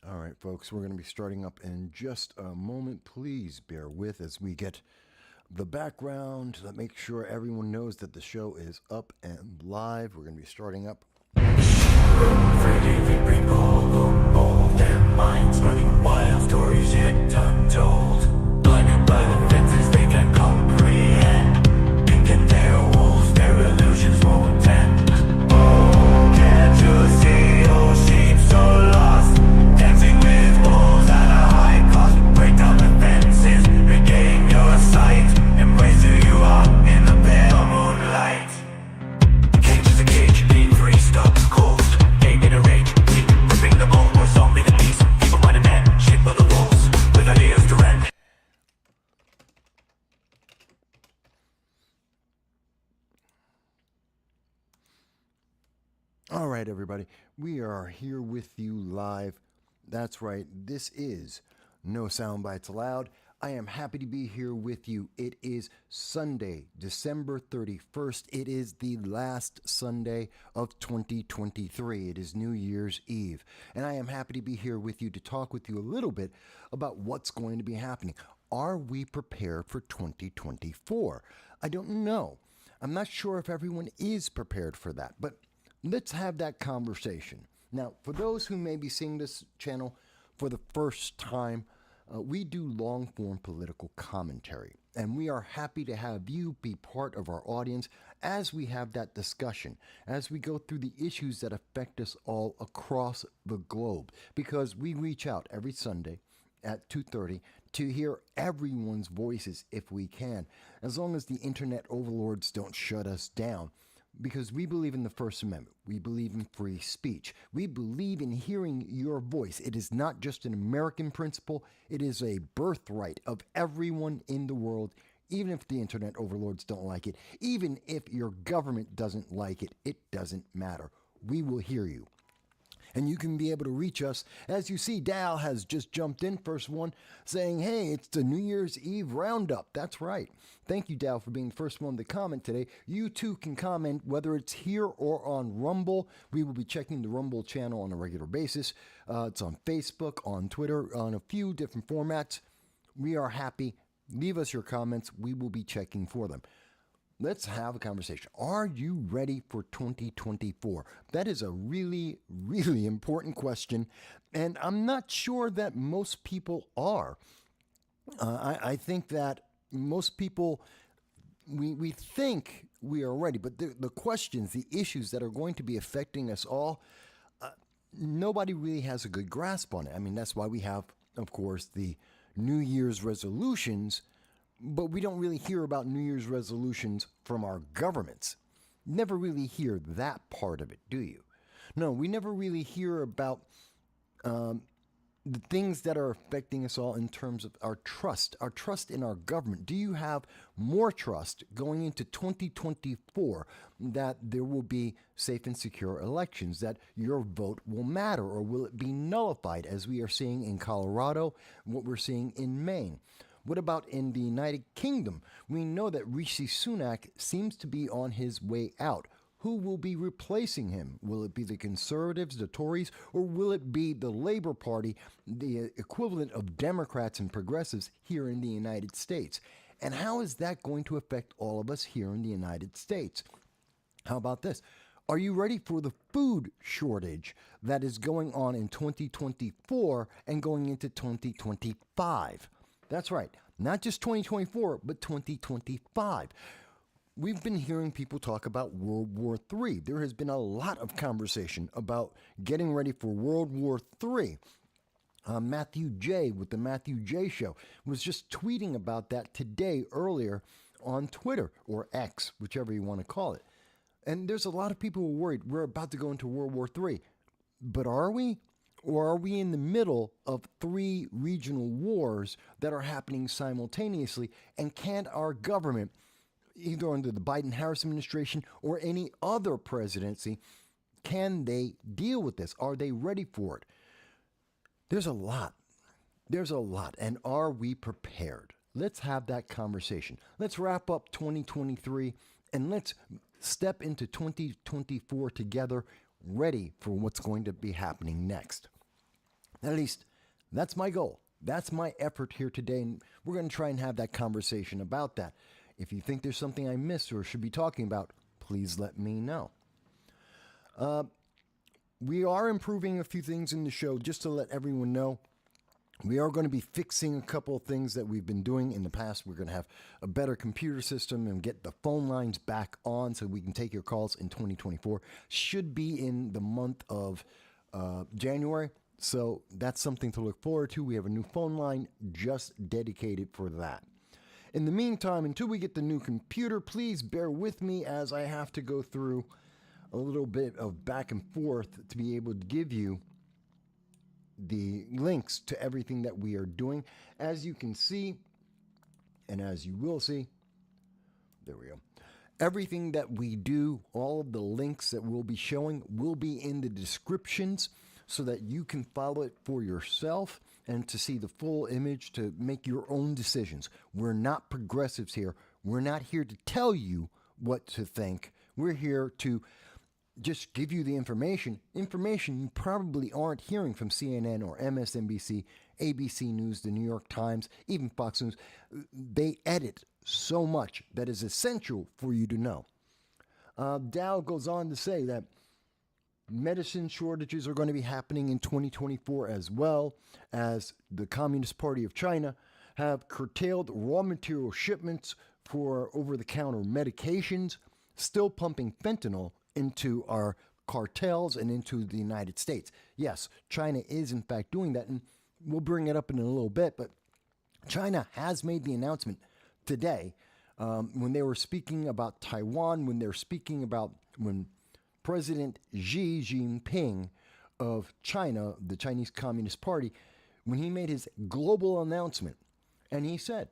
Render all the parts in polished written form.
All right, folks, we're going to be starting up in just a moment. Please bear with as we get the background to make sure everyone knows that the show is up and live. We're going to be starting up. Forgiving people who mold their minds, running wild stories yet untold. Blinded by the fences they can comprehend. Thinking their wolves, their illusions won't end. Oh, can't you see your sheep so lost? Dancing with wolves at a high cost. Break down the fences, regain your sight. Embrace who you are in the pale moonlight. Cage is a cage, being free, stop, cold. Game in a rage, keep ripping the mold. More zombie than beast, people mind and man. Shape of the walls, with ideas to rend. All right, everybody, we are here with you live. That's right, this is No Soundbites Allowed. I am happy to be here with you. It is Sunday, December 31st. It is the last Sunday of 2023. It is New Year's Eve. And I am happy to be here with you to talk with you a little bit about what's going to be happening. Are we prepared for 2024? I don't know. I'm not sure if everyone is prepared for that, but let's have that conversation. Now, for those who may be seeing this channel for the first time, we do long form political commentary, and we are happy to have you be part of our audience as we have that discussion, as we go through the issues that affect us all across the globe, because we reach out every Sunday at 2:30 to hear everyone's voices if we can, as long as the internet overlords don't shut us down. Because we believe in the First Amendment. We believe in free speech. We believe in hearing your voice. It is not just an American principle, it is a birthright of everyone in the world, even if the internet overlords don't like it, even if your government doesn't like it, it doesn't matter. We will hear you. And you can be able to reach us. As you see, Dal has just jumped in, first one, saying, hey, it's the New Year's Eve roundup. That's right. Thank you, Dal, for being the first one to comment today. You too can comment, whether it's here or on Rumble. We will be checking the Rumble channel on a regular basis. It's on Facebook, on Twitter, on a few different formats. We are happy. Leave us your comments. We will be checking for them. Let's have a conversation. Are you ready for 2024? That is a really, really important question, and I'm not sure that most people are. I think that most people, we think we are ready, but the questions, the issues that are going to be affecting us all, nobody really has a good grasp on it. I mean, that's why we have, of course, the New Year's resolutions, but we don't really hear about New Year's resolutions from our governments. Never really hear that part of it, do you? No, we never really hear about the things that are affecting us all in terms of our trust in our government. Do you have more trust going into 2024 that there will be safe and secure elections, that your vote will matter, or will it be nullified, as we are seeing in Colorado, what we're seeing in Maine? What about in the United Kingdom? We know that Rishi Sunak seems to be on his way out. Who will be replacing him? Will it be the Conservatives, the Tories, or will it be the Labor Party, the equivalent of Democrats and progressives here in the United States? And how is that going to affect all of us here in the United States? How about this? Are you ready for the food shortage that is going on in 2024 and going into 2025? That's right. Not just 2024, but 2025. We've been hearing people talk about World War III. There has been a lot of conversation about getting ready for World War III. Matthew J. with the Matthew J. Show was just tweeting about that today, earlier on Twitter, or X, whichever you want to call it. And there's a lot of people who are worried we're about to go into World War III. But are we? Or are we in the middle of 3 regional wars that are happening simultaneously? And can our government, either under the Biden-Harris administration or any other presidency, can they deal with this? Are they ready for it? There's a lot. And are we prepared? Let's have that conversation. Let's wrap up 2023 and let's step into 2024 together, ready for what's going to be happening next. At least that's my goal. That's my effort here today. And we're going to try and have that conversation about that. If you think there's something I missed or should be talking about, please let me know. We are improving a few things in the show just to let everyone know. We are going to be fixing a couple of things that we've been doing in the past. We're going to have a better computer system and get the phone lines back on so we can take your calls in 2024. Should be in the month of January. So that's something to look forward to. We have a new phone line just dedicated for that. In the meantime, until we get the new computer, please bear with me as I have to go through a little bit of back and forth to be able to give you the links to everything that we are doing. As you can see, and as you will see, there we go. Everything that we do, all of the links that we'll be showing will be in the descriptions so that you can follow it for yourself and to see the full image to make your own decisions. We're not progressives here. We're not here to tell you what to think. We're here to just give you the information you probably aren't hearing from CNN or MSNBC, ABC News, the New York Times, even Fox News. They edit so much that is essential for you to know. Dow goes on to say that medicine shortages are going to be happening in 2024 as well, as the Communist Party of China have curtailed raw material shipments for over-the-counter medications, still pumping fentanyl into our cartels and into the United States. Yes, China is in fact doing that, and we'll bring it up in a little bit, but China has made the announcement today when they were speaking about Taiwan, when President Xi Jinping of China, the Chinese Communist Party, when he made his global announcement, and he said,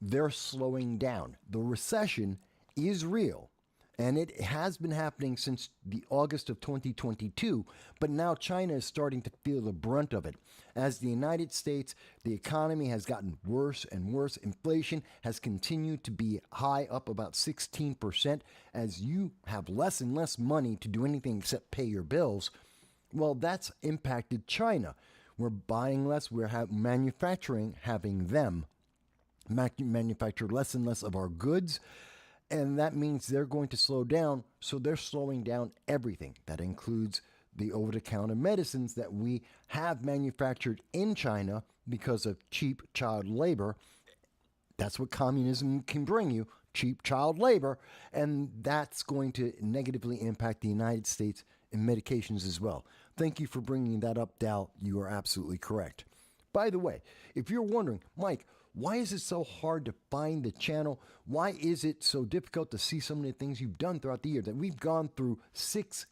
they're slowing down. The recession is real. And it has been happening since the August of 2022, but now China is starting to feel the brunt of it. As the United States, the economy has gotten worse and worse. Inflation has continued to be high, up about 16%. As you have less and less money to do anything except pay your bills, well, that's impacted China. We're buying less, we're manufacturing, having them manufacture less and less of our goods. And that means they're going to slow down, so they're slowing down everything. That includes the over-the-counter medicines that we have manufactured in China because of cheap child labor. That's what communism can bring you, cheap child labor, and that's going to negatively impact the United States in medications as well. Thank you for bringing that up, Dal. You are absolutely correct. By the way, if you're wondering, Mike, why is it so hard to find the channel? Why is it so difficult to see some of the things you've done throughout the year? That we've gone through 6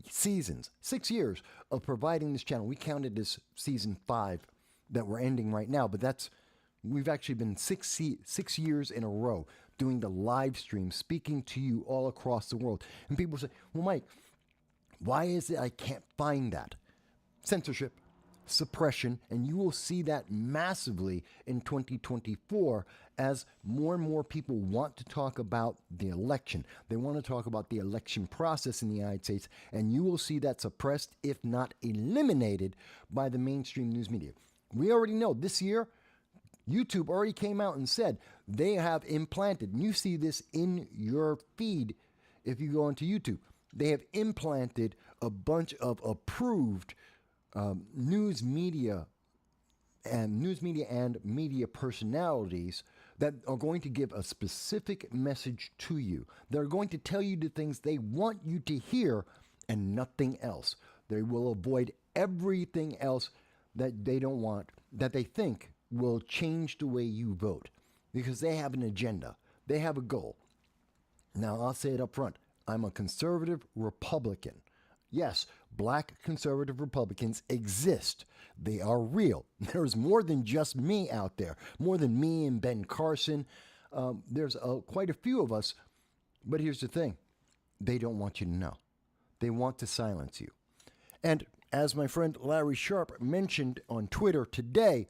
seasons, 6 years of providing this channel. We counted this season 5 that we're ending right now, but we've actually been 6 years in a row doing the live stream, speaking to you all across the world. And people say, well, Mike, why is it I can't find that? Censorship, suppression, and you will see that massively in 2024 as more and more people want to talk about the election. They want to talk about the election process in the United States, and you will see that suppressed, if not eliminated, by the mainstream news media. We already know this year, YouTube already came out and said they have implanted, and you see this in your feed if you go onto YouTube, they have implanted a bunch of approved news media and media personalities that are going to give a specific message to you. They're going to tell you the things they want you to hear and nothing else. They will avoid everything else that they don't want, that they think will change the way you vote, because they have an agenda. They have a goal. Now, I'll say it up front. I'm a conservative Republican. Yes, black conservative Republicans exist. They are real. There's more than just me out there, more than me and Ben Carson. There's quite a few of us. But here's the thing. They don't want you to know. They want to silence you. And as my friend Larry Sharp mentioned on Twitter today,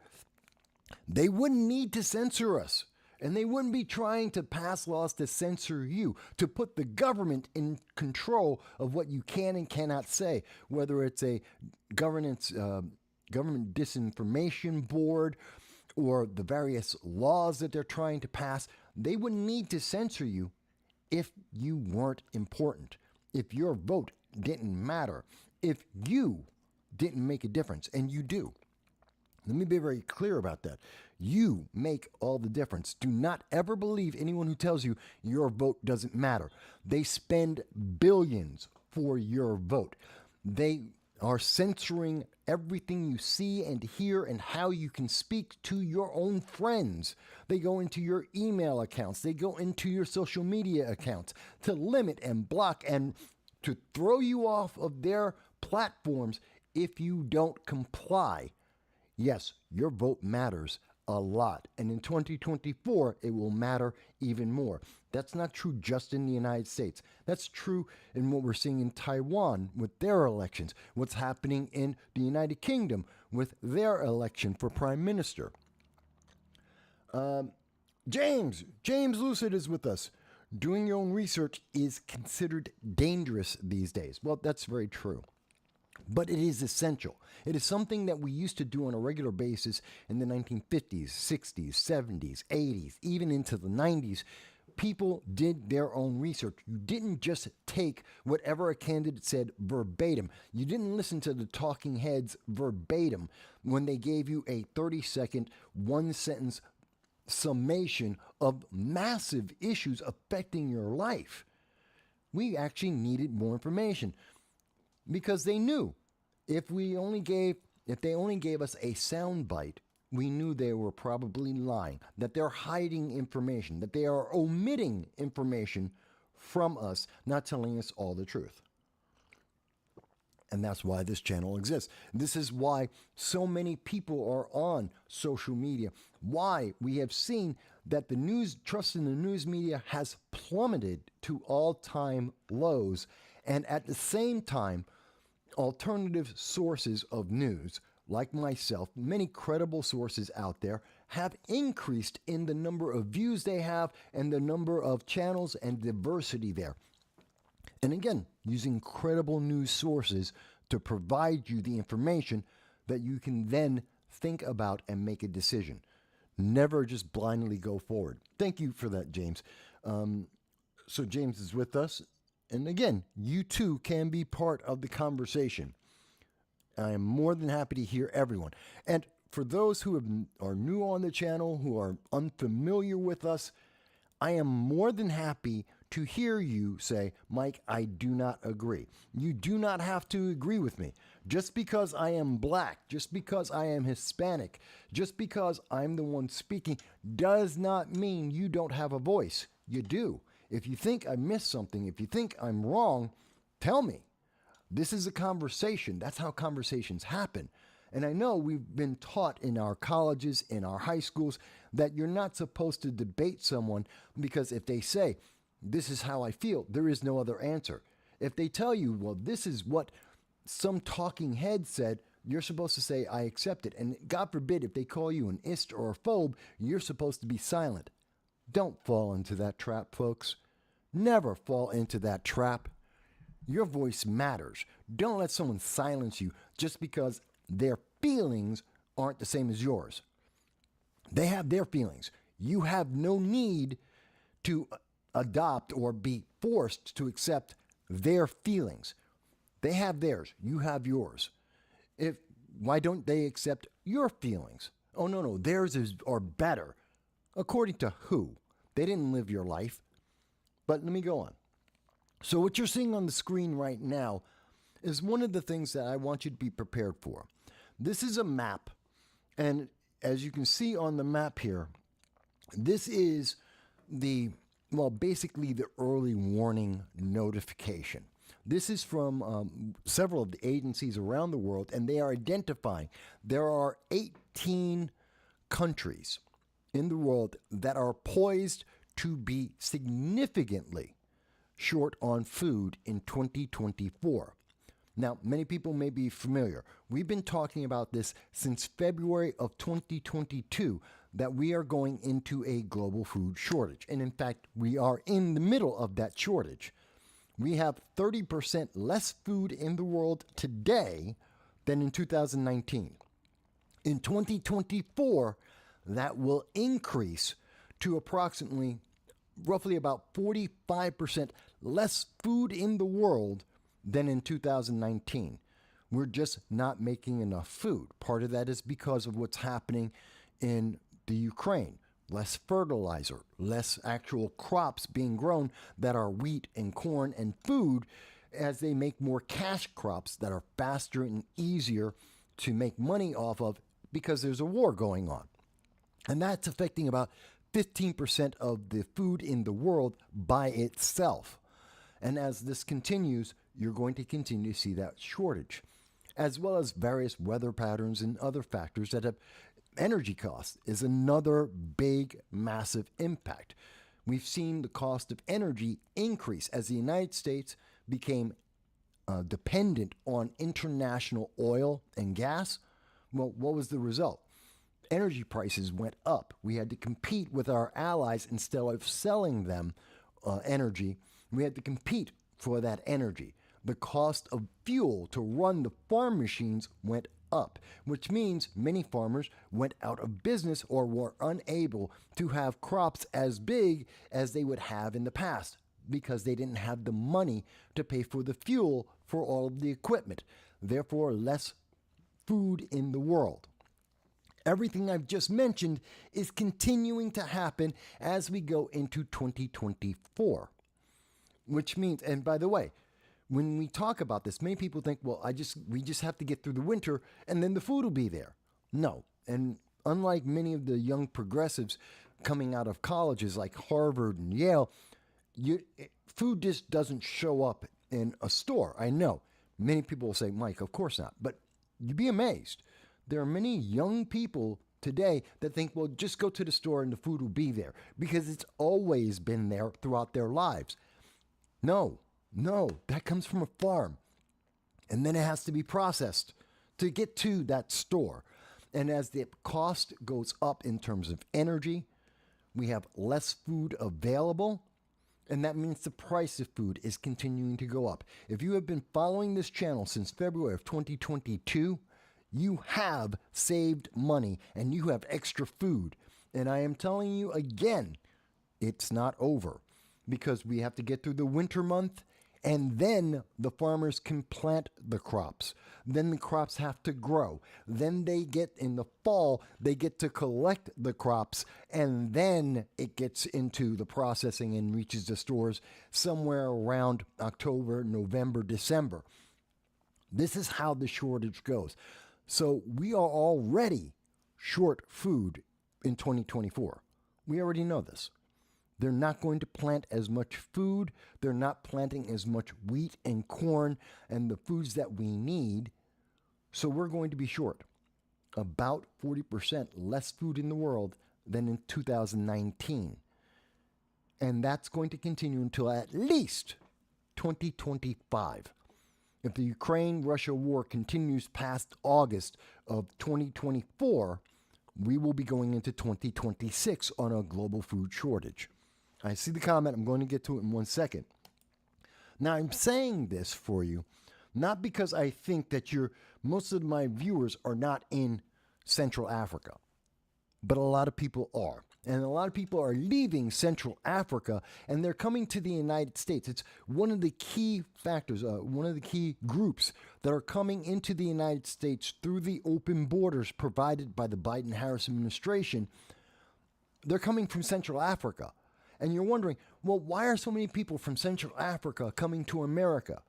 they wouldn't need to censor us. And they wouldn't be trying to pass laws to censor you, to put the government in control of what you can and cannot say, whether it's a governance government disinformation board or the various laws that they're trying to pass, they wouldn't need to censor you if you weren't important, if your vote didn't matter, if you didn't make a difference, and you do. Let me be very clear about that. You make all the difference. Do not ever believe anyone who tells you your vote doesn't matter. They spend billions for your vote. They are censoring everything you see and hear and how you can speak to your own friends. They go into your email accounts. They go into your social media accounts to limit and block and to throw you off of their platforms if you don't comply. Yes, your vote matters a lot. And in 2024, it will matter even more. That's not true just in the United States. That's true in what we're seeing in Taiwan with their elections, what's happening in the United Kingdom with their election for prime minister. James Lucid is with us. Doing your own research is considered dangerous these days. Well, that's very true. But it is essential. It is something that we used to do on a regular basis in the 1950s, 60s, 70s, 80s, even into the 90s. People did their own research. You didn't just take whatever a candidate said verbatim. You didn't listen to the talking heads verbatim when they gave you a 30-second, one-sentence summation of massive issues affecting your life. We actually needed more information. Because they knew if they only gave us a soundbite, we knew they were probably lying, that they're hiding information, that they are omitting information from us, not telling us all the truth. And that's why this channel exists. This is why so many people are on social media, why we have seen that the news, trust in the news media has plummeted to all-time lows. And at the same time, alternative sources of news, like myself, many credible sources out there, have increased in the number of views they have and the number of channels and diversity there. And again, using credible news sources to provide you the information that you can then think about and make a decision. Never just blindly go forward. Thank you for that, James. So James is with us. And again, you too can be part of the conversation. I am more than happy to hear everyone. And for those who are new on the channel, who are unfamiliar with us, I am more than happy to hear you say, Mike, I do not agree. You do not have to agree with me. Just because I am black, just because I am Hispanic, just because I'm the one speaking, does not mean you don't have a voice. You do. If you think I missed something, if you think I'm wrong, tell me. This is a conversation. That's how conversations happen. And I know we've been taught in our colleges, in our high schools, that you're not supposed to debate someone because if they say, this is how I feel, there is no other answer. If they tell you, well, this is what some talking head said, you're supposed to say, I accept it. And God forbid, if they call you an ist or a phobe, you're supposed to be silent. Don't fall into that trap, folks. Never fall into that trap. Your voice matters. Don't let someone silence you just because their feelings aren't the same as yours. They have their feelings. You have no need to adopt or be forced to accept their feelings. They have theirs. You have yours. Why don't they accept your feelings? Oh, no, theirs are better. According to who? They didn't live your life. But let me go on. So what you're seeing on the screen right now is one of the things that I want you to be prepared for. This is a map. And as you can see on the map here, this is basically the early warning notification. This is from several of the agencies around the world, and they are identifying there are 18 countries in the world that are poised to be significantly short on food in 2024. Now, many people may be familiar. We've been talking about this since February of 2022, that we are going into a global food shortage. And in fact, we are in the middle of that shortage. We have 30% less food in the world today than in 2019. In 2024, that will increase to approximately roughly about 45% less food in the world than in 2019. We're just not making enough food. Part of that is because of what's happening in the Ukraine. Less fertilizer, less actual crops being grown that are wheat and corn and food, as they make more cash crops that are faster and easier to make money off of because there's a war going on. And that's affecting about 15% of the food in the world by itself. And as this continues, you're going to continue to see that shortage, as well as various weather patterns and other factors that have energy costs is another big, massive impact. We've seen the cost of energy increase as the United States became dependent on international oil and gas. Well, what was the result? Energy prices went up. We had to compete with our allies instead of selling them energy. We had to compete for that energy. The cost of fuel to run the farm machines went up, which means many farmers went out of business or were unable to have crops as big as they would have in the past because they didn't have the money to pay for the fuel for all of the equipment. Therefore, less food in the world. Everything I've just mentioned is continuing to happen as we go into 2024, which means, and by the way, when we talk about this, many people think, well, we just have to get through the winter and then the food will be there. No. And unlike many of the young progressives coming out of colleges like Harvard and Yale, food just doesn't show up in a store. I know. Many people will say, Mike, of course not. But you'd be amazed. There are many young people today that think, well, just go to the store and the food will be there because it's always been there throughout their lives. No, that comes from a farm. And then it has to be processed to get to that store. And as the cost goes up in terms of energy, we have less food available. And that means the price of food is continuing to go up. If you have been following this channel since February of 2022, you have saved money and you have extra food. And I am telling you again, it's not over because we have to get through the winter month and then the farmers can plant the crops. Then the crops have to grow. Then they get in the fall, they get to collect the crops and then it gets into the processing and reaches the stores somewhere around October, November, December. This is how the shortage goes. So we are already short food in 2024. We already know this. They're not going to plant as much food. They're not planting as much wheat and corn and the foods that we need. So we're going to be short. About 40% less food in the world than in 2019. And that's going to continue until at least 2025. If the Ukraine-Russia war continues past August of 2024, we will be going into 2026 on a global food shortage. I see the comment. I'm going to get to it in 1 second. Now, I'm saying this for you, not because I think that most of my viewers are not in Central Africa, but a lot of people are. And a lot of people are leaving Central Africa and they're coming to the United States. It's one of the key factors, one of the key groups that are coming into the United States through the open borders provided by the Biden-Harris administration. They're coming from Central Africa. And you're wondering, well, why are so many people from Central Africa coming to America?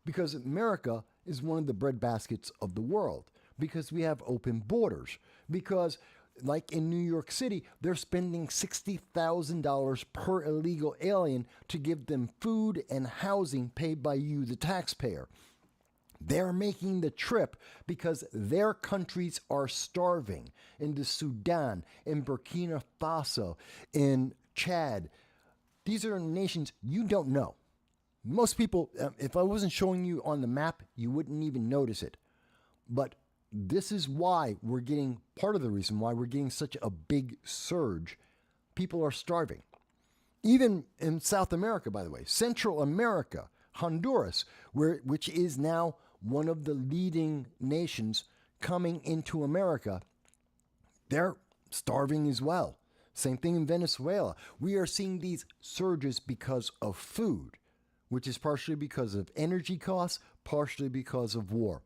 Because America is one of the breadbaskets of the world. Because we have open borders. Because like in New York City, they're spending $60,000 per illegal alien to give them food and housing paid by you, the taxpayer. They're making the trip because their countries are starving. In the Sudan, in Burkina Faso, in Chad. These are nations you don't know. Most people, if I wasn't showing you on the map, you wouldn't even notice it. But this is why we're getting, part of the reason why we're getting such a big surge. People are starving. Even in South America, by the way, Central America, Honduras, which is now one of the leading nations coming into America, they're starving as well. Same thing in Venezuela. We are seeing these surges because of food, which is partially because of energy costs, partially because of war.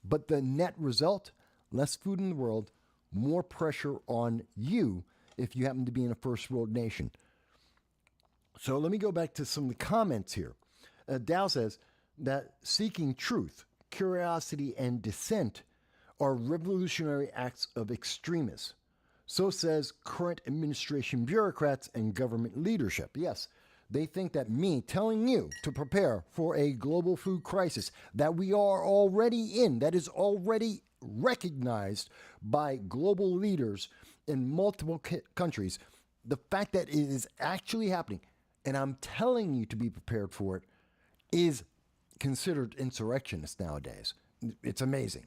But the net result, less food in the world, more pressure on you if you happen to be in a first world nation. So let me go back to some of the comments here. Dow says that seeking truth, curiosity, and dissent are revolutionary acts of extremists. So says current administration bureaucrats and government leadership. Yes, they think that me telling you to prepare for a global food crisis that we are already in, that is already recognized by global leaders in multiple countries, the fact that it is actually happening, and I'm telling you to be prepared for it, is considered insurrectionist nowadays. It's amazing.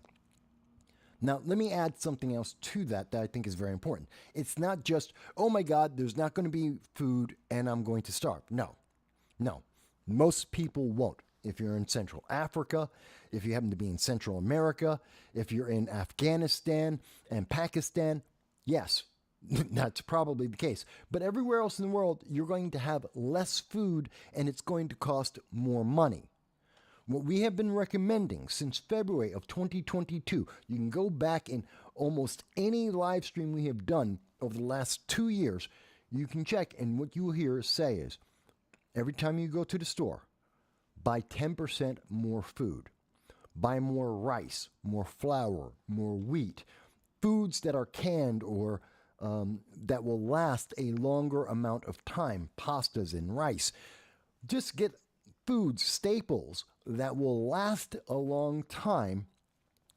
Now, let me add something else to that I think is very important. It's not just, oh my God, there's not going to be food and I'm going to starve. No. Most people won't. If you're in Central Africa, if you happen to be in Central America, if you're in Afghanistan and Pakistan, yes, that's probably the case. But everywhere else in the world, you're going to have less food and it's going to cost more money. What we have been recommending since February of 2022, you can go back in almost any live stream we have done over the last 2 years, you can check, and what you will hear us say is, every time you go to the store, buy 10% more food, buy more rice, more flour, more wheat, foods that are canned or that will last a longer amount of time, pastas and rice. Just get foods, staples that will last a long time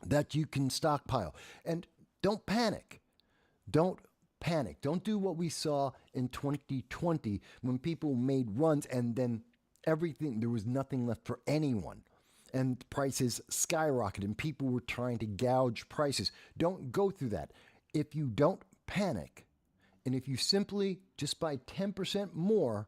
that you can stockpile. And don't panic. Don't panic. Don't do what we saw in 2020 when people made runs and then there was nothing left for anyone. And prices skyrocketed and people were trying to gouge prices. Don't go through that. If you don't panic, and if you simply just buy 10% more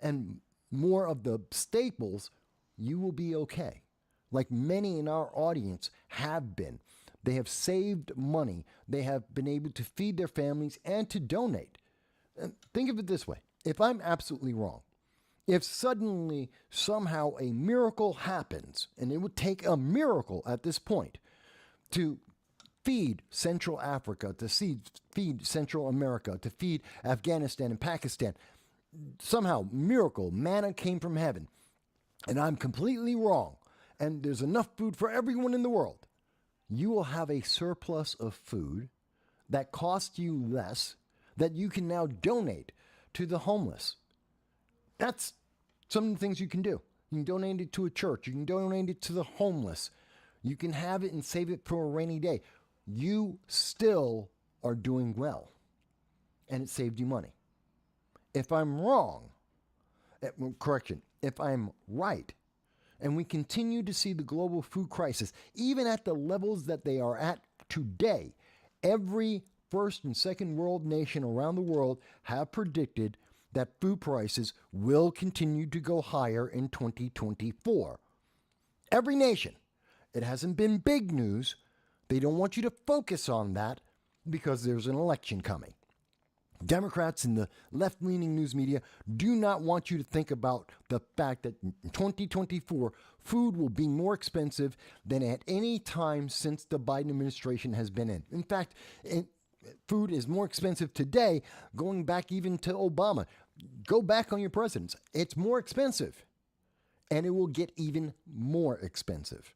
and more of the staples, you will be okay. Like many in our audience have been. They have saved money. They have been able to feed their families and to donate. And think of it this way. If I'm absolutely wrong, if suddenly somehow a miracle happens, and it would take a miracle at this point to feed Central Africa, to feed Central America, to feed Afghanistan and Pakistan, somehow, miracle, manna came from heaven, and I'm completely wrong, and there's enough food for everyone in the world, you will have a surplus of food that costs you less that you can now donate to the homeless. That's some of the things you can do. You can donate it to a church. You can donate it to the homeless. You can have it and save it for a rainy day. You still are doing well, and it saved you money. If I'm wrong, if I'm right, and we continue to see the global food crisis, even at the levels that they are at today, every first and second world nation around the world have predicted that food prices will continue to go higher in 2024. Every nation. It hasn't been big news. They don't want you to focus on that because there's an election coming. Democrats and the left-leaning news media do not want you to think about the fact that in 2024, food will be more expensive than at any time since the Biden administration has been in. In fact, food is more expensive today, going back even to Obama. Go back on your presidents. It's more expensive, and it will get even more expensive.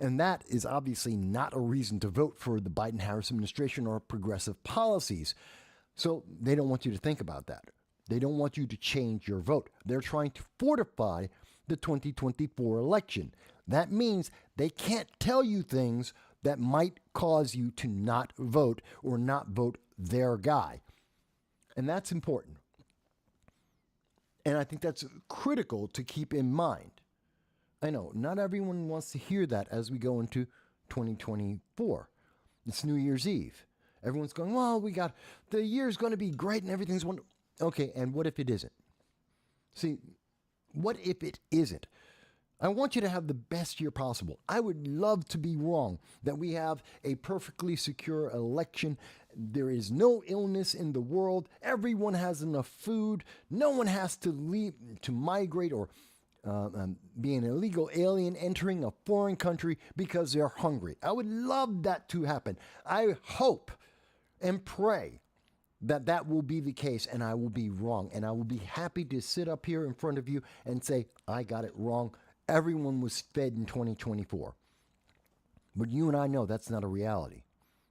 And that is obviously not a reason to vote for the Biden-Harris administration or progressive policies. So they don't want you to think about that. They don't want you to change your vote. They're trying to fortify the 2024 election. That means they can't tell you things that might cause you to not vote or not vote their guy. And that's important. And I think that's critical to keep in mind. I know not everyone wants to hear that as we go into 2024. It's New Year's Eve. Everyone's going, well, the year's going to be great and everything's wonderful. Okay, and what if it isn't? See, what if it isn't? I want you to have the best year possible. I would love to be wrong, that we have a perfectly secure election There is no illness in the world. Everyone has enough food. No one has to leave to migrate or be an illegal alien entering a foreign country because they're hungry. I would love that to happen. I hope and pray that that will be the case, and I will be wrong. And I will be happy to sit up here in front of you and say, I got it wrong. Everyone was fed in 2024. But you and I know that's not a reality.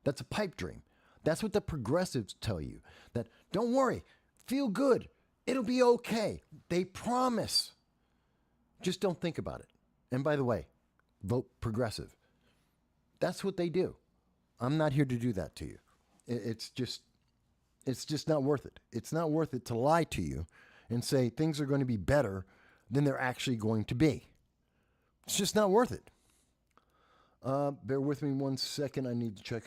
That's a pipe dream. That's what the progressives tell you. That don't worry, feel good. It'll be okay. They promise. Just don't think about it. And by the way, vote progressive. That's what they do. I'm not here to do that to you. It's just not worth it. It's not worth it to lie to you and say things are going to be better than they're actually going to be. It's just not worth it. Bear with me 1 second. I need to check.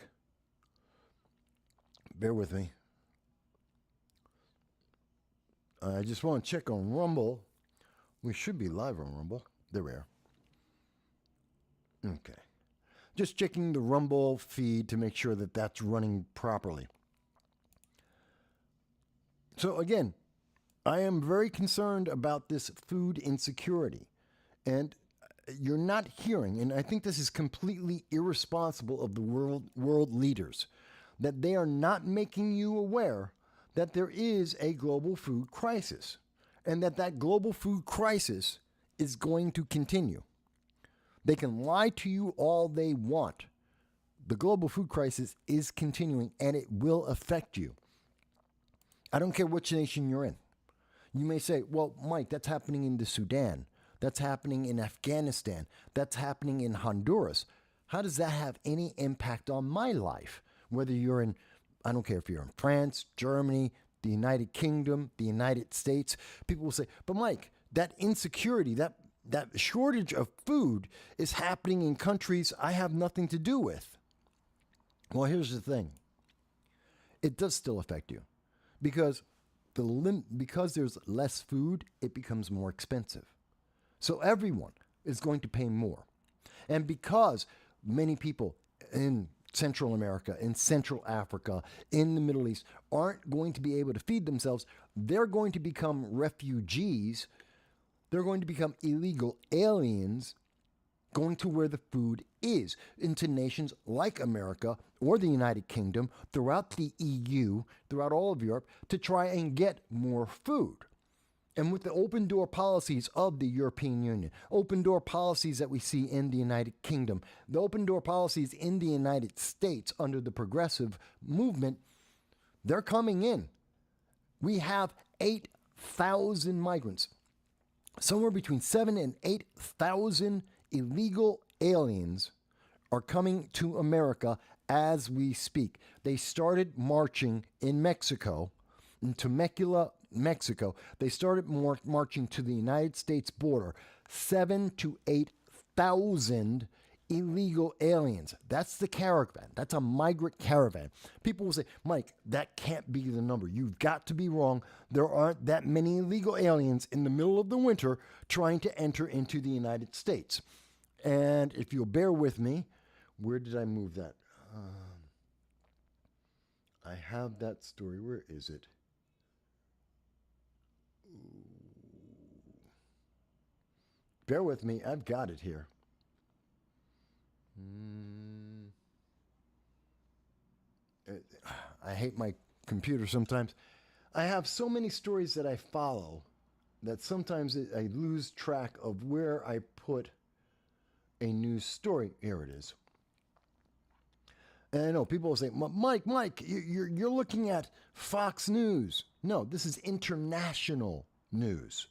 Bear with me. I just want to check on Rumble. We should be live on Rumble. There we are. Okay. Just checking the Rumble feed to make sure that that's running properly. So again, I am very concerned about this food insecurity. And you're not hearing, and I think this is completely irresponsible of the world leaders, that they are not making you aware that there is a global food crisis and that global food crisis is going to continue. They can lie to you all they want. The global food crisis is continuing and it will affect you. I don't care which nation you're in. You may say, well, Mike, that's happening in the Sudan. That's happening in Afghanistan. That's happening in Honduras. How does that have any impact on my life? Whether you're in, I don't care if you're in France, Germany, the United Kingdom, the United States, people will say, but Mike, that insecurity, that shortage of food is happening in countries I have nothing to do with. Well, here's the thing. It does still affect you because because there's less food, it becomes more expensive. So everyone is going to pay more. And because many people in Central America, in Central Africa, in the Middle East aren't going to be able to feed themselves, they're going to become refugees. They're going to become illegal aliens going to where the food is, into nations like America or the United Kingdom, throughout the EU, throughout all of Europe, to try and get more food. And with the open door policies of the European Union, open door policies that we see in the United Kingdom, the open door policies in the United States under the progressive movement, they're coming in. We have 8,000 migrants, somewhere between 7,000 and 8,000 illegal aliens are coming to America as we speak. They started marching in Mexico, in Temecula, Mexico. They started marching to the United States border. 7,000 to 8,000 illegal aliens. That's the caravan. That's a migrant caravan. People will say, Mike, that can't be the number. You've got to be wrong. There aren't that many illegal aliens in the middle of the winter trying to enter into the United States. And if you'll bear with me, where did I move that? I have that story. Where is it? Bear with me. I've got it here. I hate my computer sometimes. I have so many stories that I follow that sometimes I lose track of where I put a news story. Here it is. And I know people will say, Mike, you're looking at Fox News. No, this is international news.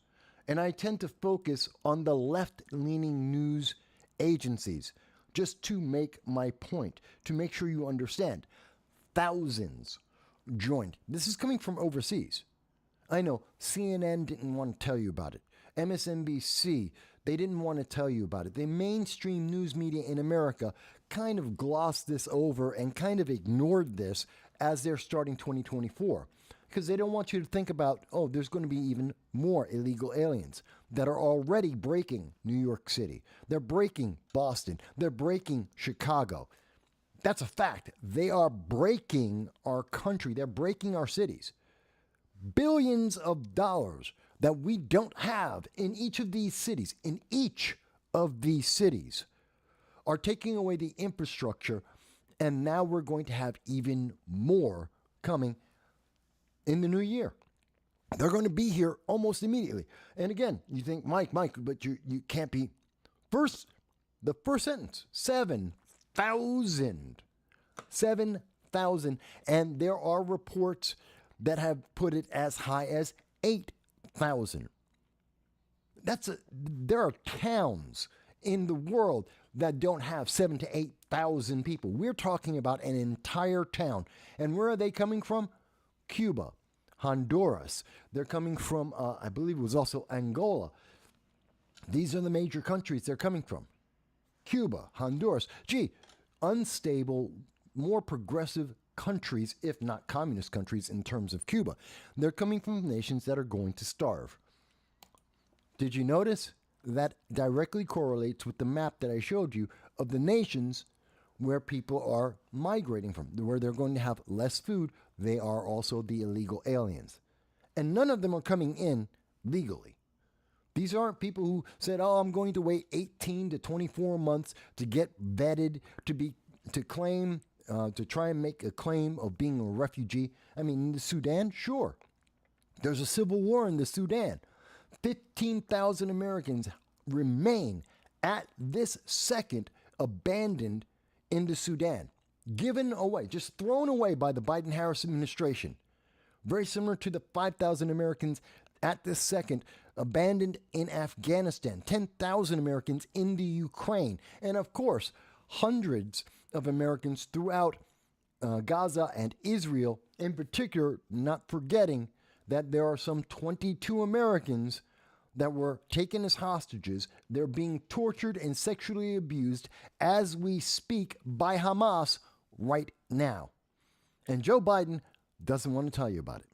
And I tend to focus on the left-leaning news agencies just to make my point, to make sure you understand. Thousands joined. This is coming from overseas. I know CNN didn't want to tell you about it. MSNBC, they didn't want to tell you about it. The mainstream news media in America kind of glossed this over and kind of ignored this as they're starting 2024. Because they don't want you to think about, oh, there's going to be even more illegal aliens that are already breaking New York City. They're breaking Boston. They're breaking Chicago. That's a fact. They are breaking our country. They're breaking our cities. Billions of dollars that we don't have in each of these cities, are taking away the infrastructure. And now we're going to have even more coming in the new year. They're going to be here almost immediately. And again, you think, Mike, but you can't be. The first sentence, 7,000. 7,000. And there are reports that have put it as high as 8,000. There are towns in the world that don't have 7,000 to 8,000 people. We're talking about an entire town. And where are they coming from? Cuba, Honduras. They're coming from, I believe it was also Angola. These are the major countries they're coming from. Cuba, Honduras. Unstable, more progressive countries, if not communist countries in terms of Cuba. They're coming from nations that are going to starve. Did you notice? That directly correlates with the map that I showed you of the nations where people are migrating from, where they're going to have less food. They are also the illegal aliens. And none of them are coming in legally. These aren't people who said, I'm going to wait 18 to 24 months to get vetted, to try and make a claim of being a refugee. I mean, in the Sudan, sure. There's a civil war in the Sudan. 15,000 Americans remain at this second abandoned in the Sudan, given away, just thrown away by the Biden-Harris administration. Very similar to the 5,000 Americans at this second abandoned in Afghanistan, 10,000 Americans in the Ukraine, and of course, hundreds of Americans throughout Gaza and Israel, in particular, not forgetting that there are some 22 Americans that were taken as hostages. They're being tortured and sexually abused as we speak by Hamas right now. And Joe Biden doesn't want to tell you about it.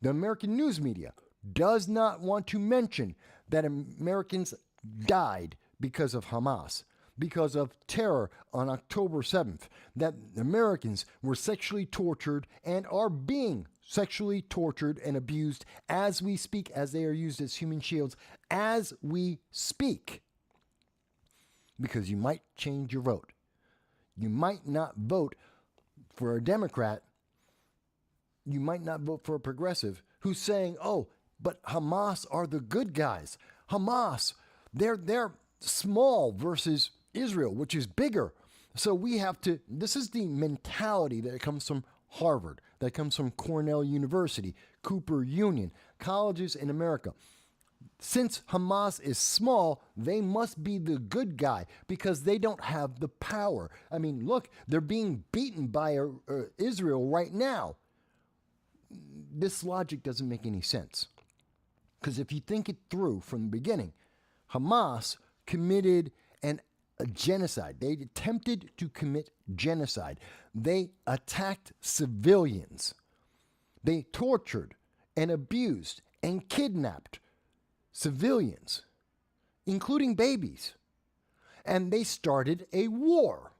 The American news media does not want to mention that Americans died because of Hamas, because of terror on October 7th, that Americans were sexually tortured and are being sexually tortured and abused as we speak, as they are used as human shields as we speak. Because you might change your vote. You might not vote for a Democrat. You might not vote for a progressive who's saying, but Hamas are the good guys. Hamas, they're small versus Israel, which is bigger. So we have to, this is the mentality that comes from Harvard, that comes from Cornell University, Cooper Union, colleges in America. Since Hamas is small, they must be the good guy because they don't have the power. I mean, look, they're being beaten by Israel right now. This logic doesn't make any sense. Because if you think it through from the beginning, Hamas committed a genocide. They attempted to commit genocide. They attacked civilians. They tortured and abused and kidnapped civilians, including babies. And they started a war.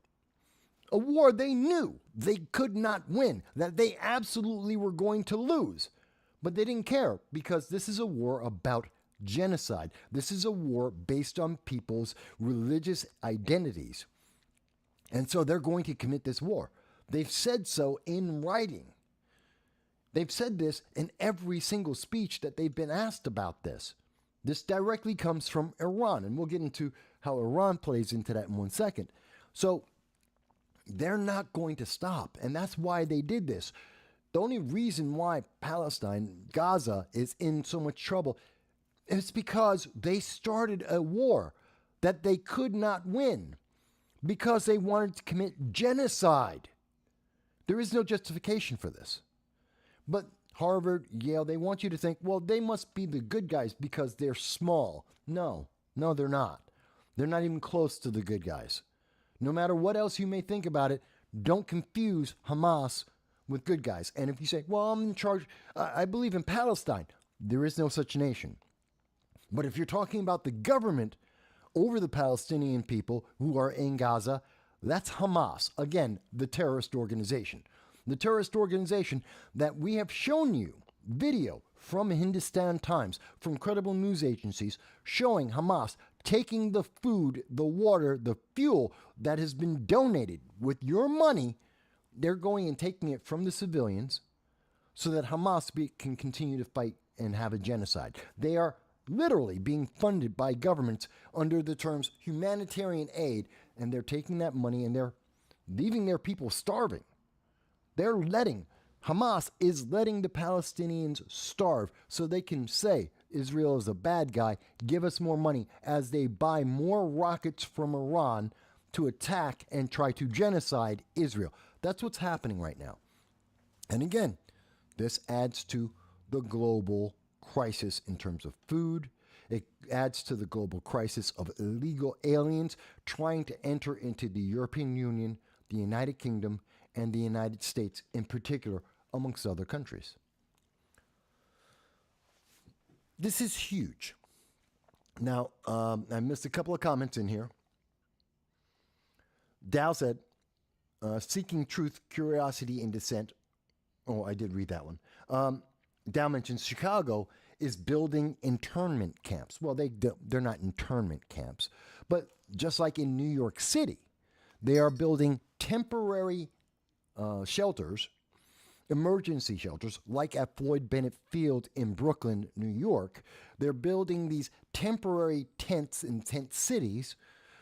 A war they knew they could not win, that they absolutely were going to lose. But they didn't care because this is a war about genocide. This is a war based on people's religious identities. And so they're going to commit this war. They've said so in writing. They've said this in every single speech that they've been asked about this. This directly comes from Iran, and we'll get into how Iran plays into that in 1 second. So they're not going to stop, and that's why they did this. The only reason why Palestine, Gaza, is in so much trouble is because they started a war that they could not win because they wanted to commit genocide. There is no justification for this. But Harvard, Yale, they want you to think, well, they must be the good guys because they're small. No, they're not. They're not even close to the good guys. No matter what else you may think about it, don't confuse Hamas with good guys. And if you say, well, I'm in charge, I believe in Palestine, there is no such nation. But if you're talking about the government over the Palestinian people who are in Gaza, That's Hamas. Again, the terrorist organization. The terrorist organization that we have shown you video from Hindustan Times, from credible news agencies, showing Hamas taking the food, the water, the fuel that has been donated with your money. They're going and taking it from the civilians so that Hamas can continue to fight and have a genocide. They are literally being funded by governments under the terms humanitarian aid, and they're taking that money and they're leaving their people starving. Hamas is letting the Palestinians starve so they can say Israel is a bad guy, give us more money, as they buy more rockets from Iran to attack and try to genocide Israel. That's what's happening right now. And again, this adds to the global crisis in terms of food. It adds to the global crisis of illegal aliens trying to enter into the European Union, the United Kingdom, and the United States in particular, amongst other countries. This is huge. Now, I missed a couple of comments in here. Dow said, seeking truth, curiosity, and dissent. Oh, I did read that one. Dow mentions Chicago is building internment camps. Well, they're not internment camps, but just like in New York City, they are building temporary shelters, emergency shelters, like at Floyd Bennett Field in Brooklyn, New York. They're building these temporary tents in tent cities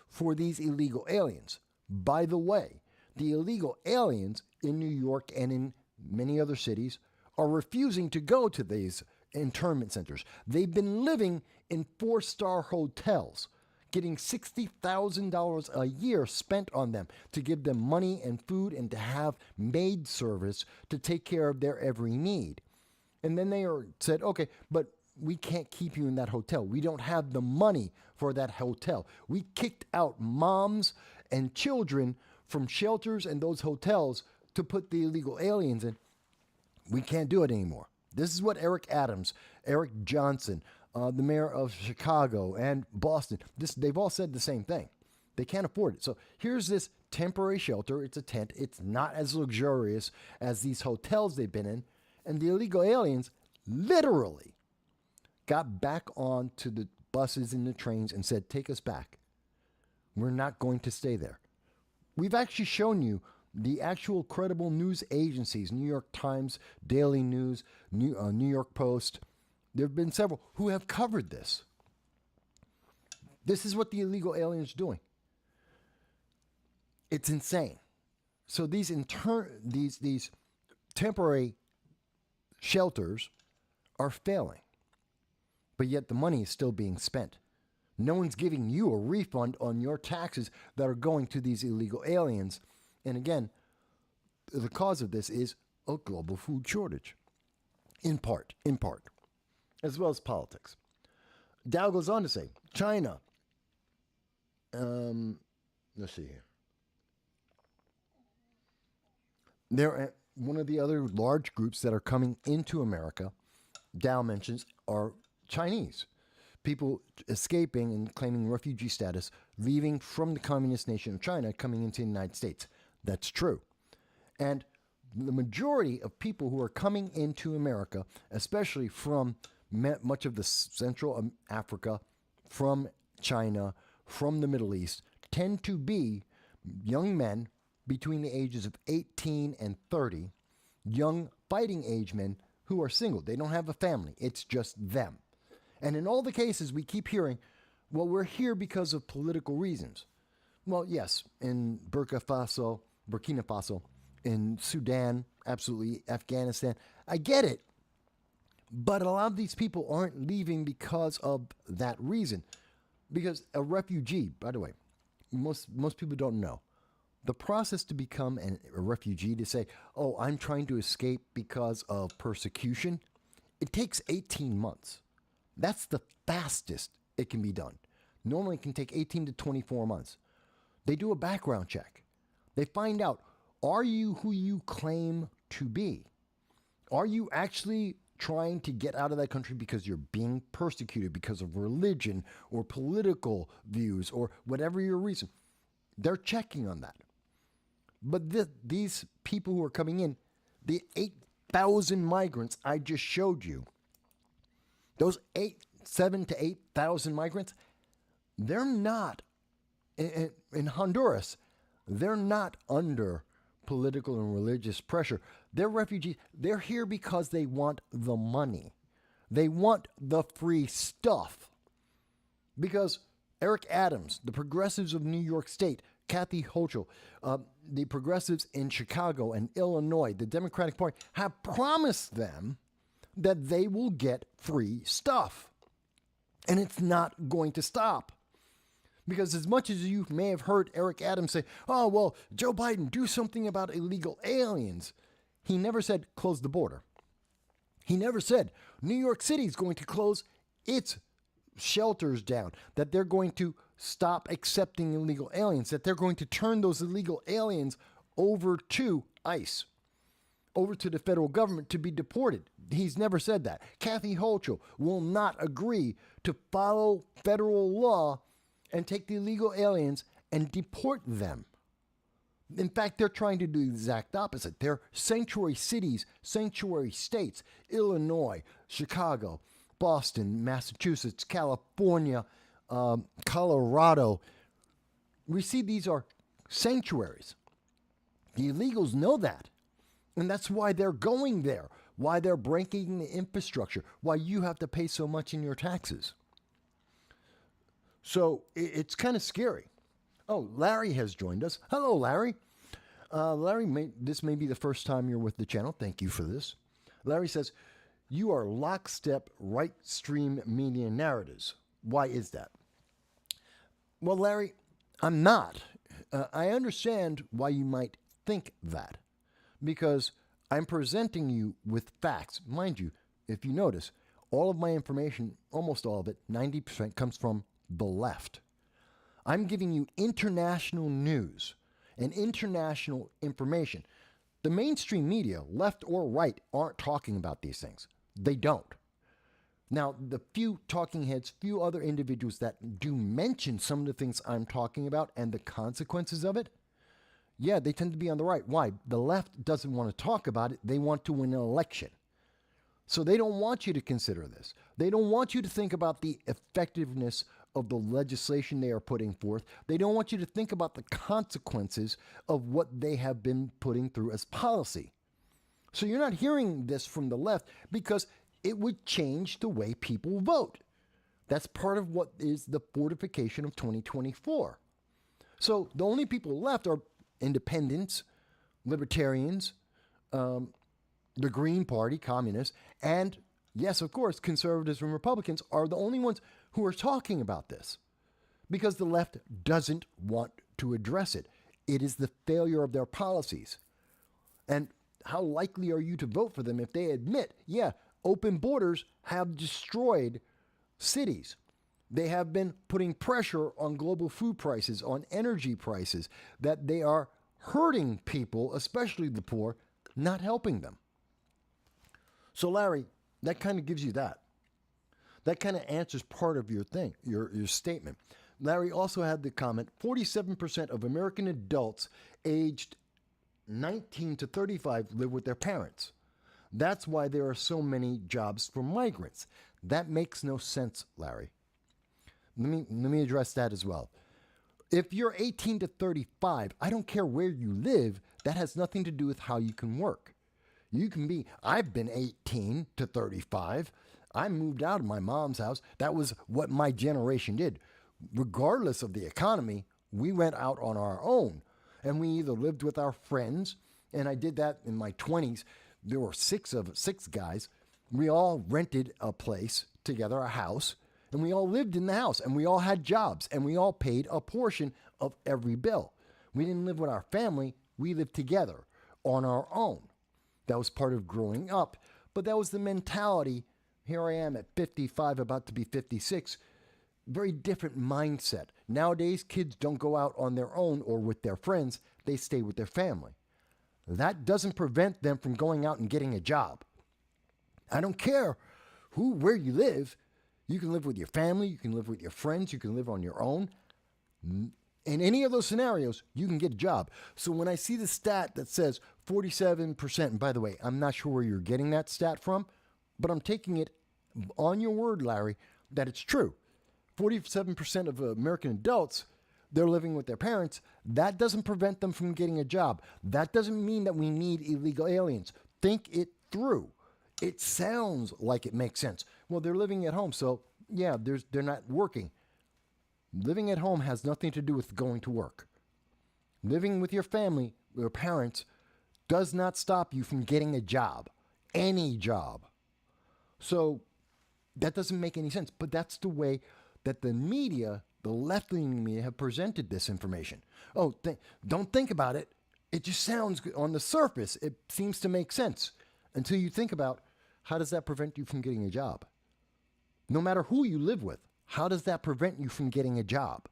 for these illegal aliens. By the way, the illegal aliens in New York and in many other cities are refusing to go to these internment centers. They've been living in 4-star hotels, getting $60,000 a year spent on them to give them money and food and to have maid service to take care of their every need. And then they said, okay, but we can't keep you in that hotel. We don't have the money for that hotel. We kicked out moms and children from shelters and those hotels to put the illegal aliens in. We can't do it anymore. This is what Eric Adams, Eric Johnson, the mayor of Chicago and Boston, they've all said the same thing. They can't afford it. So here's this temporary shelter. It's a tent. It's not as luxurious as these hotels they've been in. And the illegal aliens literally got back onto the buses and the trains and said, take us back. We're not going to stay there. We've actually shown you the actual credible news agencies, New York Times, Daily News, New York Post. There have been several who have covered this. This is what the illegal aliens are doing. It's insane. So these temporary shelters are failing, but yet the money is still being spent. No one's giving you a refund on your taxes that are going to these illegal aliens. And again, the cause of this is a global food shortage, in part, as well as politics. Dow goes on to say, China, let's see here. There, one of the other large groups that are coming into America, Dow mentions, are Chinese. People escaping and claiming refugee status, leaving from the communist nation of China, coming into the United States. That's true. And the majority of people who are coming into America, especially from much of the Central Africa, from China, from the Middle East, tend to be young men between the ages of 18 and 30, young fighting age men who are single. They don't have a family. It's just them. And in all the cases, we keep hearing, well, we're here because of political reasons. Well, yes, in Burkina Faso, in Sudan, absolutely, Afghanistan. I get it. But a lot of these people aren't leaving because of that reason. Because a refugee, by the way, most people don't know. The process to become a refugee, to say, oh, I'm trying to escape because of persecution, it takes 18 months. That's the fastest it can be done. Normally it can take 18 to 24 months. They do a background check. They find out, are you who you claim to be? Are you actually trying to get out of that country because you're being persecuted because of religion or political views or whatever your reason? They're checking on that. But these people who are coming in, the 8,000 migrants I just showed you, those 7 to 8,000 migrants, they're not in Honduras. They're not under political and religious pressure. They're refugees. They're here because they want the money. They want the free stuff. Because Eric Adams, the progressives of New York State, Kathy Hochul, the progressives in Chicago and Illinois, the Democratic Party, have promised them that they will get free stuff. And it's not going to stop. Because as much as you may have heard Eric Adams say, oh, well, Joe Biden, do something about illegal aliens, he never said close the border. He never said New York City is going to close its shelters down, that they're going to stop accepting illegal aliens, that they're going to turn those illegal aliens over to ICE, over to the federal government to be deported. He's never said that. Kathy Hochul will not agree to follow federal law and take the illegal aliens and deport them. In fact, they're trying to do the exact opposite. They're sanctuary cities, sanctuary states, Illinois, Chicago, Boston, Massachusetts, California, Colorado. We see these are sanctuaries. The illegals know that. And that's why they're going there, why they're breaking the infrastructure, why you have to pay so much in your taxes. So it's kind of scary. Oh, Larry has joined us. Hello, Larry. Larry, this may be the first time you're with the channel. Thank you for this. Larry says, you are lockstep right stream media narratives. Why is that? Well, Larry, I'm not. I understand why you might think that, because I'm presenting you with facts. Mind you, if you notice, all of my information, almost all of it, 90% comes from the left. I'm giving you international news and international information. The mainstream media, left or right, aren't talking about these things. They don't. Now, the few talking heads, few other individuals that do mention some of the things I'm talking about and the consequences of it, yeah, they tend to be on the right. Why? The left doesn't want to talk about it. They want to win an election. So they don't want you to consider this. They don't want you to think about the effectiveness of the legislation they are putting forth. They don't want you to think about the consequences of what they have been putting through as policy. So you're not hearing this from the left because it would change the way people vote. That's part of what is the fortification of 2024. So the only people left are independents, libertarians, the Green Party, communists, and yes, of course, conservatives and Republicans are the only ones who are talking about this because the left doesn't want to address it. It is the failure of their policies. And how likely are you to vote for them if they admit, yeah, open borders have destroyed cities? They have been putting pressure on global food prices, on energy prices, that they are hurting people, especially the poor, not helping them. So, Larry, that kind of gives you that. That kind of answers part of your thing, your statement. Larry also had the comment, 47% of American adults aged 19 to 35 live with their parents. That's why there are so many jobs for migrants. That makes no sense, Larry. Let me address that as well. If you're 18 to 35, I don't care where you live, that has nothing to do with how you can work. I've been 18 to 35. I moved out of my mom's house. That was what my generation did. Regardless of the economy, we went out on our own. And we either lived with our friends, and I did that in my 20s. There were six guys. We all rented a place together, a house, and we all lived in the house, and we all had jobs, and we all paid a portion of every bill. We didn't live with our family. We lived together on our own. That was part of growing up, but that was the mentality. Here I am at 55, about to be 56. Very different mindset. Nowadays, kids don't go out on their own or with their friends. They stay with their family. That doesn't prevent them from going out and getting a job. I don't care where you live. You can live with your family. You can live with your friends. You can live on your own. In any of those scenarios, you can get a job. So when I see the stat that says 47%, and by the way, I'm not sure where you're getting that stat from, but I'm taking it on your word, Larry, that it's true. 47% of American adults, they're living with their parents. That doesn't prevent them from getting a job. That doesn't mean that we need illegal aliens. Think it through. It sounds like it makes sense. Well, they're living at home, so yeah, they're not working. Living at home has nothing to do with going to work. Living with your family, your parents, does not stop you from getting a job. Any job. So that doesn't make any sense. But that's the way that the media, the left-leaning media, have presented this information. Oh, don't think about it. It just sounds good. On the surface, it seems to make sense. Until you think about, how does that prevent you from getting a job? No matter who you live with, how does that prevent you from getting a job?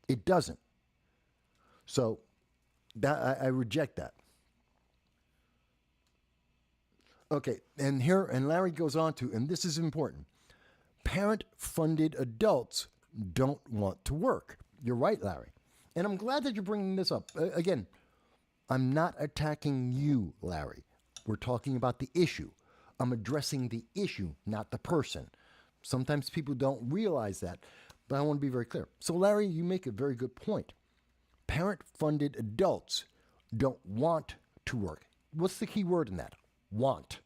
It doesn't. So I reject that. Okay, and Larry goes on to, and this is important, parent-funded adults don't want to work. You're right, Larry. And I'm glad that you're bringing this up. Again, I'm not attacking you, Larry. We're talking about the issue. I'm addressing the issue, not the person. Sometimes people don't realize that, but I want to be very clear. So, Larry, you make a very good point. Parent-funded adults don't want to work. What's the key word in that? Want.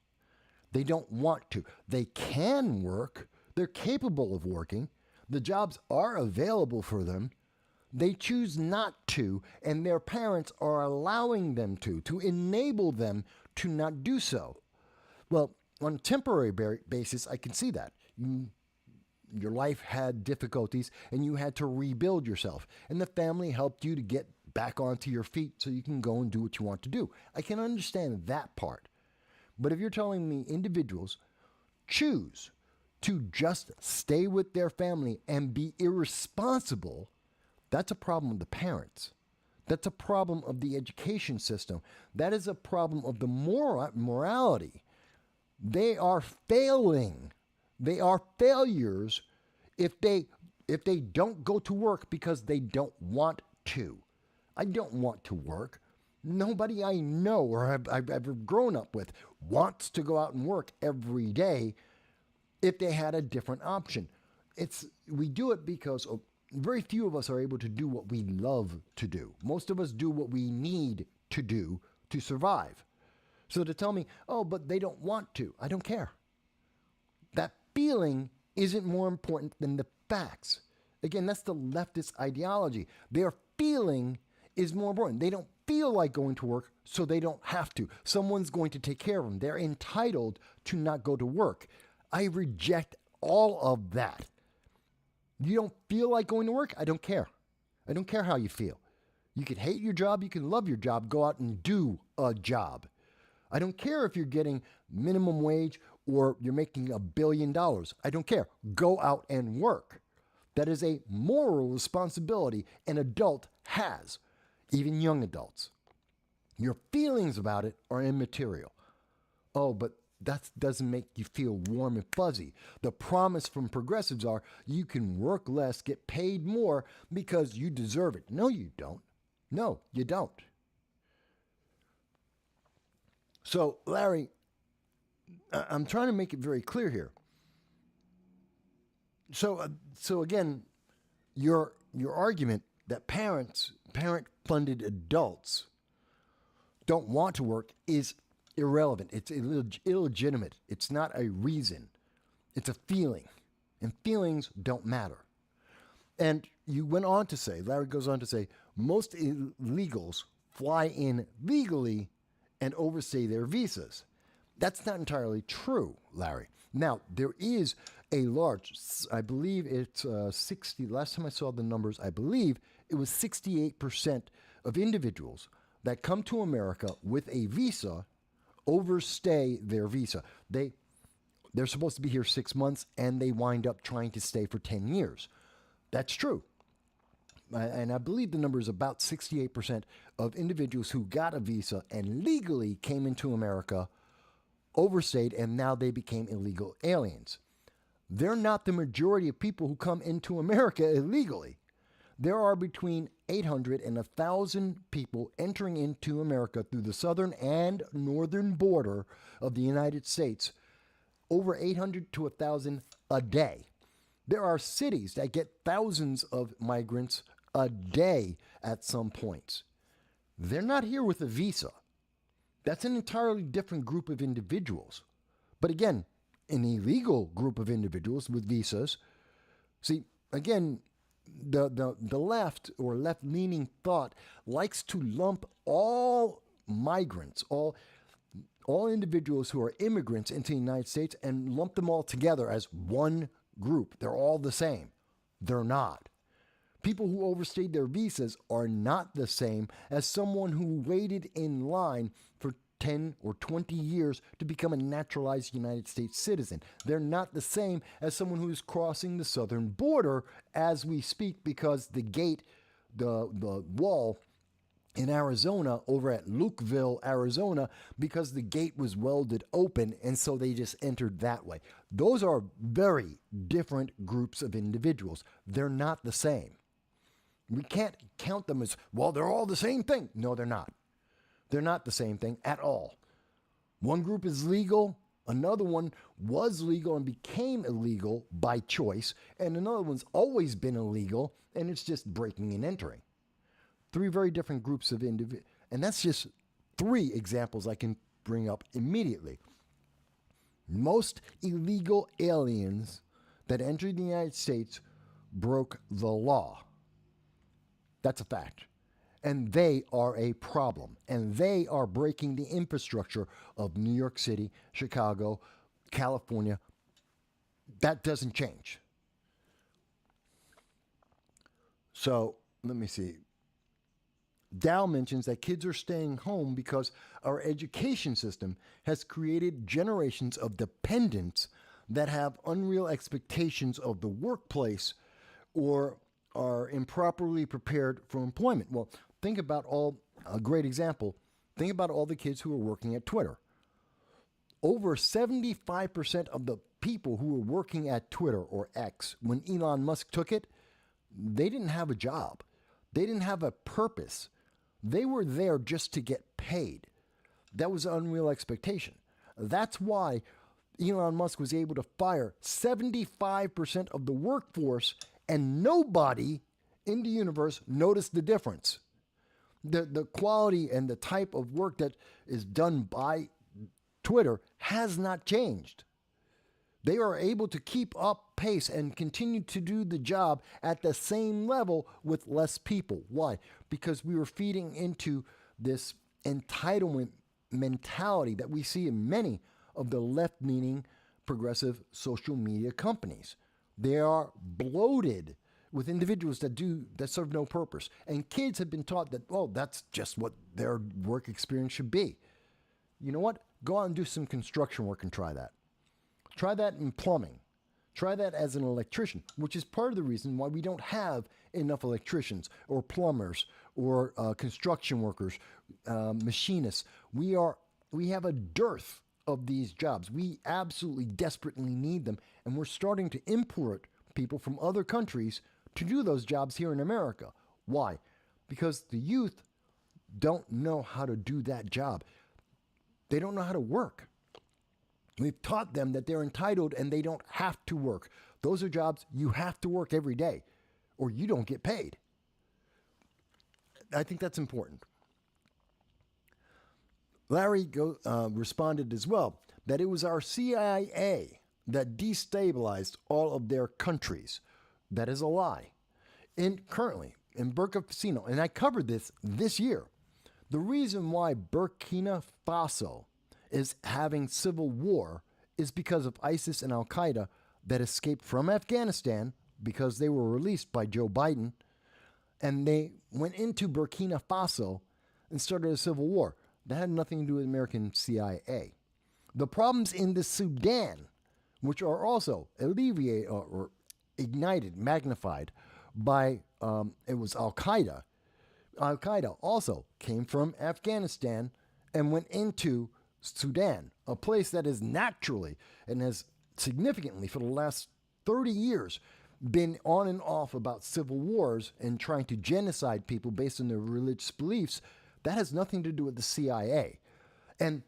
They don't want to. They can work. They're capable of working. The jobs are available for them. They choose not to, and their parents are allowing them to enable them to not do so. Well, on a temporary basis, I can see that. Your life had difficulties, and you had to rebuild yourself, and the family helped you to get back onto your feet so you can go and do what you want to do. I can understand that part. But if you're telling me individuals choose to just stay with their family and be irresponsible, that's a problem with the parents. That's a problem of the education system. That is a problem of the morality. They are failing. They are failures if they don't go to work because they don't want to. I don't want to work. Nobody I know or I've ever grown up with wants to go out and work every day if they had a different option. We do it because very few of us are able to do what we love to do. Most of us do what we need to do to survive. So to tell me, oh, but they don't want to, I don't care. That feeling isn't more important than the facts. Again, that's the leftist ideology. Their feeling is more important. They don't feel like going to work, so they don't have to. Someone's going to take care of them. They're entitled to not go to work. I reject all of that. You don't feel like going to work? I don't care. I don't care how you feel. You can hate your job, you can love your job, go out and do a job. I don't care if you're getting minimum wage or you're making $1 billion. I don't care. Go out and work. That is a moral responsibility an adult has, even young adults. Your feelings about it are immaterial. Oh, but that doesn't make you feel warm and fuzzy. The promise from progressives are you can work less, get paid more because you deserve it. No, you don't. No, you don't. So, Larry, I'm trying to make it very clear here. So again, your argument that parent-funded adults don't want to work is irrelevant. It's illegitimate. It's not a reason. It's a feeling. And feelings don't matter. And you went on to say, Larry goes on to say, most illegals fly in legally and overstay their visas. That's not entirely true, Larry. Now, there is a large, I believe it's 60, last time I saw the numbers, I believe it was 68% of individuals that come to America with a visa overstay their visa. They're supposed to be here 6 months and they wind up trying to stay for 10 years. That's true. And I believe the number is about 68% of individuals who got a visa and legally came into America overstayed, and now they became illegal aliens. They're not the majority of people who come into America illegally. There are between 800 and 1,000 people entering into America through the southern and northern border of the United States, over 800 to 1,000 a day. There are cities that get thousands of migrants a day at some points. They're not here with a visa. That's an entirely different group of individuals. But again, an illegal group of individuals with visas. See, again, the left or left-leaning thought likes to lump all migrants, all individuals who are immigrants into the United States and lump them all together as one group. They're all the same. They're not. People who overstayed their visas are not the same as someone who waited in line for 10 or 20 years to become a naturalized United States citizen. They're not the same as someone who's crossing the southern border as we speak, because the gate, the wall in Arizona, over at Lukeville, Arizona, because the gate was welded open, and so they just entered that way. Those are very different groups of individuals. They're not the same. We can't count them as, well, they're all the same thing. No, they're not. They're not the same thing at all. One group is legal, another one was legal and became illegal by choice, and another one's always been illegal, and it's just breaking and entering. Three very different groups of individuals. And that's just three examples I can bring up immediately. Most illegal aliens that entered the United States broke the law. That's a fact. And they are a problem. And they are breaking the infrastructure of New York City, Chicago, California. That doesn't change. So, let me see. Dow mentions that kids are staying home because our education system has created generations of dependents that have unreal expectations of the workplace or are improperly prepared for employment. Well, think about a great example. Think about all the kids who are working at Twitter. Over 75% of the people who were working at Twitter or X when Elon Musk took it, they didn't have a job. They didn't have a purpose. They were there just to get paid. That was an unreal expectation. That's why Elon Musk was able to fire 75% of the workforce, and nobody in the universe noticed the difference. The quality and the type of work that is done by Twitter has not changed. They are able to keep up pace and continue to do the job at the same level with less people. Why? Because we were feeding into this entitlement mentality that we see in many of the left-leaning progressive social media companies. They are bloated with individuals that serve no purpose. And kids have been taught that, oh, that's just what their work experience should be. You know what? Go out and do some construction work and try that. Try that in plumbing. Try that as an electrician, which is part of the reason why we don't have enough electricians or plumbers or construction workers, machinists. We have a dearth of these jobs. We absolutely desperately need them, and we're starting to import people from other countries to do those jobs here in America. Why? Because the youth don't know how to do that job. They don't know how to work. We've taught them that they're entitled and they don't have to work. Those are jobs you have to work every day or you don't get paid. I think that's important. Larry responded as well that it was our CIA that destabilized all of their countries. That is a lie. Currently, in Burkina Faso, and I covered this year, the reason why Burkina Faso is having civil war is because of ISIS and Al-Qaeda that escaped from Afghanistan because they were released by Joe Biden, and they went into Burkina Faso and started a civil war. That had nothing to do with American CIA. The problems in the Sudan, which are also alleviated or ignited, magnified by, it was Al-Qaeda. Al-Qaeda also came from Afghanistan and went into Sudan, a place that is naturally and has significantly for the last 30 years been on and off about civil wars and trying to genocide people based on their religious beliefs, that has nothing to do with the CIA. And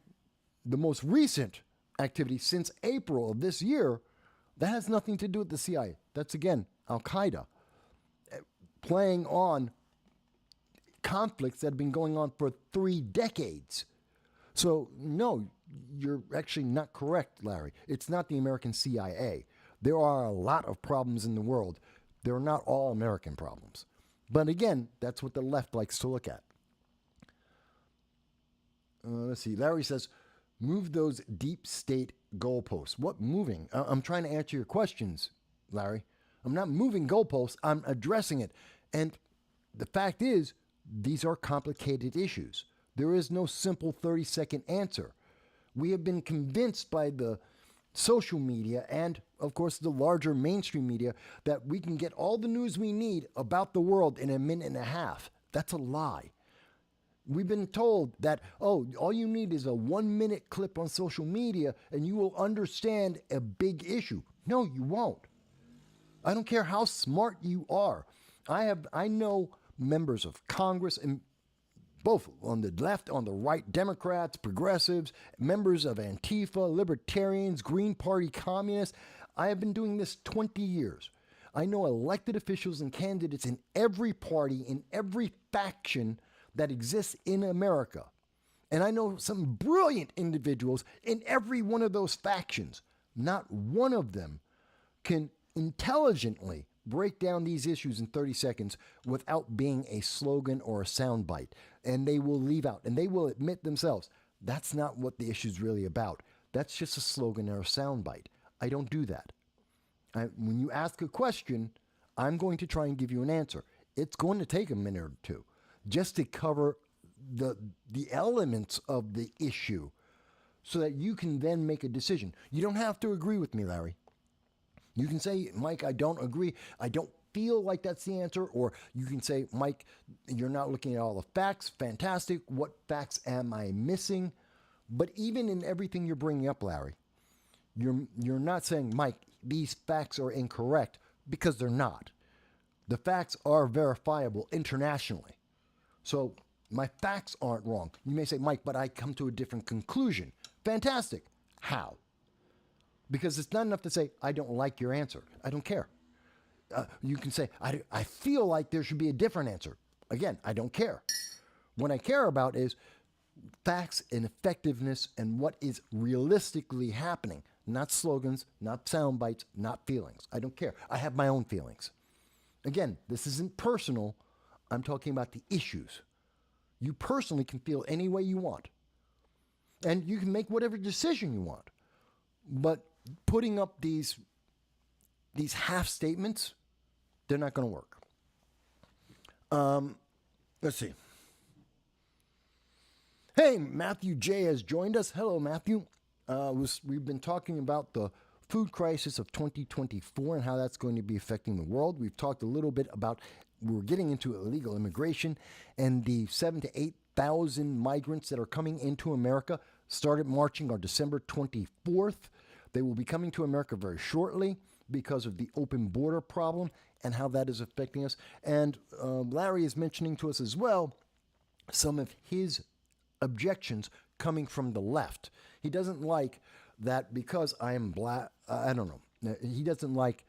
the most recent activity since April of this year, that has nothing to do with the CIA. That's, again, Al-Qaeda playing on conflicts that have been going on for 3 decades. So, no, you're actually not correct, Larry. It's not the American CIA. There are a lot of problems in the world. They're not all American problems. But again, that's what the left likes to look at. Let's see. Larry says, move those deep state goalposts. What moving? I'm trying to answer your questions, Larry. I'm not moving goalposts. I'm addressing it. And the fact is, these are complicated issues. There is no simple 30-second answer. We have been convinced by the social media and, of course, the larger mainstream media that we can get all the news we need about the world in a minute and a half. That's a lie. We've been told that, oh, all you need is a 1-minute clip on social media and you will understand a big issue. No, you won't. I don't care how smart you are. I know members of Congress, and both on the left, on the right, Democrats, progressives, members of Antifa, libertarians, Green Party, communists. I have been doing this 20 years. I know elected officials and candidates in every party, in every faction that exists in America. And I know some brilliant individuals in every one of those factions. Not one of them can intelligently break down these issues in 30 seconds without being a slogan or a soundbite. And they will leave out, and they will admit themselves, that's not what the issue is really about. That's just a slogan or a soundbite. I don't do that. When you ask a question, I'm going to try and give you an answer. It's going to take a minute or two just to cover the elements of the issue so that you can then make a decision. You don't have to agree with me, Larry. You can say, Mike, I don't agree. I don't feel like that's the answer. Or you can say, Mike, you're not looking at all the facts. Fantastic. What facts am I missing? But even in everything you're bringing up, Larry, you're not saying, Mike, these facts are incorrect, because they're not. The facts are verifiable internationally. So my facts aren't wrong. You may say, Mike, but I come to a different conclusion. Fantastic. How? Because it's not enough to say, I don't like your answer. I don't care. You can say, I feel like there should be a different answer. Again, I don't care. What I care about is facts and effectiveness and what is realistically happening. Not slogans, not sound bites, not feelings. I don't care. I have my own feelings. Again, this isn't personal. I'm talking about the issues. You personally can feel any way you want. And you can make whatever decision you want. But putting up these half statements, they're not going to work. Let's see. Hey, Matthew J. has joined us. Hello, Matthew. We've been talking about the food crisis of 2024 and how that's going to be affecting the world. We've talked a little bit about, we're getting into illegal immigration and the 7,000 to 8,000 migrants that are coming into America started marching on December 24th. They will be coming to America very shortly because of the open border problem and how that is affecting us. And Larry is mentioning to us as well some of his objections coming from the left. He doesn't like that because I am black. I don't know. He doesn't like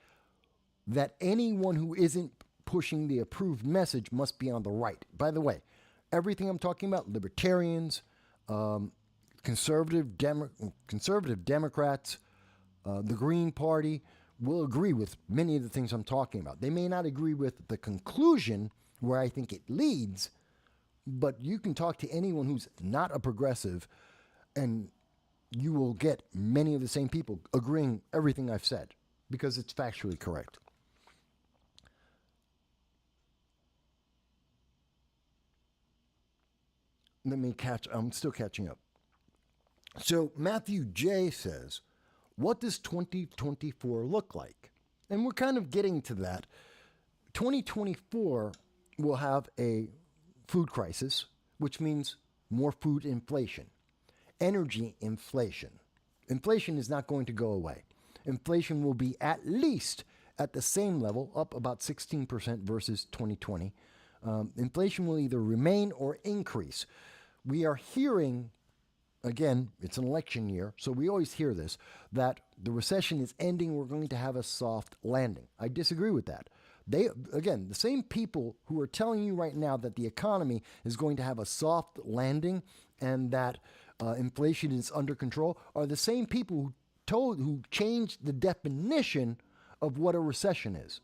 that anyone who isn't pushing the approved message must be on the right. By the way, everything I'm talking about, libertarians, conservative Democrats, the Green Party, will agree with many of the things I'm talking about. They may not agree with the conclusion where I think it leads, but you can talk to anyone who's not a progressive and you will get many of the same people agreeing everything I've said because it's factually correct. I'm still catching up. So Matthew J. says, what does 2024 look like? And we're kind of getting to that. 2024 will have a food crisis, which means more food inflation, energy inflation. Inflation is not going to go away. Inflation will be at least at the same level, up about 16% versus 2020. Inflation will either remain or increase. We are hearing, again, it's an election year, so we always hear this, that the recession is ending, we're going to have a soft landing. I disagree with that. Again, the same people who are telling you right now that the economy is going to have a soft landing and that inflation is under control are the same people who changed the definition of what a recession is.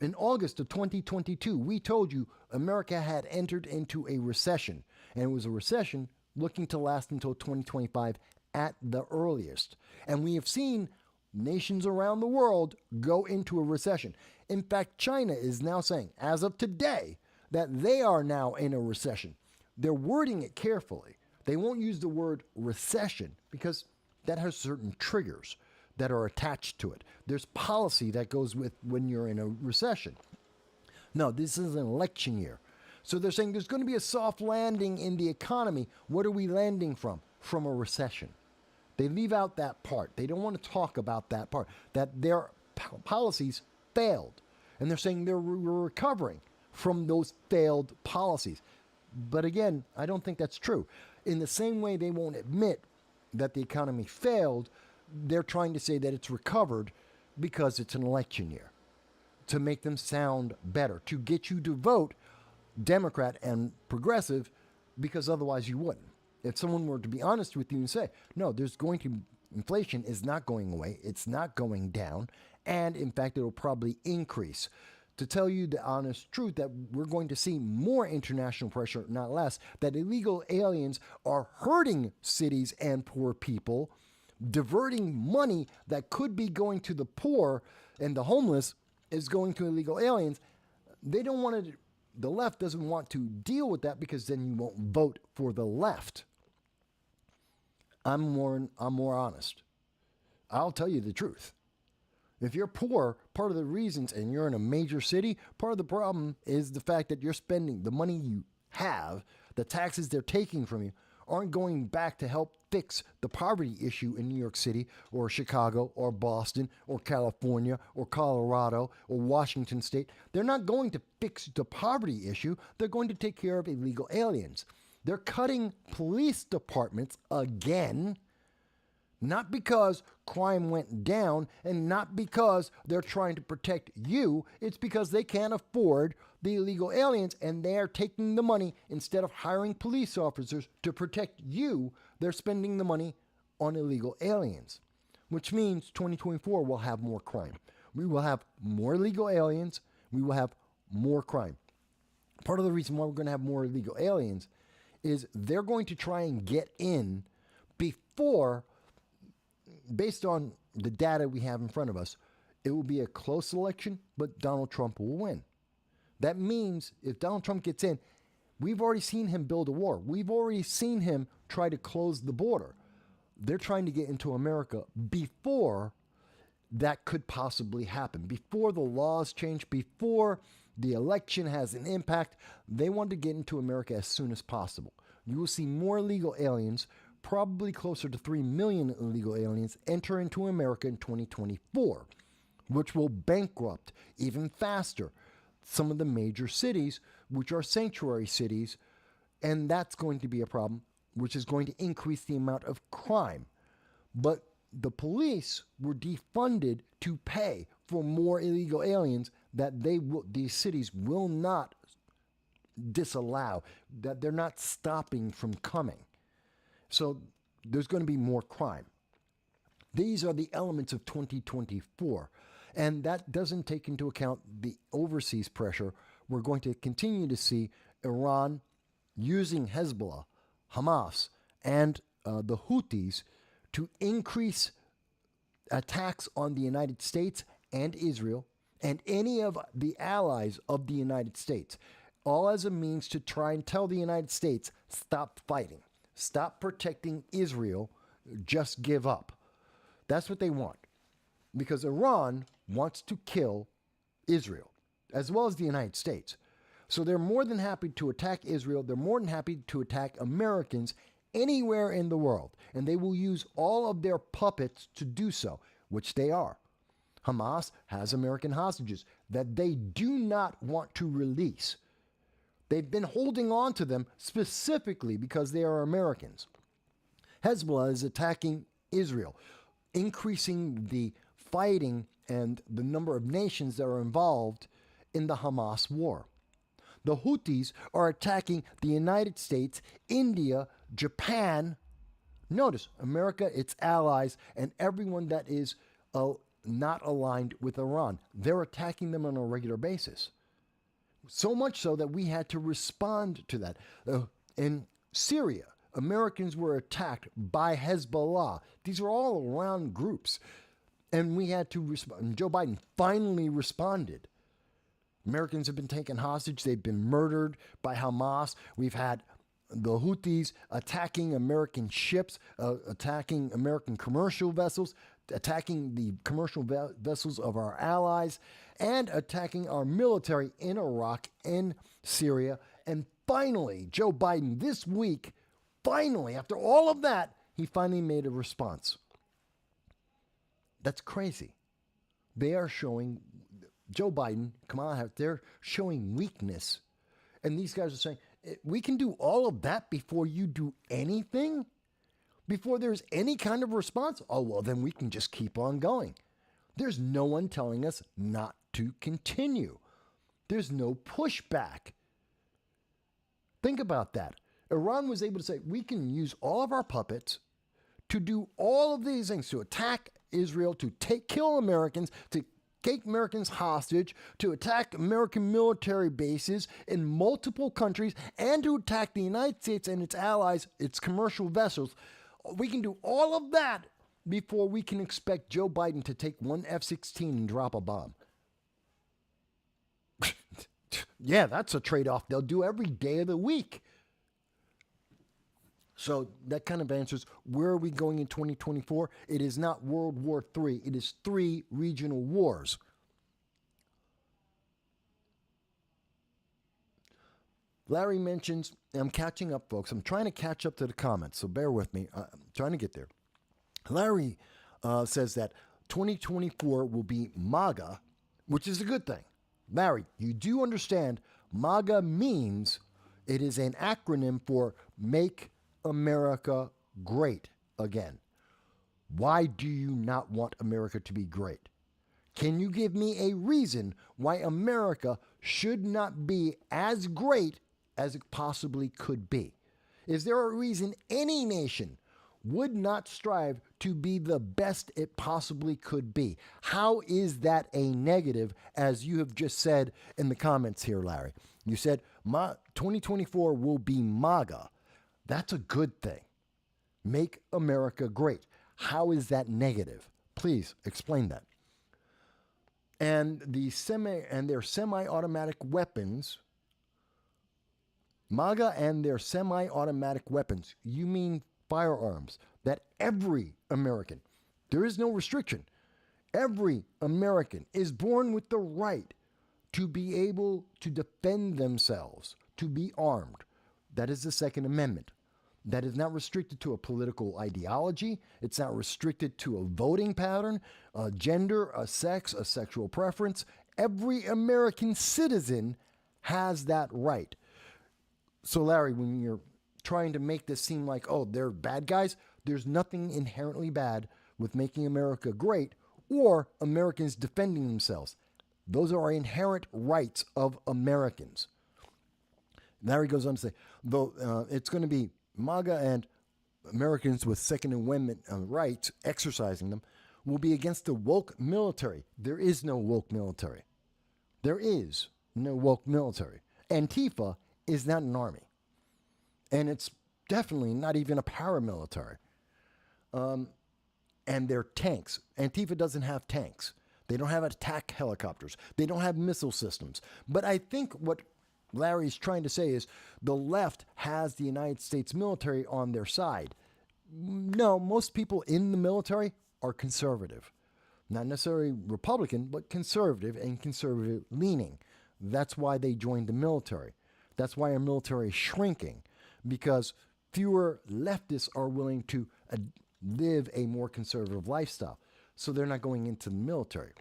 In August of 2022, we told you America had entered into a recession, and it was a recession looking to last until 2025 at the earliest. And we have seen nations around the world go into a recession. In fact, China is now saying, as of today, that they are now in a recession. They're wording it carefully. They won't use the word recession because that has certain triggers that are attached to it. There's policy that goes with when you're in a recession. No, this is an election year. So they're saying there's going to be a soft landing in the economy. What are we landing from? From a recession. They leave out that part. They don't want to talk about that part, that their policies failed. And they're saying we're recovering from those failed policies. But again, I don't think that's true. In the same way they won't admit that the economy failed, they're trying to say that it's recovered because it's an election year, to make them sound better, to get you to vote Democrat and progressive, because otherwise you wouldn't. If someone were to be honest with you and say, no, inflation is not going away, it's not going down, and in fact, it'll probably increase. To tell you the honest truth that we're going to see more international pressure, not less, that illegal aliens are hurting cities and poor people, diverting money that could be going to the poor and the homeless is going to illegal aliens. They don't want to, the left doesn't want to deal with that because then you won't vote for the left. I'm more honest. I'll tell you the truth. If you're poor, part of the reasons, and you're in a major city, part of the problem is the fact that you're spending the money you have, the taxes they're taking from you, aren't going back to help fix the poverty issue in New York City or Chicago or Boston or California or Colorado or Washington State. They're not going to fix the poverty issue. They're going to take care of illegal aliens. They're cutting police departments again, not because crime went down and not because they're trying to protect you. It's because they can't afford the illegal aliens and they're taking the money. Instead of hiring police officers to protect you, they're spending the money on illegal aliens, which means 2024 will have more crime. We will have more illegal aliens. We will have more crime. Part of the reason why we're going to have more illegal aliens is they're going to try and get in before, based on the data we have in front of us, it will be a close election, but Donald Trump will win. That means if Donald Trump gets in, we've already seen him build a war. We've already seen him try to close the border. They're trying to get into America before that could possibly happen, before the laws change, before the election has an impact. They want to get into America as soon as possible. You will see more illegal aliens, probably closer to 3 million illegal aliens, enter into America in 2024, which will bankrupt even faster some of the major cities, which are sanctuary cities, and that's going to be a problem, which is going to increase the amount of crime. But the police were defunded to pay for more illegal aliens that these cities will not disallow, that they're not stopping from coming. So there's going to be more crime. These are the elements of 2024. And that doesn't take into account the overseas pressure. We're going to continue to see Iran using Hezbollah, Hamas, and the Houthis to increase attacks on the United States and Israel and any of the allies of the United States, all as a means to try and tell the United States, stop fighting, stop protecting Israel, just give up. That's what they want, because Iran wants to kill Israel as well as the United States. So they're more than happy to attack Israel. They're more than happy to attack Americans anywhere in the world. And they will use all of their puppets to do so, which they are. Hamas has American hostages that they do not want to release. They've been holding on to them specifically because they are Americans. Hezbollah is attacking Israel, increasing the fighting and the number of nations that are involved in the Hamas war. The Houthis are attacking the United States, India, Japan. Notice, America, its allies, and everyone that is not aligned with Iran. They're attacking them on a regular basis. So much so that we had to respond to that. In Syria, Americans were attacked by Hezbollah. These are all around groups. And we had to respond. Joe Biden finally responded. Americans have been taken hostage. They've been murdered by Hamas. We've had the Houthis attacking American ships, attacking American commercial vessels, attacking the commercial vessels of our allies, and attacking our military in Iraq, in Syria. And finally, Joe Biden this week, finally, after all of that, he finally made a response. That's crazy. They are showing, Joe Biden, Kamala Harris, they're showing weakness. And these guys are saying, we can do all of that before you do anything? Before there's any kind of response? Oh, well, then we can just keep on going. There's no one telling us not to continue. There's no pushback. Think about that. Iran was able to say, we can use all of our puppets to do all of these things, to attack Israel, to kill Americans, to take Americans hostage, to attack American military bases in multiple countries, and to attack the United States and its allies, its commercial vessels. We can do all of that before we can expect Joe Biden to take one F-16 and drop a bomb. Yeah, that's a trade-off they'll do every day of the week. So that kind of answers, where are we going in 2024? It is not World War III. It is 3 regional wars. Larry mentions, I'm catching up, folks. I'm trying to catch up to the comments, so bear with me. I'm trying to get there. Larry says that 2024 will be MAGA, which is a good thing. Larry, you do understand MAGA means it is an acronym for Make America Great Again. Why do you not want America to be great? Can you give me a reason why America should not be as great as it possibly could be? Is there a reason any nation would not strive to be the best it possibly could be? How is that a negative, as you have just said in the comments here, Larry? You said 2024 will be MAGA. That's a good thing. Make America great. How is that negative? Please explain that. And their semi-automatic weapons, MAGA and their semi-automatic weapons, you mean firearms, that every American, there is no restriction, every American is born with the right to be able to defend themselves, to be armed. That is the Second Amendment. That is not restricted to a political ideology. It's not restricted to a voting pattern, a gender, a sex, a sexual preference. Every American citizen has that right. So, Larry, when you're trying to make this seem like, oh, they're bad guys, there's nothing inherently bad with making America great or Americans defending themselves. Those are inherent rights of Americans. Larry goes on to say, though it's going to be MAGA and Americans with Second Amendment rights, exercising them, will be against the woke military. There is no woke military. There is no woke military. Antifa is not an army. And it's definitely not even a paramilitary. And they're tanks. Antifa doesn't have tanks. They don't have attack helicopters. They don't have missile systems. But I think what Larry's trying to say is the left has the United States military on their side. No, most people in the military are conservative. Not necessarily Republican, but conservative and conservative leaning. That's why they joined the military. That's why our military is shrinking, because fewer leftists are willing to live a more conservative lifestyle. So they're not going into the military.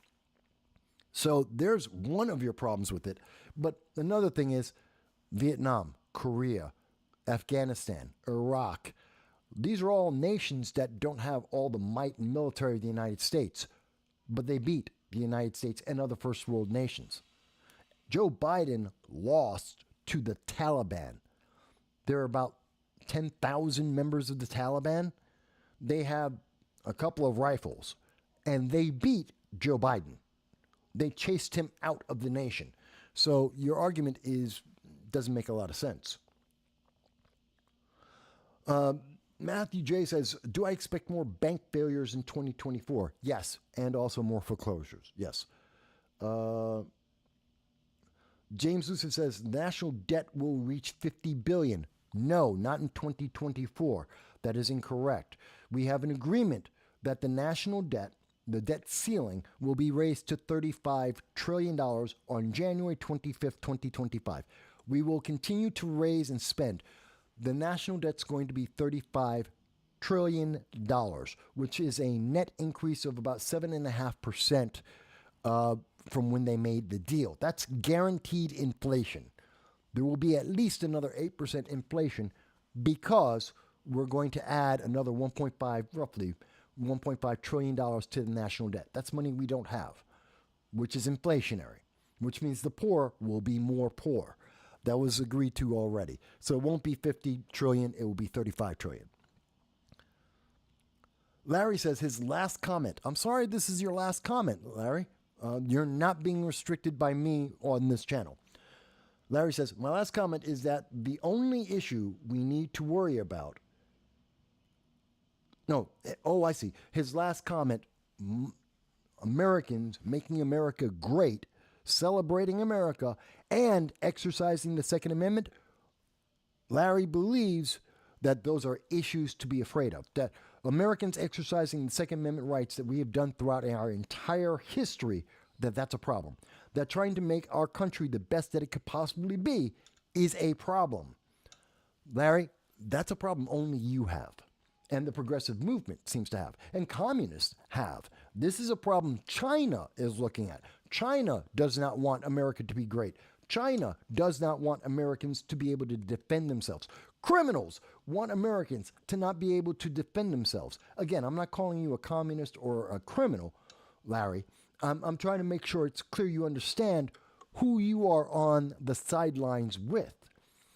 So there's one of your problems with it. But another thing is Vietnam, Korea, Afghanistan, Iraq. These are all nations that don't have all the might and military of the United States, but they beat the United States and other first world nations. Joe Biden lost to the Taliban. There are about 10,000 members of the Taliban. They have a couple of rifles, and they beat Joe Biden. They chased him out of the nation. So your argument doesn't make a lot of sense. Matthew J says, do I expect more bank failures in 2024? Yes, and also more foreclosures. Yes. James Lucid says, national debt will reach 50 billion. No, not in 2024. That is incorrect. We have an agreement that the national debt, the debt ceiling, will be raised to $35 trillion on January 25th, 2025. We will continue to raise and spend. The national debt's going to be $35 trillion, which is a net increase of about 7.5% from when they made the deal. That's guaranteed inflation. There will be at least another 8% inflation because we're going to add another roughly $1.5 trillion to the national debt. That's money we don't have, which is inflationary, which means the poor will be more poor. That was agreed to already. So it won't be 50 trillion, it will be 35 trillion. Larry says his last comment. I'm sorry this is your last comment, Larry. You're not being restricted by me on this channel. Larry says, my last comment is that the only issue we need to worry about. No, oh, I see. His last comment, Americans making America great, celebrating America, and exercising the Second Amendment. Larry believes that those are issues to be afraid of. That Americans exercising the Second Amendment rights that we have done throughout our entire history, that's a problem. That trying to make our country the best that it could possibly be is a problem. Larry, that's a problem only you have. And the progressive movement seems to have. And communists have. This is a problem China is looking at. China does not want America to be great. China does not want Americans to be able to defend themselves. Criminals want Americans to not be able to defend themselves. Again, I'm not calling you a communist or a criminal, Larry. I'm trying to make sure it's clear you understand who you are on the sidelines with.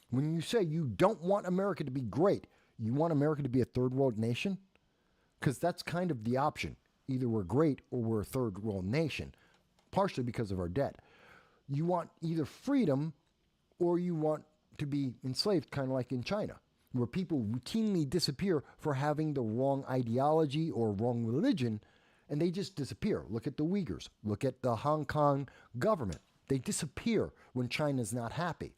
When you say you don't want America to be great, you want America to be a third world nation? Because that's kind of the option. Either we're great or we're a third world nation, partially because of our debt. You want either freedom or you want to be enslaved, kind of like in China, where people routinely disappear for having the wrong ideology or wrong religion, and they just disappear. Look at the Uyghurs. Look at the Hong Kong government. They disappear when China's not happy.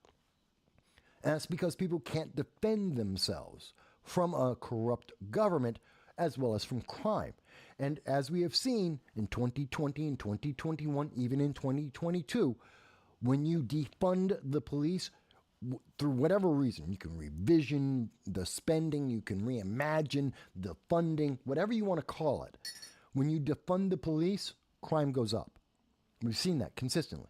And that's because people can't defend themselves from a corrupt government as well as from crime. And as we have seen in 2020 and 2021, even in 2022, when you defund the police, through whatever reason, you can revision the spending, you can reimagine the funding, whatever you want to call it. When you defund the police, crime goes up. We've seen that consistently.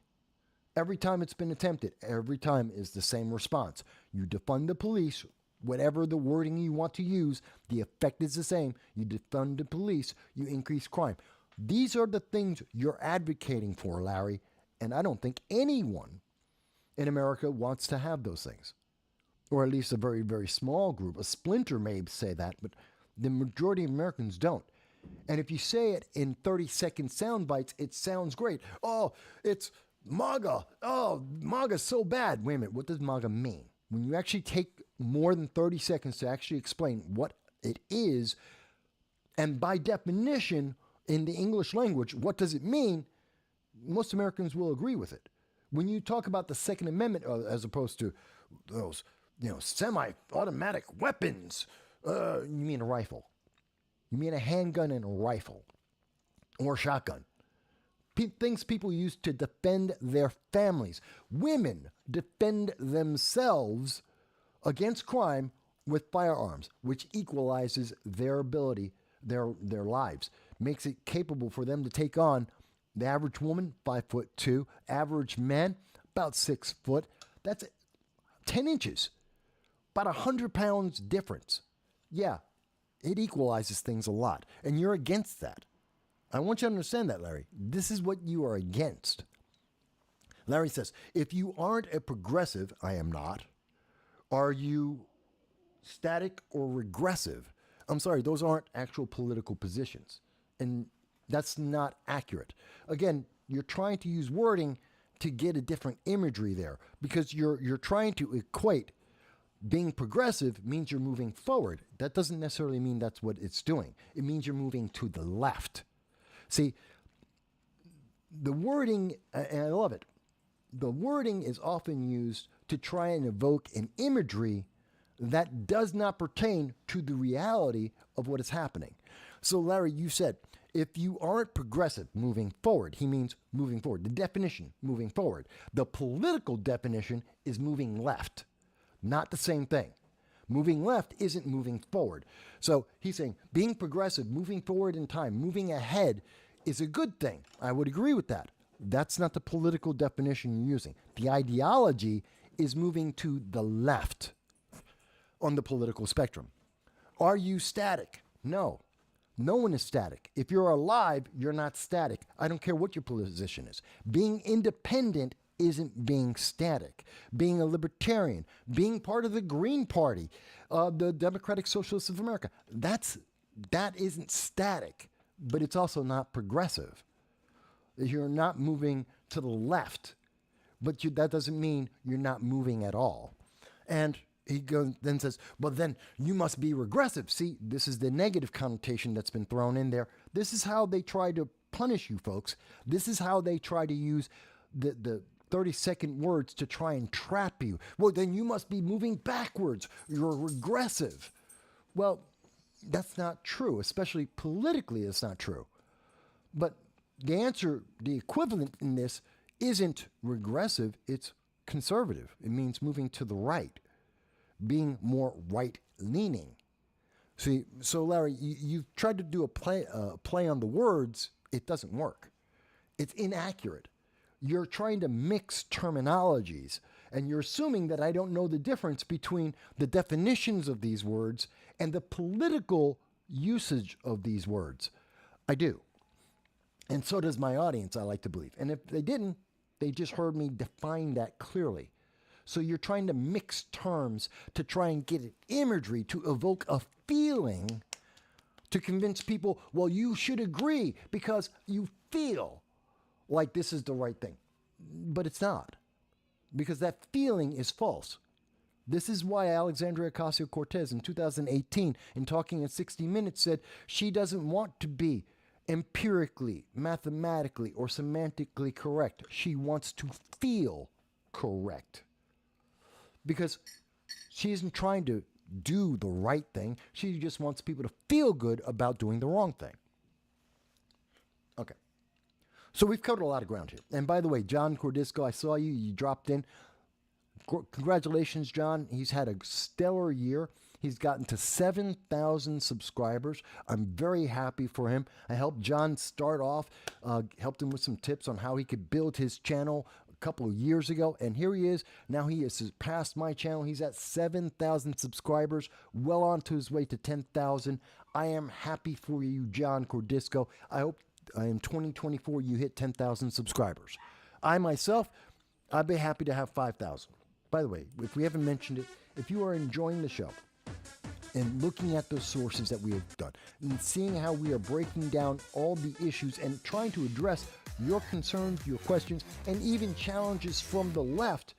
Every time it's been attempted, every time is the same response. You defund the police, whatever the wording you want to use, the effect is the same. You defund the police, you increase crime. These are the things you're advocating for, Larry, and I don't think anyone in America wants to have those things. Or at least a very, very small group. A splinter may say that, but the majority of Americans don't. And if you say it in 30-second sound bites, it sounds great. Oh, it's MAGA. Oh, MAGA's so bad. Wait a minute, what does MAGA mean? When you actually take more than 30 seconds to actually explain what it is, and by definition, in the English language, what does it mean, most Americans will agree with it. When you talk about the Second Amendment, as opposed to those, semi-automatic weapons, you mean a rifle. You mean a handgun and a rifle, or a shotgun. Things people use to defend their families. Women defend themselves against crime with firearms, which equalizes their ability, their lives, makes it capable for them to take on The average woman, 5'2". Average man, about 6 foot. That's 10 inches. About 100 pounds difference. Yeah, it equalizes things a lot. And you're against that. I want you to understand that, Larry. This is what you are against. Larry says, if you aren't a progressive, I am not, are you static or regressive? I'm sorry, those aren't actual political positions. And that's not accurate. Again, you're trying to use wording to get a different imagery there because you're trying to equate being progressive means you're moving forward. That doesn't necessarily mean that's what it's doing. It means you're moving to the left. See, the wording, and I love it, the wording is often used to try and evoke an imagery that does not pertain to the reality of what is happening. So, Larry, you said, if you aren't progressive moving forward, he means moving forward. The definition, moving forward. The political definition is moving left. Not the same thing. Moving left isn't moving forward. So he's saying being progressive, moving forward in time, moving ahead is a good thing. I would agree with that. That's not the political definition you're using. The ideology is moving to the left on the political spectrum. Are you static? No. No one is static. If you're alive, you're not static. I don't care what your position is. Being independent isn't being static. Being a libertarian, being part of the Green Party, the Democratic Socialists of America, that isn't static, but it's also not progressive. You're not moving to the left, but that doesn't mean you're not moving at all. And he then says, well, then you must be regressive. See, this is the negative connotation that's been thrown in there. This is how they try to punish you, folks. This is how they try to use the 30-second words to try and trap you. Well, then you must be moving backwards. You're regressive. Well, that's not true, especially politically, it's not true. But the answer, the equivalent in this, isn't regressive, it's conservative. It means moving to the right, being more right-leaning. See, so Larry, you've tried to do a play on the words. It doesn't work. It's inaccurate. You're trying to mix terminologies, and you're assuming that I don't know the difference between the definitions of these words and the political usage of these words. I do. And so does my audience, I like to believe. And if they didn't, they just heard me define that clearly. So you're trying to mix terms to try and get imagery to evoke a feeling to convince people, well, you should agree because you feel like this is the right thing. But it's not, because that feeling is false. This is why Alexandria Ocasio-Cortez in 2018, in talking in 60 Minutes, said she doesn't want to be empirically, mathematically, or semantically correct. She wants to feel correct. Because she isn't trying to do the right thing. She just wants people to feel good about doing the wrong thing. Okay. So we've covered a lot of ground here. And by the way, John Cordisco, I saw you. You dropped in. Congratulations, John. He's had a stellar year. He's gotten to 7,000 subscribers. I'm very happy for him. I helped John start off, helped him with some tips on how he could build his channel a couple of years ago. And here he is. Now he has surpassed my channel. He's at 7,000 subscribers, well on to his way to 10,000. I am happy for you, John Cordisco. I hope in 2024 you hit 10,000 subscribers. I myself, I'd be happy to have 5,000. By the way, if we haven't mentioned it, if you are enjoying the show and looking at the sources that we have done and seeing how we are breaking down all the issues and trying to address your concerns, your questions, and even challenges from the left,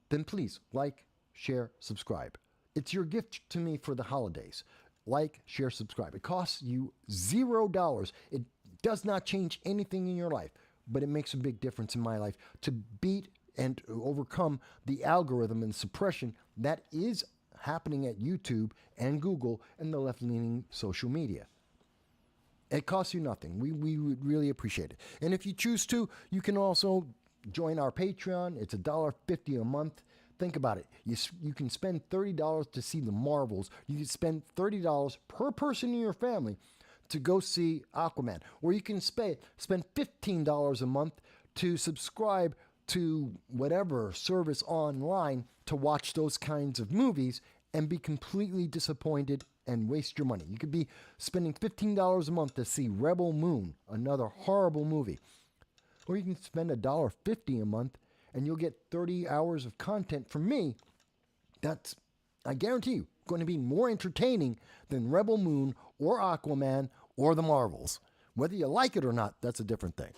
then please like, share, subscribe. It's your gift to me for the holidays. Like, share, subscribe. It costs you $0. It does not change anything in your life, but it makes a big difference in my life to beat and overcome the algorithm and suppression that is happening at YouTube and Google and the left-leaning social media. It costs you nothing. We would really appreciate it. And if you choose to, you can also join our Patreon. It's $1.50 a month. Think about it. You can spend $30 to see the Marvels. You can spend $30 per person in your family to go see Aquaman, or you can spend $15 a month to subscribe to whatever service online to watch those kinds of movies and be completely disappointed and waste your money. You could be spending $15 a month to see Rebel Moon, another horrible movie. Or you can spend $1.50 a month and you'll get 30 hours of content from me. That's, I guarantee you, going to be more entertaining than Rebel Moon or Aquaman or the Marvels. Whether you like it or not, that's a different thing.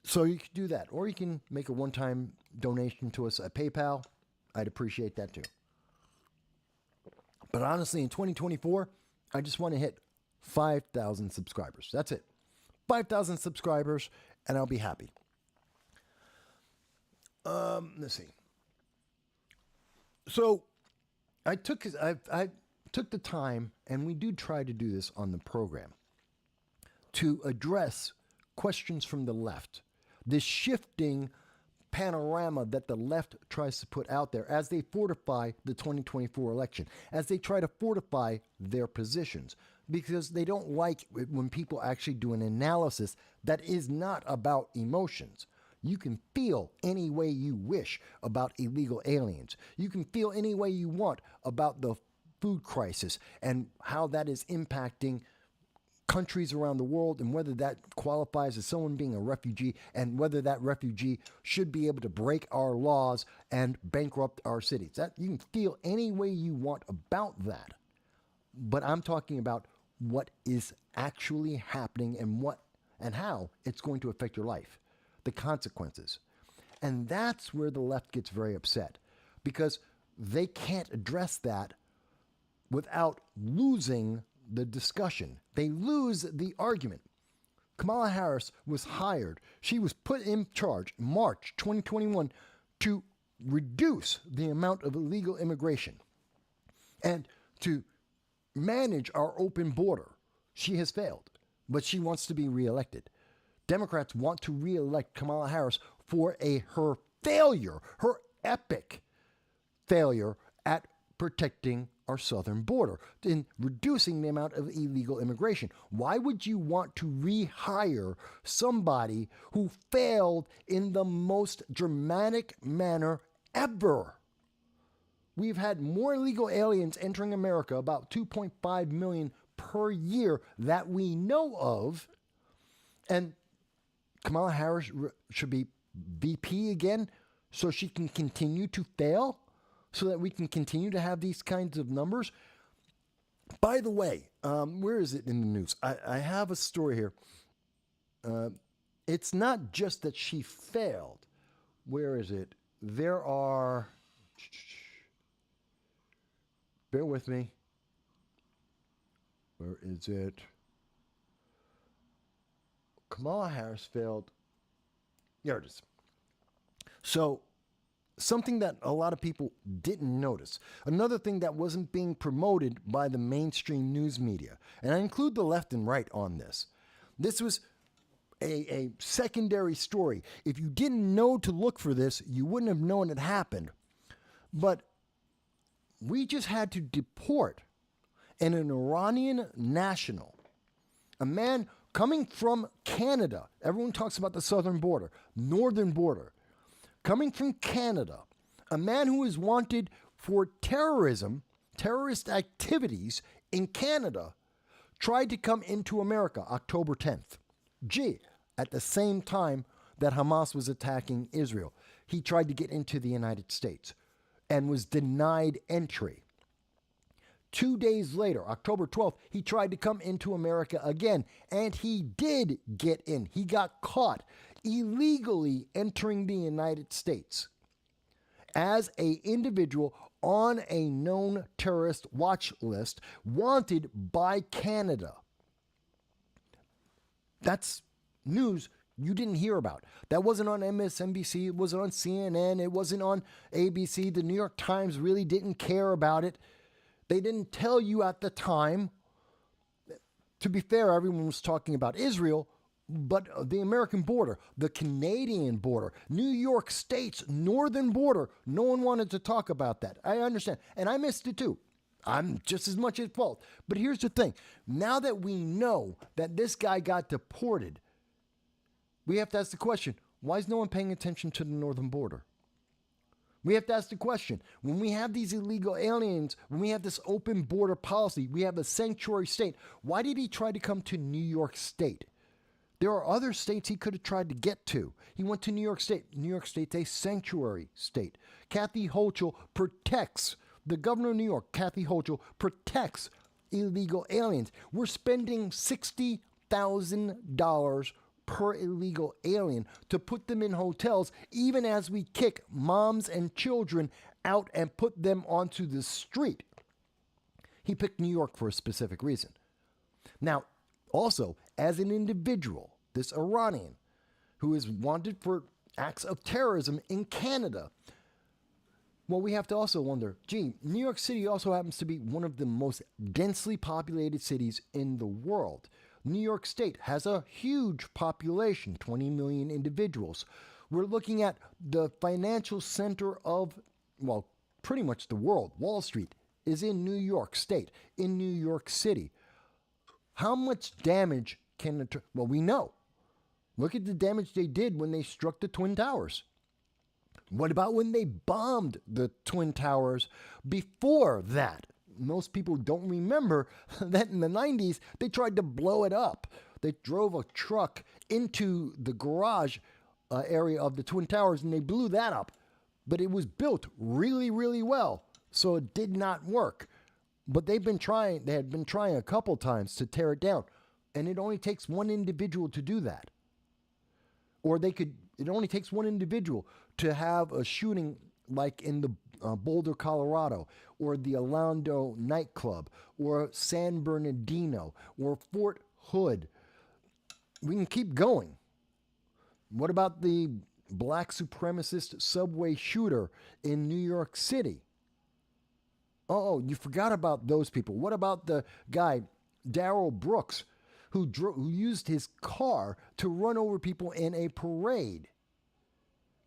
So you can do that. Or you can make a one-time donation to us at PayPal. I'd appreciate that too. But honestly, in 2024, I just want to hit 5,000 subscribers. That's it. 5,000 subscribers, and I'll be happy. Let's see. So I took the time, and we do try to do this on the program, to address questions from the left. This shifting panorama that the left tries to put out there as they fortify the 2024 election, as they try to fortify their positions, because they don't like it when people actually do an analysis that is not about emotions. You can feel any way you wish about illegal aliens. You can feel any way you want about the food crisis and how that is impacting countries around the world, and whether that qualifies as someone being a refugee, and whether that refugee should be able to break our laws and bankrupt our cities. That you can feel any way you want about that. But I'm talking about what is actually happening and how it's going to affect your life, the consequences. And that's where the left gets very upset, because they can't address that without losing the discussion. They lose the argument. Kamala Harris was hired. She was put in charge in March 2021 to reduce the amount of illegal immigration and to manage our open border. She has failed, but she wants to be reelected. Democrats want to reelect Kamala Harris for her failure, her epic failure at protecting our southern border, in reducing the amount of illegal immigration. Why would you want to rehire somebody who failed in the most dramatic manner ever? We've had more illegal aliens entering America, about 2.5 million per year that we know of. And Kamala Harris should be VP again so she can continue to fail, so that we can continue to have these kinds of numbers. By the way, where is it in the news? I have a story here. It's not just that she failed. Where is it? There are... Bear with me. Where is it? Kamala Harris failed. There it is. So, something that a lot of people didn't notice. Another thing that wasn't being promoted by the mainstream news media. And I include the left and right on this. This was a secondary story. If you didn't know to look for this, you wouldn't have known it happened. But we just had to deport an Iranian national, a man coming from Canada. Everyone talks about the southern border, northern border. Coming from Canada, a man who is wanted for terrorism, terrorist activities in Canada, tried to come into America October 10th. At the same time that Hamas was attacking Israel, he tried to get into the United States and was denied entry. 2 days later, October 12th, he tried to come into America again, and he did get in. He got caught illegally entering the United States as an individual on a known terrorist watch list, wanted by Canada. That's news you didn't hear about. That wasn't on MSNBC, it wasn't on CNN, it wasn't on ABC. The New York Times really didn't care about it. They didn't tell you at the time. To be fair, everyone was talking about Israel, but the American border, the Canadian border, New York State's northern border, no one wanted to talk about that. I understand. And I missed it too. I'm just as much at fault. But here's the thing. Now that we know that this guy got deported, we have to ask the question, why is no one paying attention to the northern border? We have to ask the question, when we have these illegal aliens, when we have this open border policy, we have a sanctuary state, why did he try to come to New York State? There are other states he could have tried to get to. He went to New York State. New York State's a sanctuary state. Kathy Hochul protects, the governor of New York, Kathy Hochul, protects illegal aliens. We're spending $60,000 per illegal alien to put them in hotels, even as we kick moms and children out and put them onto the street. He picked New York for a specific reason. Now, also, as an individual, this Iranian who is wanted for acts of terrorism in Canada, well, we have to also wonder, gee, New York City also happens to be one of the most densely populated cities in the world. New York State has a huge population, 20 million individuals. We're looking at the financial center of, well, pretty much the world. Wall Street is in New York State, in New York City. How much damage can well, we know. Look at the damage they did when they struck the Twin Towers. What about when they bombed the Twin Towers before that? Most people don't remember that in the 90s, they tried to blow it up. They drove a truck into the garage area of the Twin Towers and they blew that up. But it was built really, really well, so it did not work. But they had been trying a couple times to tear it down. And it only takes one individual to do that. Or it only takes one individual to have a shooting like in the Boulder, Colorado, or the Orlando nightclub, or San Bernardino, or Fort Hood. We can keep going. What about the black supremacist subway shooter in New York City? Oh, you forgot about those people. What about the guy, Darrell Brooks, who used his car to run over people in a parade?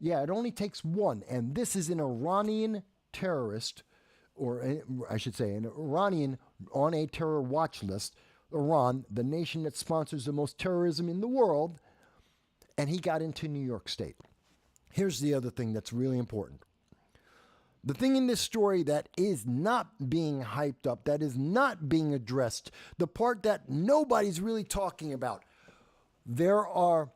Yeah, it only takes one, and this is an Iranian terrorist, or I should say an Iranian on a terror watch list. Iran, the nation that sponsors the most terrorism in the world, and he got into New York State. Here's the other thing that's really important. The thing in this story that is not being hyped up, that is not being addressed, the part that nobody's really talking about, there are,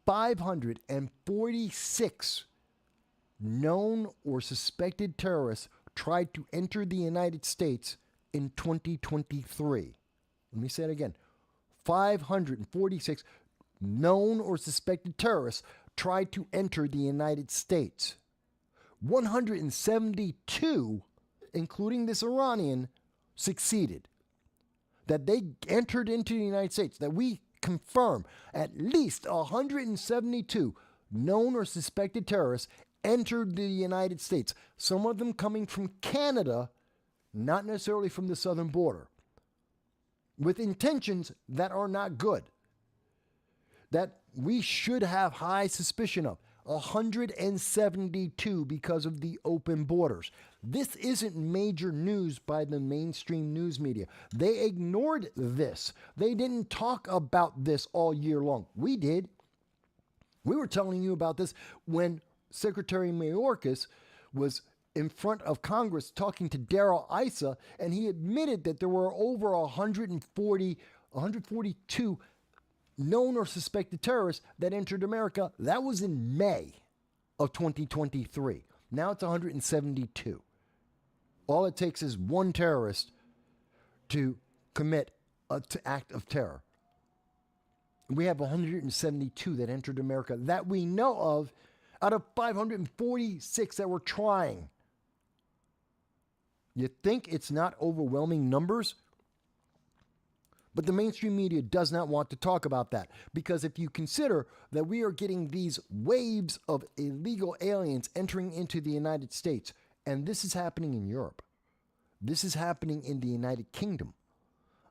546 known or suspected terrorists tried to enter the United States in 2023. Let me say it again. 546 known or suspected terrorists tried to enter the United States. 172, including this Iranian, succeeded. That they entered into the United States, that we confirm at least 172 known or suspected terrorists entered the United States. Some of them coming from Canada, not necessarily from the southern border, with intentions that are not good, that we should have high suspicion of. 172 because of the open borders. This isn't major news by the mainstream news media. They ignored this. They didn't talk about this all year long. We did. We were telling you about this when Secretary Mayorkas was in front of Congress talking to Darrell Issa, and he admitted that there were over 142 known or suspected terrorists that entered America. That was in May of 2023. Now it's 172. All it takes is one terrorist to commit an act of terror. We have 172 that entered America that we know of out of 546 that were trying. You think it's not overwhelming numbers? But the mainstream media does not want to talk about that, because if you consider that we are getting these waves of illegal aliens entering into the United States, and this is happening in Europe, this is happening in the United Kingdom.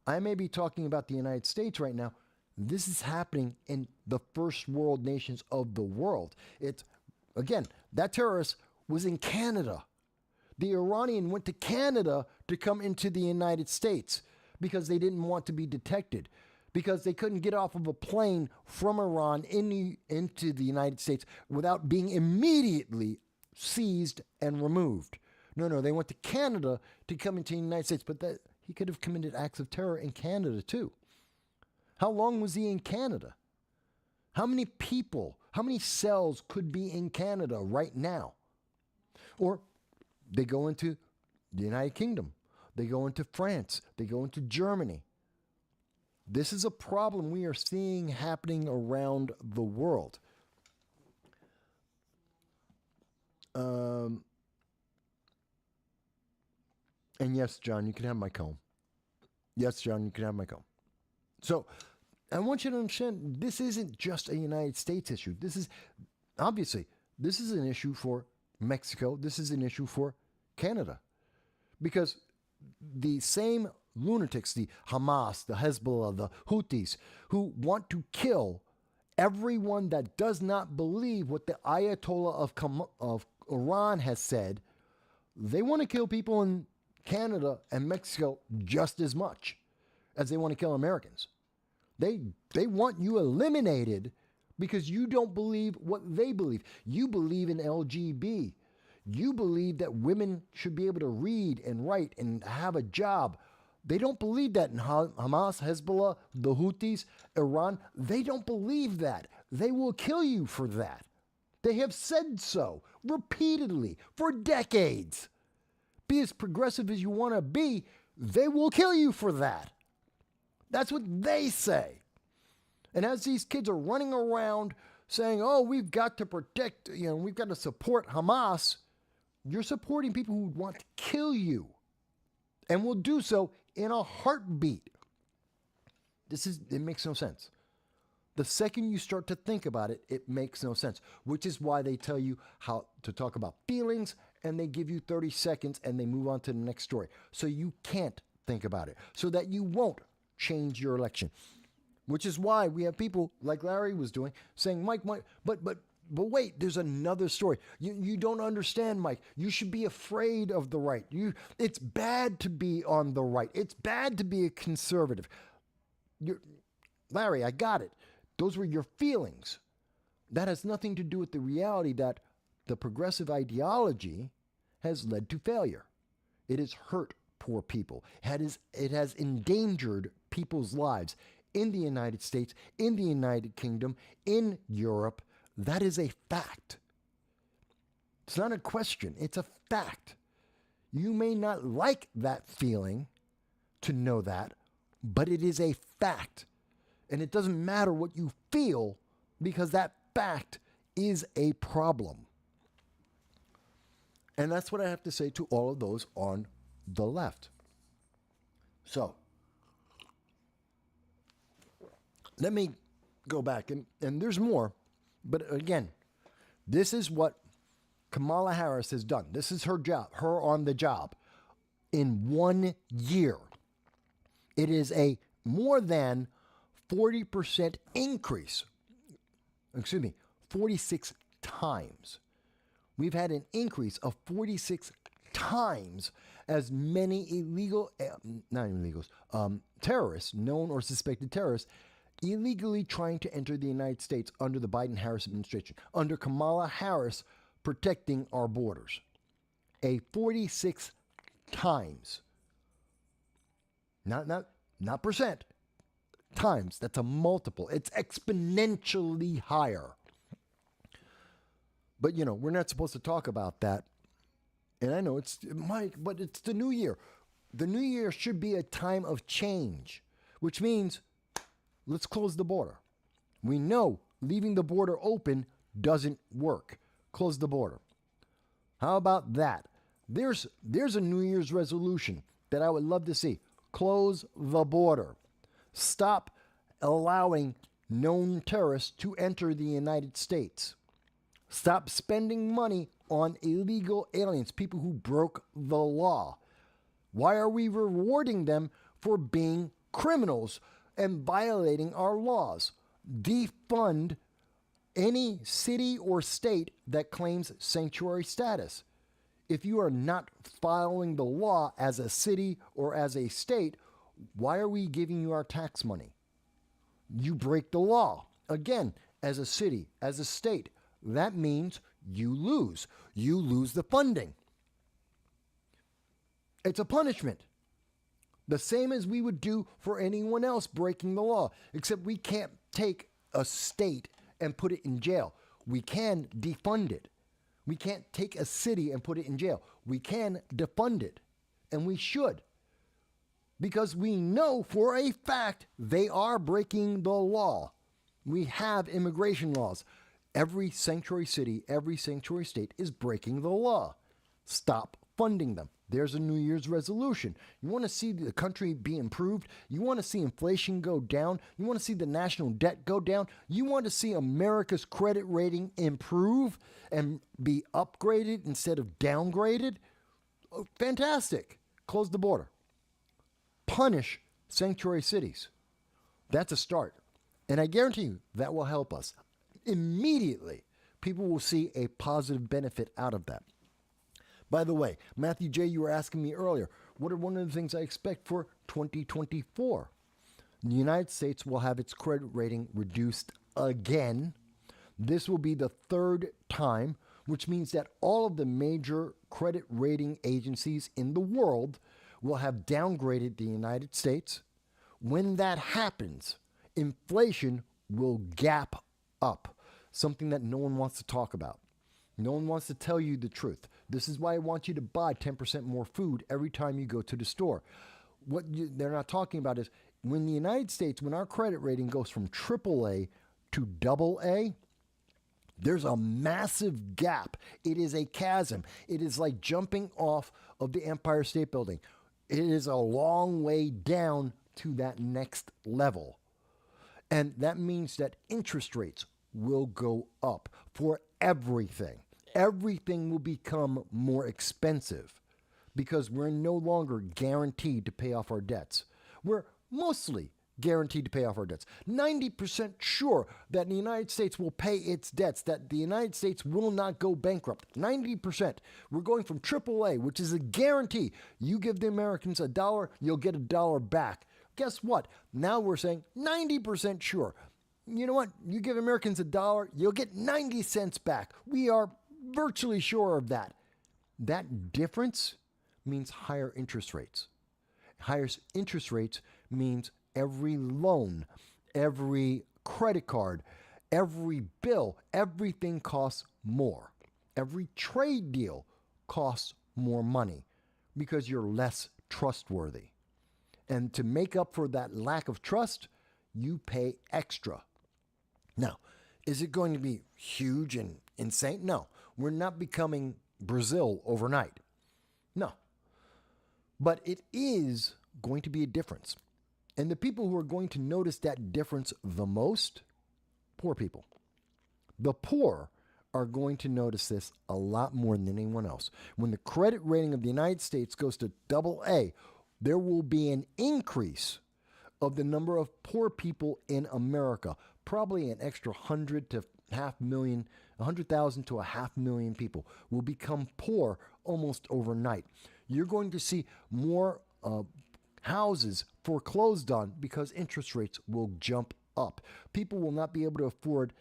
I may be talking about the United States right now. This is happening in the first world nations of the world. It's Again, that terrorist was in Canada. The Iranian went to Canada to come into the United States because they didn't want to be detected, because they couldn't get off of a plane from Iran into the United States without being immediately seized and removed. No, they went to Canada to come into the United States, but he could have committed acts of terror in Canada too. How long was he in Canada? How many people, how many cells could be in Canada right now? Or they go into the United Kingdom. They go into France. They go into Germany. This is a problem we are seeing happening around the world. And yes, John, you can have my comb. Yes, John, you can have my comb. So I want you to understand, this isn't just a United States issue. This is, obviously, this is an issue for Mexico. This is an issue for Canada. Because the same lunatics, the Hamas, the Hezbollah, the Houthis, who want to kill everyone that does not believe what the Ayatollah of Iran has said, they want to kill people in Canada and Mexico just as much as they want to kill Americans. They want you eliminated because you don't believe what they believe. You believe in LGB. You believe that women should be able to read and write and have a job. They don't believe that in Hamas, Hezbollah, the Houthis, Iran. They don't believe that. They will kill you for that. They have said so repeatedly for decades. Be as progressive as you want to be, they will kill you for that. That's what they say. And as these kids are running around saying, oh, we've got to protect, we've got to support Hamas, you're supporting people who want to kill you and will do so in a heartbeat. It makes no sense. The second you start to think about it, it makes no sense, which is why they tell you how to talk about feelings and they give you 30 seconds and they move on to the next story. So you can't think about it, so that you won't change your election. Which is why we have people like Larry was doing saying, Mike, but wait, there's another story. You don't understand, Mike. You should be afraid of the right. It's bad to be on the right. It's bad to be a conservative. Larry, I got it. Those were your feelings. That has nothing to do with the reality that the progressive ideology has led to failure. It has hurt poor people. It has endangered people's lives in the United States, in the United Kingdom, in Europe. That is a fact. It's not a question. It's a fact. You may not like that feeling to know that, but it is a fact. And it doesn't matter what you feel, because that fact is a problem. And that's what I have to say to all of those on the left. So, let me go back, and there's more. But again, this is what Kamala Harris has done. This is her job, her on the job. In 1 year, it is a more than 40% increase. 46 times. We've had an increase of 46 times as many terrorists, known or suspected terrorists, illegally trying to enter the United States under the Biden-Harris administration, under Kamala Harris protecting our borders. A 46 times. Not percent. Times. That's a multiple. It's exponentially higher. But, we're not supposed to talk about that. And I know it's, Mike, but it's the new year. The new year should be a time of change, which means let's close the border. We know leaving the border open doesn't work. Close the border. How about that? There's a New Year's resolution that I would love to see. Close the border. Stop allowing known terrorists to enter the United States. Stop spending money on illegal aliens, people who broke the law. Why are we rewarding them for being criminals and violating our laws? Defund any city or state that claims sanctuary status. If you are not following the law as a city or as a state, why are we giving you our tax money? You break the law. Again, as a city, as a state, that means you lose. You lose the funding. It's a punishment. The same as we would do for anyone else breaking the law, except we can't take a state and put it in jail. We can defund it. We can't take a city and put it in jail. We can defund it, and we should, because we know for a fact they are breaking the law. We have immigration laws. Every sanctuary city, every sanctuary state is breaking the law. Stop funding them. There's a New Year's resolution. You want to see the country be improved? You want to see inflation go down? You want to see the national debt go down? You want to see America's credit rating improve and be upgraded instead of downgraded? Oh, fantastic. Close the border. Punish sanctuary cities. That's a start. And I guarantee you that will help us. Immediately, people will see a positive benefit out of that. By the way, Matthew J., you were asking me earlier, what are one of the things I expect for 2024? The United States will have its credit rating reduced again. This will be the third time, which means that all of the major credit rating agencies in the world will have downgraded the United States. When that happens, inflation will gap up, something that no one wants to talk about. No one wants to tell you the truth. This is why I want you to buy 10% more food every time you go to the store. They're not talking about is when the United States, when our credit rating goes from AAA to AA, there's a massive gap. It is a chasm. It is like jumping off of the Empire State Building. It is a long way down to that next level. And that means that interest rates will go up for everything. Everything will become more expensive because we're no longer guaranteed to pay off our debts. We're mostly guaranteed to pay off our debts. 90% sure that the United States will pay its debts, that the United States will not go bankrupt. 90%. We're going from AAA, which is a guarantee. You give the Americans $1, you'll get $1 back. Guess what? Now we're saying 90% sure. You know what? You give Americans $1, you'll get 90 cents back. We are virtually sure of that. That difference means higher interest rates. Higher interest rates means every loan, every credit card, every bill, everything costs more. Every trade deal costs more money because you're less trustworthy. And to make up for that lack of trust, you pay extra. Now, is it going to be huge and insane? No. We're not becoming Brazil overnight. No. But it is going to be a difference. And the people who are going to notice that difference the most, poor people. The poor are going to notice this a lot more than anyone else. When the credit rating of the United States goes to AA, there will be an increase of the number of poor people in America. Probably an extra 100,000 to 500,000 people will become poor almost overnight. You're going to see more houses foreclosed on because interest rates will jump up. People will not be able to afford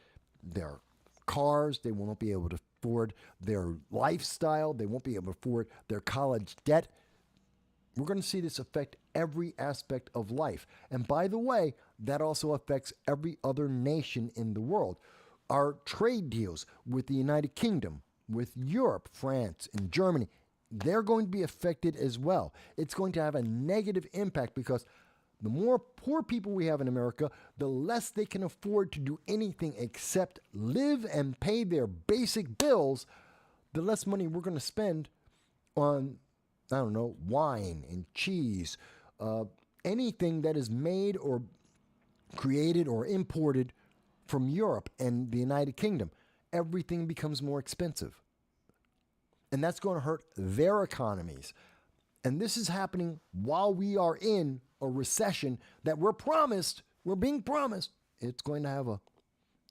their cars. They won't be able to afford their lifestyle. They won't be able to afford their college debt. We're going to see this affect every aspect of life. And by the way, that also affects every other nation in the world. Our trade deals with the United Kingdom, with Europe, France, and Germany, they're going to be affected as well. It's going to have a negative impact because the more poor people we have in America, the less they can afford to do anything except live and pay their basic bills, the less money we're going to spend on, I don't know, wine and cheese, anything that is made or created or imported from Europe and the United Kingdom. Everything becomes more expensive. And that's going to hurt their economies. And this is happening while we are in a recession that we're being promised, it's going to have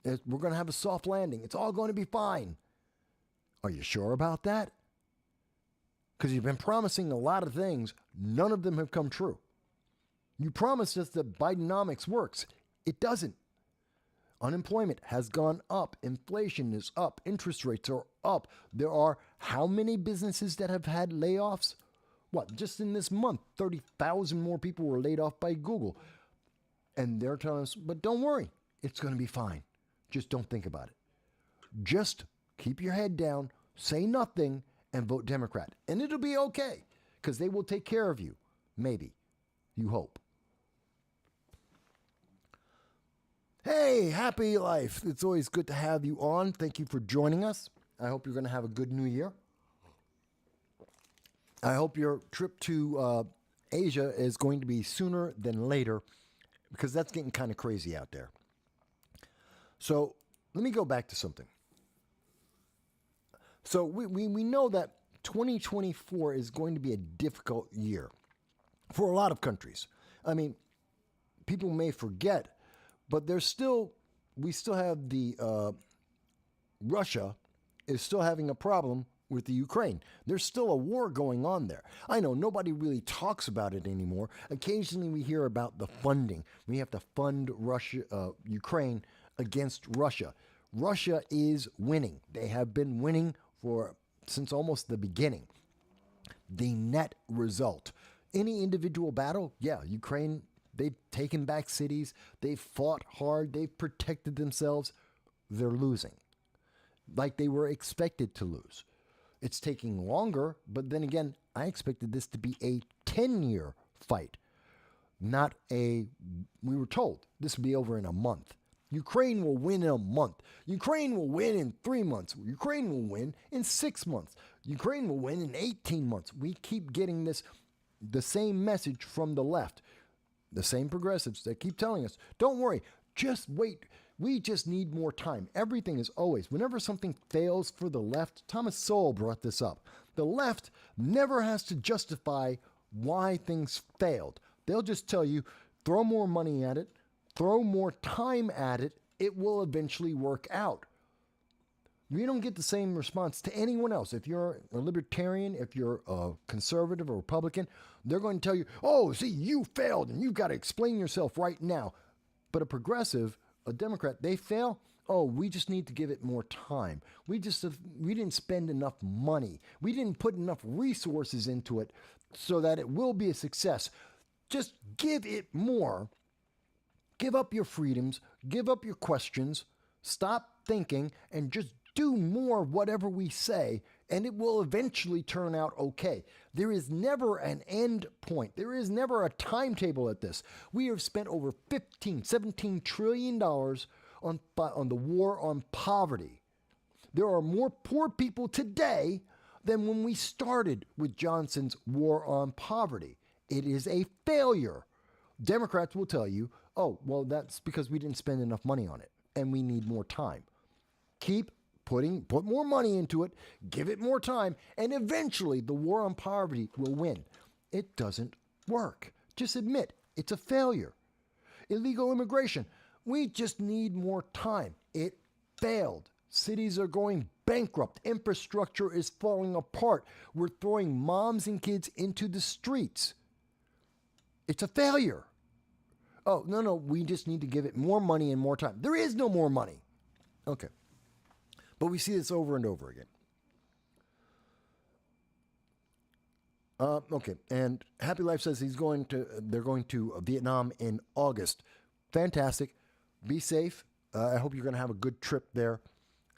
We're going to have a soft landing. It's all going to be fine. Are you sure about that? Because you've been promising a lot of things. None of them have come true. You promised us that Bidenomics works. It doesn't. Unemployment has gone up. Inflation is up. Interest rates are up. There are how many businesses that have had layoffs? What, just in this month, 30,000 more people were laid off by Google. And they're telling us, but don't worry, it's going to be fine. Just don't think about it. Just keep your head down, say nothing, and vote Democrat. And it'll be okay, because they will take care of you. Maybe. You hope. Hey, happy life. It's always good to have you on. Thank you for joining us. I hope you're going to have a good new year. I hope your trip to Asia is going to be sooner than later, because that's getting kind of crazy out there. So let me go back to something. So we know that 2024 is going to be a difficult year for a lot of countries. I mean, people may forget, but we still have the Russia is still having a problem with the Ukraine. There's still a war going on there. I know nobody really talks about it anymore. Occasionally we hear about the funding. We have to fund Ukraine against Russia. Russia is winning. They have been winning since almost the beginning. The net result. Any individual battle, yeah, Ukraine, they've taken back cities. They've fought hard. They've protected themselves. They're losing. Like they were expected to lose. It's taking longer, but then again, I expected this to be a 10-year fight, we were told this would be over in a month. Ukraine will win in a month. Ukraine will win in 3 months. Ukraine will win in 6 months. Ukraine will win in 18 months. We keep getting the same message from the left, the same progressives that keep telling us, don't worry, just wait. We just need more time. Everything is always, whenever something fails for the left, Thomas Sowell brought this up. The left never has to justify why things failed. They'll just tell you, throw more money at it, throw more time at it, it will eventually work out. You don't get the same response to anyone else. If you're a libertarian, if you're a conservative or Republican, they're going to tell you, oh, see, you failed and you've got to explain yourself right now. But a progressive, a Democrat, they fail. Oh, we just need to give it more time. We didn't spend enough money. We didn't put enough resources into it so that it will be a success. Just give it more. Give up your freedoms. Give up your questions. Stop thinking and just do more whatever we say, and it will eventually turn out okay. There is never an end point. There is never a timetable at this. We have spent over $17 trillion on the war on poverty. There are more poor people today than when we started with Johnson's war on poverty. It is a failure. Democrats will tell you, oh, well, that's because we didn't spend enough money on it, and we need more time. Put more money into it, give it more time, and eventually the war on poverty will win. It doesn't work. Just admit it's a failure. Illegal immigration, we just need more time. It failed. Cities are going bankrupt. Infrastructure is falling apart. We're throwing moms and kids into the streets. It's a failure. Oh, no, we just need to give it more money and more time. There is no more money. Okay. But we see this over and over again. Okay, and Happy Life says they're going to Vietnam in August. Fantastic. Be safe. I hope you're going to have a good trip there.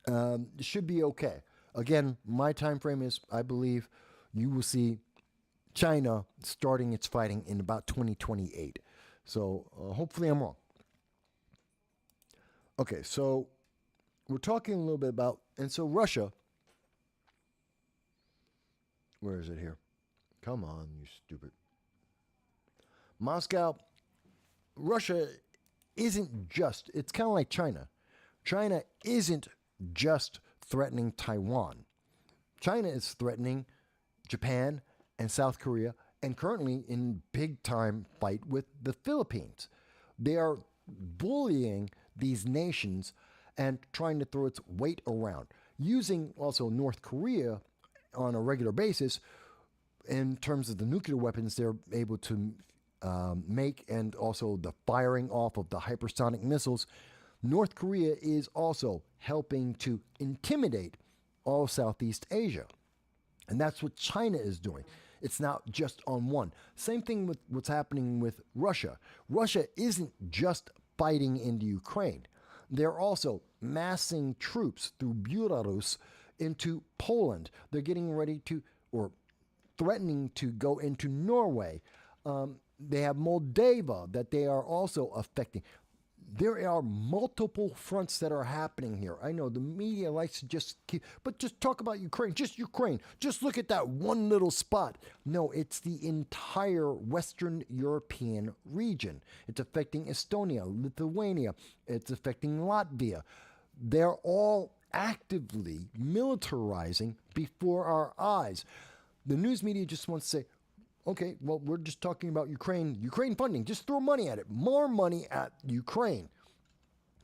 It should be okay. Again, my time frame is, I believe, you will see China starting its fighting in about 2028. So hopefully I'm wrong. Okay, so we're talking a little bit about, and so Russia, where is it here? Come on, you stupid. Moscow, Russia isn't just, it's kind of like China. China isn't just threatening Taiwan. China is threatening Japan and South Korea, and currently in big time fight with the Philippines. They are bullying these nations and trying to throw its weight around, using also North Korea on a regular basis in terms of the nuclear weapons they're able to make, and also the firing off of the hypersonic missiles. North Korea is also helping to intimidate all of Southeast Asia. And that's what China is doing. It's not just on one. Same thing with what's happening with Russia. Russia isn't just fighting into Ukraine. They're also massing troops through Belarus into Poland. They're getting ready to, or threatening to go into Norway. They have Moldova that they are also affecting. There are multiple fronts that are happening here. I know the media likes to just keep, but just talk about Ukraine, just Ukraine. Just look at that one little spot. No, it's the entire Western European region. It's affecting Estonia, Lithuania. It's affecting Latvia. They're all actively militarizing before our eyes. The news media just wants to say, okay, well, we're just talking about Ukraine funding. Just throw money at it. More money at Ukraine.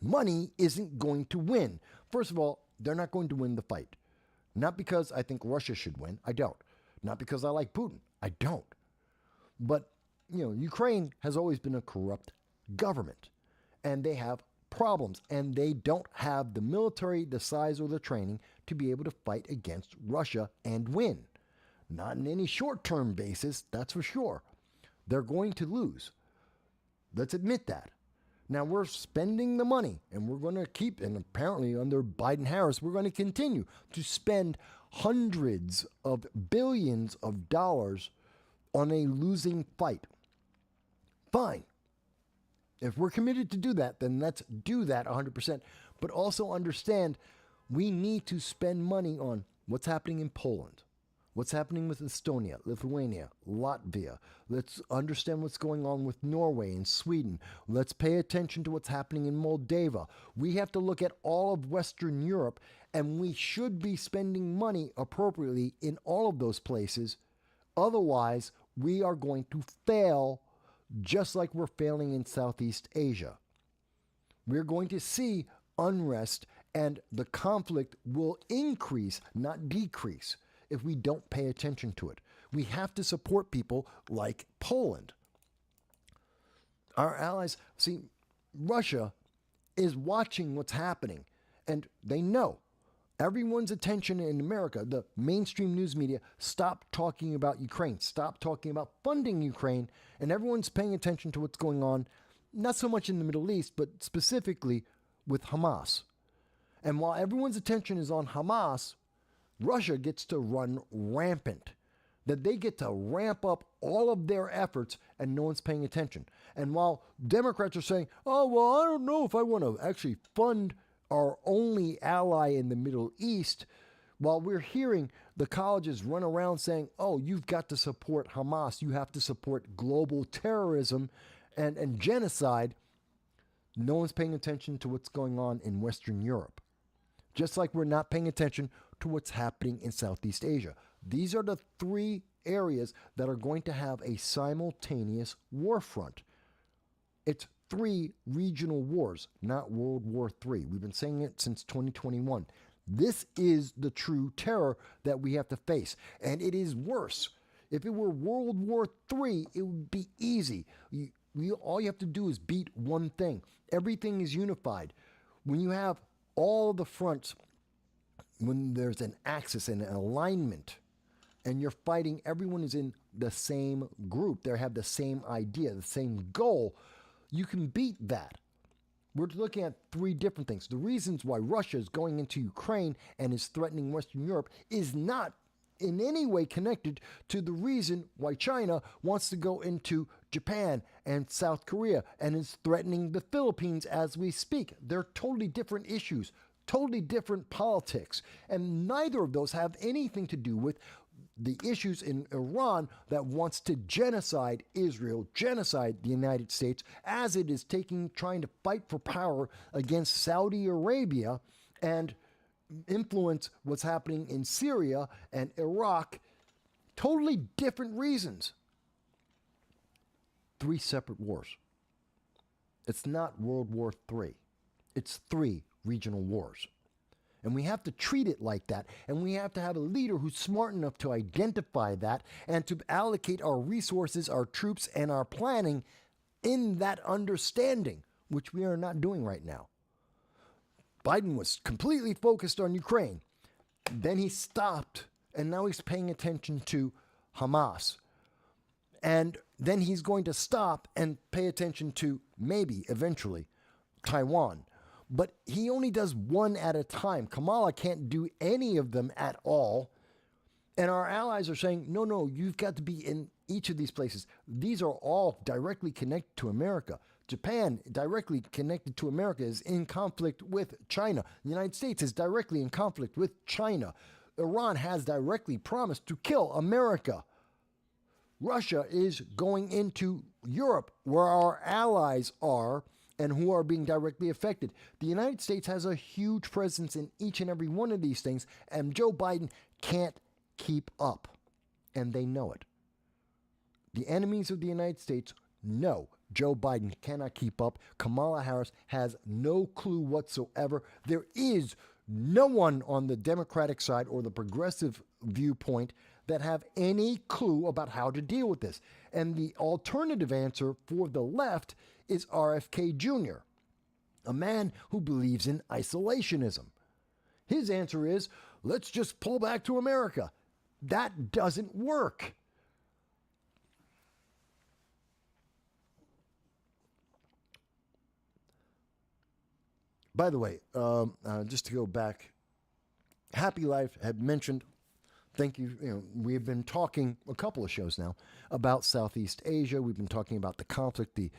Money isn't going to win. First of all, they're not going to win the fight. Not because I think Russia should win. I don't. Not because I like Putin. I don't. But, Ukraine has always been a corrupt government. And they have problems. And they don't have the military, the size, or the training to be able to fight against Russia and win. Not in any short-term basis, that's for sure. They're going to lose. Let's admit that. Now, we're spending the money, and we're going to keep, and apparently under Biden-Harris, we're going to continue to spend hundreds of billions of dollars on a losing fight. Fine. If we're committed to do that, then let's do that 100%. But also understand we need to spend money on what's happening in Poland. What's happening with Estonia, Lithuania, Latvia. Let's understand what's going on with Norway and Sweden. Let's pay attention to what's happening in Moldova. We have to look at all of Western Europe, and we should be spending money appropriately in all of those places. Otherwise, we are going to fail just like we're failing in Southeast Asia. We're going to see unrest, and the conflict will increase, not decrease, if we don't pay attention to it. We have to support people like Poland. Our allies, see, Russia is watching what's happening, and they know. Everyone's attention in America, the mainstream news media, stopped talking about Ukraine, stopped talking about funding Ukraine, and everyone's paying attention to what's going on, not so much in the Middle East, but specifically with Hamas. And while everyone's attention is on Hamas, Russia gets to run rampant, that they get to ramp up all of their efforts and no one's paying attention. And while Democrats are saying, oh, well, I don't know if I want to actually fund our only ally in the Middle East, while we're hearing the colleges run around saying, oh, you've got to support Hamas, you have to support global terrorism and genocide, no one's paying attention to what's going on in Western Europe. Just like we're not paying attention to what's happening in Southeast Asia. These are the three areas that are going to have a simultaneous war front. It's three regional wars, not World War III. We've been saying it since 2021. This is the true terror that we have to face, and it is worse. If it were World War III, it would be easy. All you have to do is beat one thing. Everything is unified. When you have all the fronts, when there's an axis and an alignment, and you're fighting, everyone is in the same group. They have the same idea, the same goal. You can beat that. We're looking at three different things. The reasons why Russia is going into Ukraine and is threatening Western Europe is not in any way connected to the reason why China wants to go into Japan and South Korea and is threatening the Philippines as we speak. They're totally different issues, totally different politics, and neither of those have anything to do with the issues in Iran that wants to genocide Israel, genocide the United States, as it is trying to fight for power against Saudi Arabia and influence what's happening in Syria and Iraq. Totally different reasons. Three separate wars. It's not World War III. It's three regional wars. And we have to treat it like that. And we have to have a leader who's smart enough to identify that and to allocate our resources, our troops, and our planning in that understanding, which we are not doing right now. Biden was completely focused on Ukraine. Then he stopped, and now he's paying attention to Hamas. And then he's going to stop and pay attention to, maybe, eventually, Taiwan. But he only does one at a time. Kamala can't do any of them at all. And our allies are saying, no, you've got to be in each of these places. These are all directly connected to America. Japan, directly connected to America, is in conflict with China. The United States is directly in conflict with China. Iran has directly promised to kill America. Russia is going into Europe, where our allies are and who are being directly affected. The United States has a huge presence in each and every one of these things, and Joe Biden can't keep up, and they know it. The enemies of the United States know Joe Biden cannot keep up. Kamala Harris has no clue whatsoever. There is no one on the Democratic side or the progressive viewpoint that have any clue about how to deal with this. And the alternative answer for the left is RFK Jr., a man who believes in isolationism. His answer is, let's just pull back to America. That doesn't work. By the way, just to go back, Happy Life had mentioned, thank you, we have been talking a couple of shows now about Southeast Asia. We've been talking about the conflict, the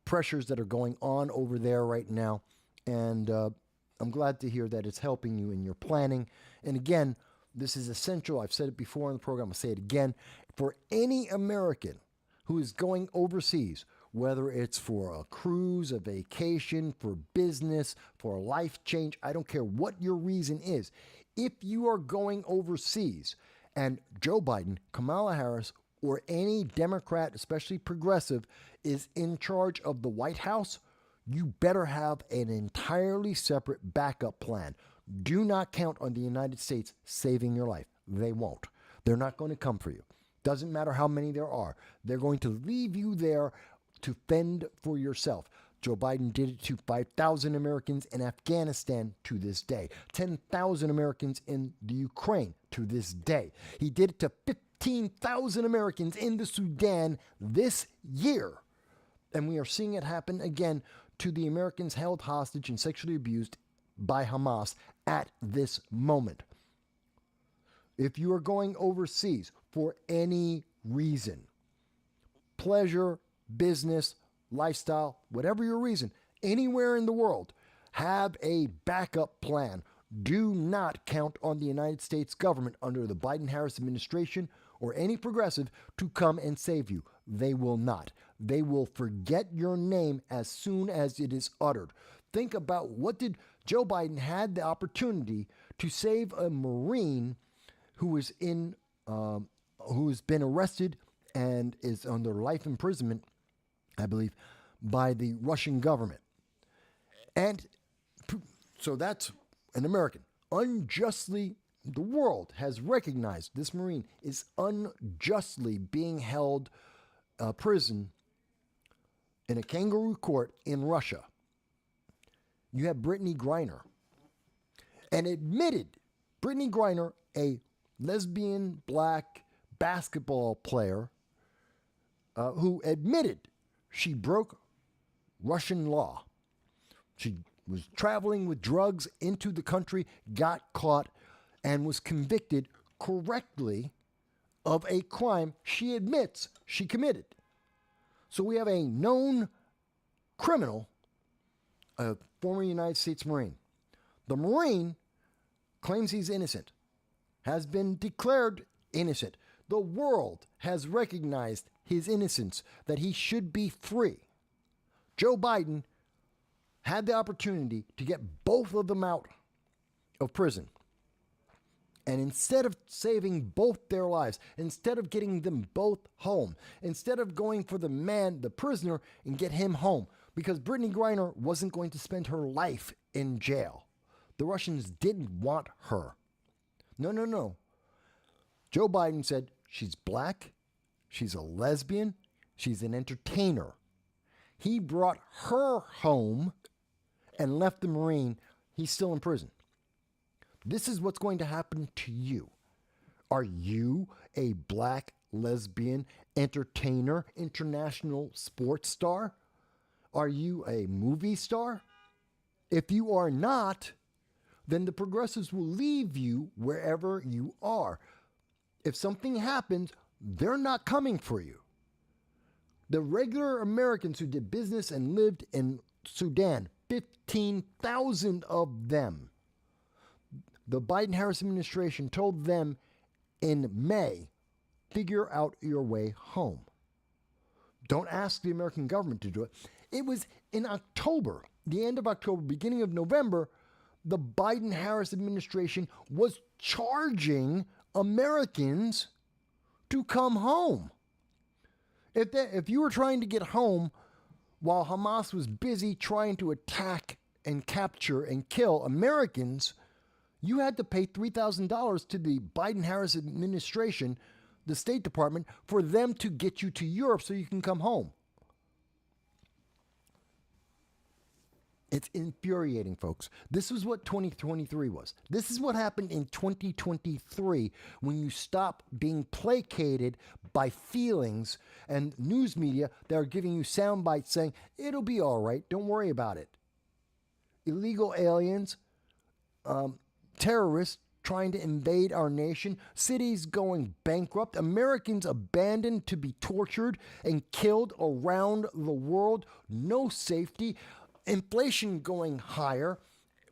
pressures that are going on over there right now. And I'm glad to hear that it's helping you in your planning. And again, this is essential. I've said it before on the program. I'll say it again. For any American who is going overseas, whether it's for a cruise, a vacation, for business, for a life change, I don't care what your reason is. If you are going overseas and Joe Biden, Kamala Harris, or any Democrat, especially progressive, is in charge of the White House, you better have an entirely separate backup plan. Do not count on the United States saving your life. They won't. They're not going to come for you. Doesn't matter how many there are. They're going to leave you there to fend for yourself. Joe Biden did it to 5,000 Americans in Afghanistan to this day. 10,000 Americans in the Ukraine to this day. He did it to 15,000 Americans in the Sudan this year. And we are seeing it happen again to the Americans held hostage and sexually abused by Hamas at this moment. If you are going overseas for any reason, pleasure, business, lifestyle, whatever your reason, anywhere in the world, have a backup plan. Do not count on the United States government under the Biden-Harris administration or any progressive to come and save you. They will not. They will forget your name as soon as it is uttered. Think about what did Joe Biden had the opportunity to save a Marine who was who's been arrested and is under life imprisonment, I believe, by the Russian government. And so that's an American. Unjustly, the world has recognized this Marine is unjustly being held prison in a kangaroo court in Russia. You have Brittany Griner. And admitted, Brittany Griner, a lesbian black basketball player who admitted she broke Russian law. She was traveling with drugs into the country, got caught, and was convicted correctly of a crime she admits she committed. So we have a known criminal, a former United States Marine. The Marine claims he's innocent, has been declared innocent. The world has recognized his innocence, that he should be free. Joe Biden had the opportunity to get both of them out of prison. And instead of saving both their lives, instead of getting them both home, instead of going for the prisoner, and get him home, because Brittany Griner wasn't going to spend her life in jail. The Russians didn't want her. No, no, no. Joe Biden said she's black, she's a lesbian, she's an entertainer. He brought her home and left the Marine. He's still in prison. This is what's going to happen to you. Are you a black, lesbian, entertainer, international sports star? Are you a movie star? If you are not, then the progressives will leave you wherever you are. If something happens, they're not coming for you. The regular Americans who did business and lived in Sudan, 15,000 of them, the Biden-Harris administration told them in May, figure out your way home. Don't ask the American government to do it. It was in October, the end of October, beginning of November, the Biden-Harris administration was charging Americans to come home. If you were trying to get home while Hamas was busy trying to attack and capture and kill Americans, you had to pay $3,000 to the Biden-Harris administration, the State Department, for them to get you to Europe so you can come home. It's infuriating, folks. This is what 2023 was. This is what happened in 2023 when you stop being placated by feelings and news media that are giving you sound bites saying, it'll be all right, don't worry about it. Illegal aliens, terrorists trying to invade our nation, cities going bankrupt, Americans abandoned to be tortured and killed around the world, no safety, inflation going higher,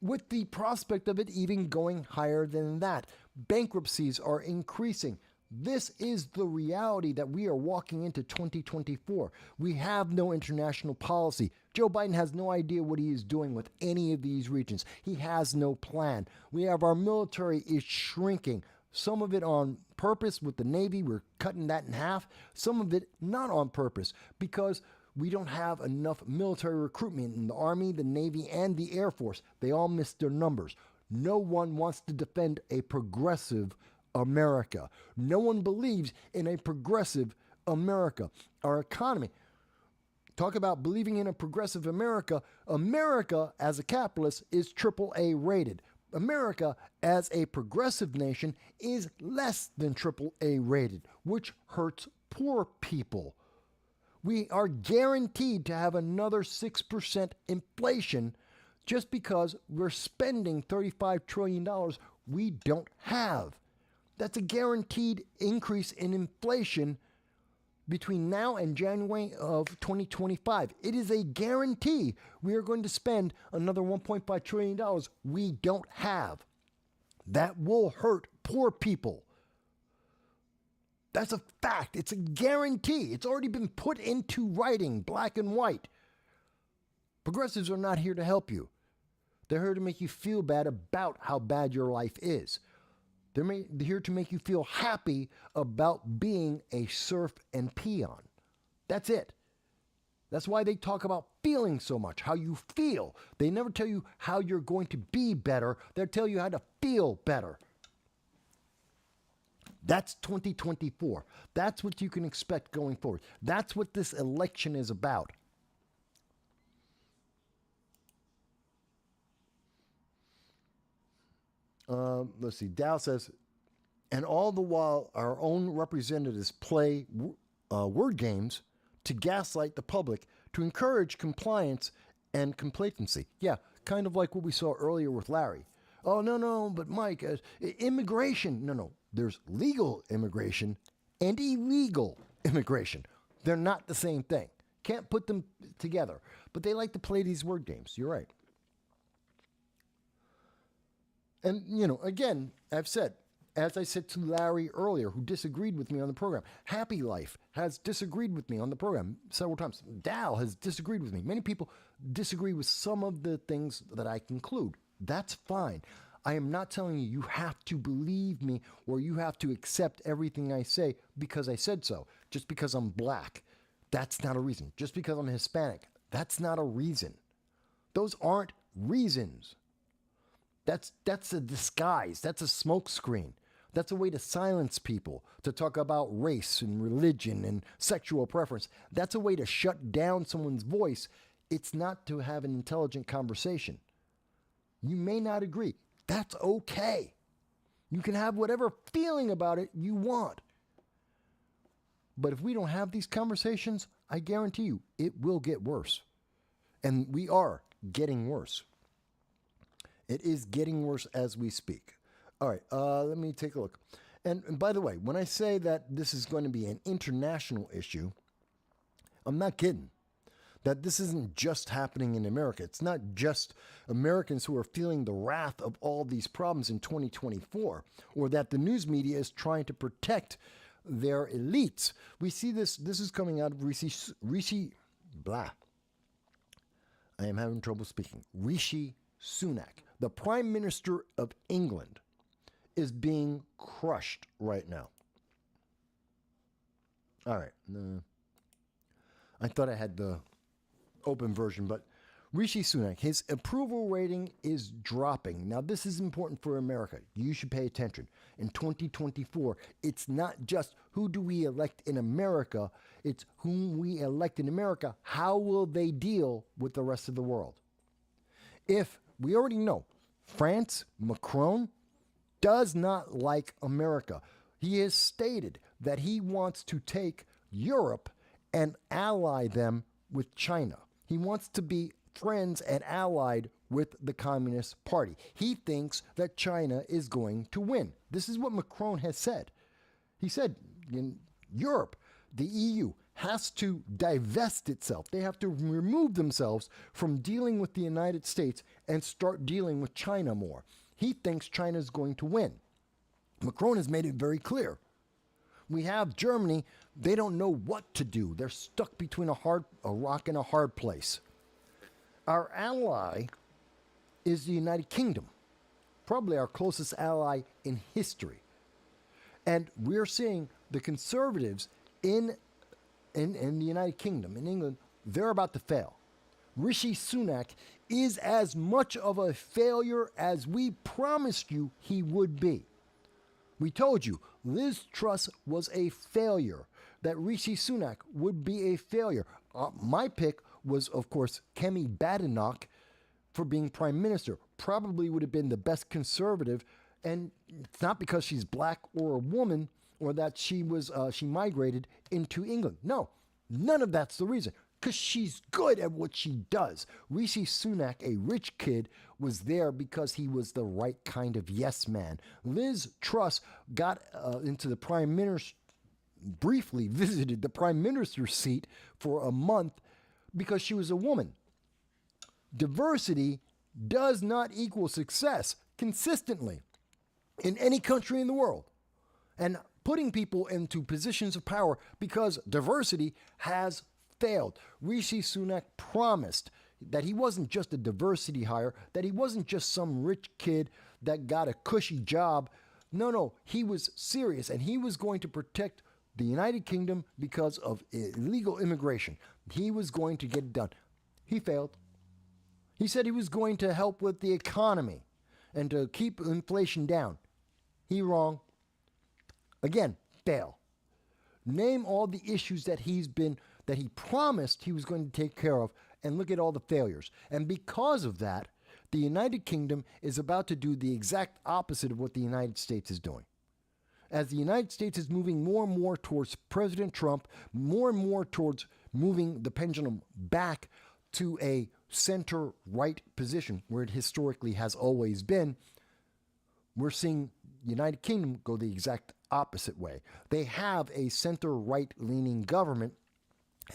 with the prospect of it even going higher than that. Bankruptcies are increasing. This is the reality that we are walking into 2024. We have no international policy. Joe Biden has no idea what he is doing with any of these regions. He has no plan. We have our military is shrinking. Some of it on purpose with the Navy. We're cutting that in half. Some of it not on purpose because we don't have enough military recruitment in the Army, the Navy, and the Air Force. They all missed their numbers. No one wants to defend a progressive America. No one believes in a progressive America. Our economy. Talk about believing in a progressive America. America, as a capitalist, is AAA rated. America, as a progressive nation, is less than AAA rated, which hurts poor people. We are guaranteed to have another 6% inflation just because we're spending $35 trillion we don't have. That's a guaranteed increase in inflation between now and January of 2025. It is a guarantee we are going to spend another $1.5 trillion we don't have. That will hurt poor people. That's a fact. It's a guarantee. It's already been put into writing, black and white. Progressives are not here to help you. They're here to make you feel bad about how bad your life is. They're here to make you feel happy about being a serf and peon. That's it. That's why they talk about feeling so much, how you feel. They never tell you how you're going to be better. They'll tell you how to feel better. That's 2024. That's what you can expect going forward. That's what this election is about. Let's see. Dow says, and all the while our own representatives play word games to gaslight the public to encourage compliance and complacency. Yeah, kind of like what we saw earlier with Larry. Oh, no, but Mike, immigration. No. There's legal immigration and illegal immigration. They're not the same thing. Can't put them together. But they like to play these word games. You're right. And, again, I've said, as I said to Larry earlier, who disagreed with me on the program, Happy Life has disagreed with me on the program several times. Dow has disagreed with me. Many people disagree with some of the things that I conclude. That's fine. I am not telling you you have to believe me or you have to accept everything I say because I said so. Just because I'm black, that's not a reason. Just because I'm Hispanic, that's not a reason. Those aren't reasons. That's a disguise. That's a smokescreen. That's a way to silence people, to talk about race and religion and sexual preference. That's a way to shut down someone's voice. It's not to have an intelligent conversation. You may not agree. That's okay. You can have whatever feeling about it you want. But if we don't have these conversations, I guarantee you it will get worse. And we are getting worse. It is getting worse as we speak. All right, let me take a look. And by the way, when I say that this is going to be an international issue, I'm not kidding. That this isn't just happening in America. It's not just Americans who are feeling the wrath of all these problems in 2024, or that the news media is trying to protect their elites. We see this is coming out of Rishi, blah. I am having trouble speaking. Rishi Sunak, the Prime Minister of England, is being crushed right now. All right. I thought I had the open version, but Rishi Sunak, his approval rating is dropping. Now, this is important for America. You should pay attention. In 2024, it's not just who do we elect in America, it's whom we elect in America. How will they deal with the rest of the world? If we already know, France, Macron, does not like America. He has stated that he wants to take Europe and ally them with China. He wants to be friends and allied with the Communist Party. He thinks that China is going to win. This is what Macron has said. He said in Europe, the EU has to divest itself. They have to remove themselves from dealing with the United States and start dealing with China more. He thinks China is going to win. Macron has made it very clear. We have Germany. They don't know what to do. They're stuck between a rock and a hard place. Our ally is the United Kingdom, probably our closest ally in history. And we're seeing the conservatives in the United Kingdom, in England, they're about to fail. Rishi Sunak is as much of a failure as we promised you he would be. We told you Liz Truss was a failure, that Rishi Sunak would be a failure. My pick was, of course, Kemi Badenoch for being prime minister. Probably would have been the best conservative, and it's not because she's black or a woman or that she migrated into England. No, none of that's the reason. Because she's good at what she does. Rishi Sunak, a rich kid, was there because he was the right kind of yes man. Liz Truss got into the prime minister, briefly visited the prime minister's seat for a month because she was a woman. Diversity does not equal success consistently in any country in the world. And putting people into positions of power because diversity has failed. Rishi Sunak promised that he wasn't just a diversity hire, that he wasn't just some rich kid that got a cushy job. No, he was serious, and he was going to protect the United Kingdom because of illegal immigration. He was going to get it done. He failed. He said he was going to help with the economy and to keep inflation down. He wrong. Again, fail. Name all the issues that he promised he was going to take care of, and look at all the failures. And because of that, the United Kingdom is about to do the exact opposite of what the United States is doing. As the United States is moving more and more towards President Trump, more and more towards moving the pendulum back to a center-right position where it historically has always been, we're seeing United Kingdom go the exact opposite way. They have a center-right leaning government,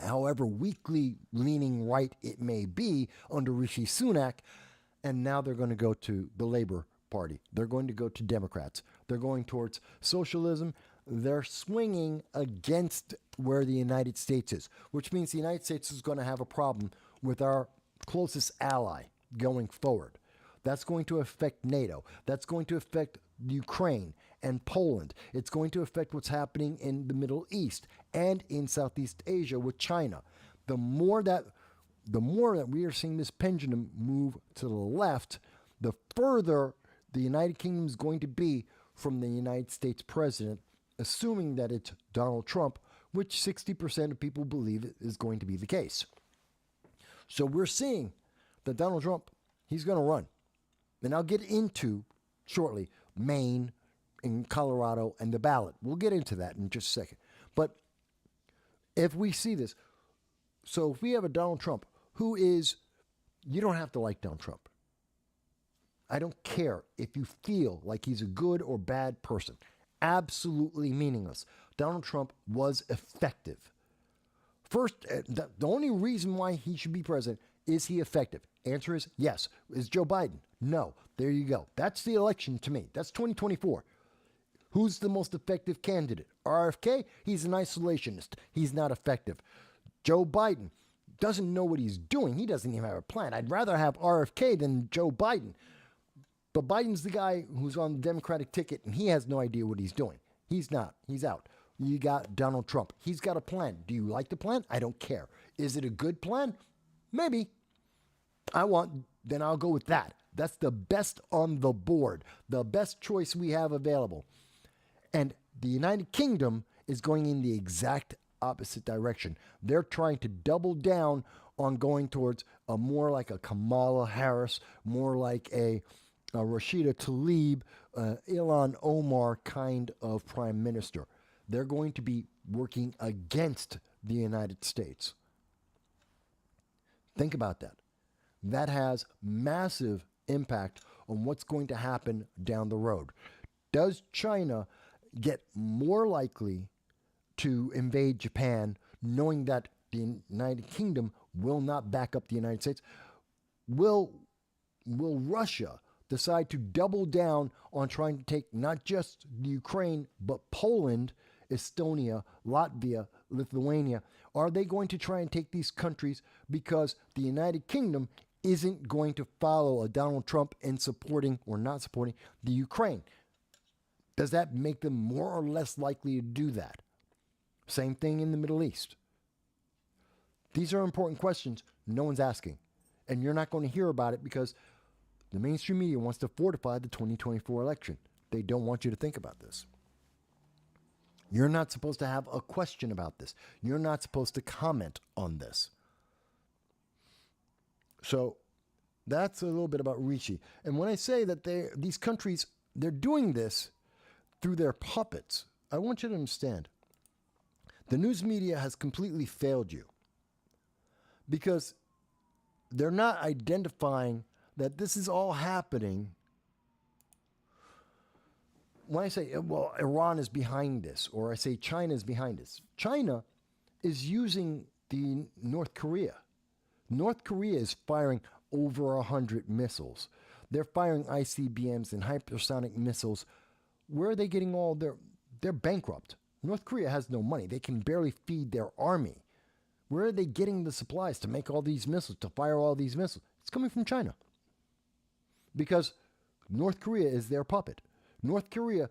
however weakly leaning right it may be under Rishi Sunak, and now they're going to go to the Labour Party. They're going to go to Democrats. They're going towards socialism. They're swinging against where the United States is, which means the United States is going to have a problem with our closest ally going forward. That's going to affect NATO. That's going to affect Ukraine and Poland. It's going to affect what's happening in the Middle East and in Southeast Asia with China. The more that we are seeing this pendulum move to the left, the further the United Kingdom is going to be from the United States president, assuming that it's Donald Trump, which 60% of people believe is going to be the case. So we're seeing that Donald Trump, he's going to run. And I'll get into shortly Maine and Colorado and the ballot. We'll get into that in just a second. But if we see this, so if we have a Donald Trump who is, you don't have to like Donald Trump. I don't care if you feel like he's a good or bad person. Absolutely meaningless. Donald Trump was effective. First, the only reason why he should be president is he effective. Answer is yes. Is Joe Biden? No. There you go. That's the election to me. That's 2024. Who's the most effective candidate? RFK? He's an isolationist. He's not effective. Joe Biden doesn't know what he's doing. He doesn't even have a plan. I'd rather have RFK than Joe Biden. But Biden's the guy who's on the Democratic ticket, and he has no idea what he's doing. He's not. He's out. You got Donald Trump. He's got a plan. Do you like the plan? I don't care. Is it a good plan? Maybe. Then I'll go with that. That's the best on the board, the best choice we have available. And the United Kingdom is going in the exact opposite direction. They're trying to double down on going towards a more like a Kamala Harris, more like a Rashida Tlaib, Ilhan Omar kind of prime minister. They're going to be working against the United States. Think about that. That has massive impact on what's going to happen down the road. Does China get more likely to invade Japan knowing that the United Kingdom will not back up the United States? Will Russia decide to double down on trying to take not just Ukraine, but Poland, Estonia, Latvia, Lithuania? Are they going to try and take these countries because the United Kingdom isn't going to follow a Donald Trump in supporting or not supporting the Ukraine? Does that make them more or less likely to do that? Same thing in the Middle East. These are important questions no one's asking. And you're not going to hear about it because the mainstream media wants to fortify the 2024 election. They don't want you to think about this. You're not supposed to have a question about this. You're not supposed to comment on this. So that's a little bit about Rishi. And when I say that these countries, they're doing this through their puppets, I want you to understand. The news media has completely failed you because they're not identifying that this is all happening. When I say, well, Iran is behind this, or I say China is behind this, China is using the North Korea. North Korea is firing over 100 missiles. They're firing ICBMs and hypersonic missiles. Where are they getting all they're bankrupt. North Korea has no money. They can barely feed their army. Where are they getting the supplies to make all these missiles, to fire all these missiles? It's coming from China. Because North Korea is their puppet. North Korea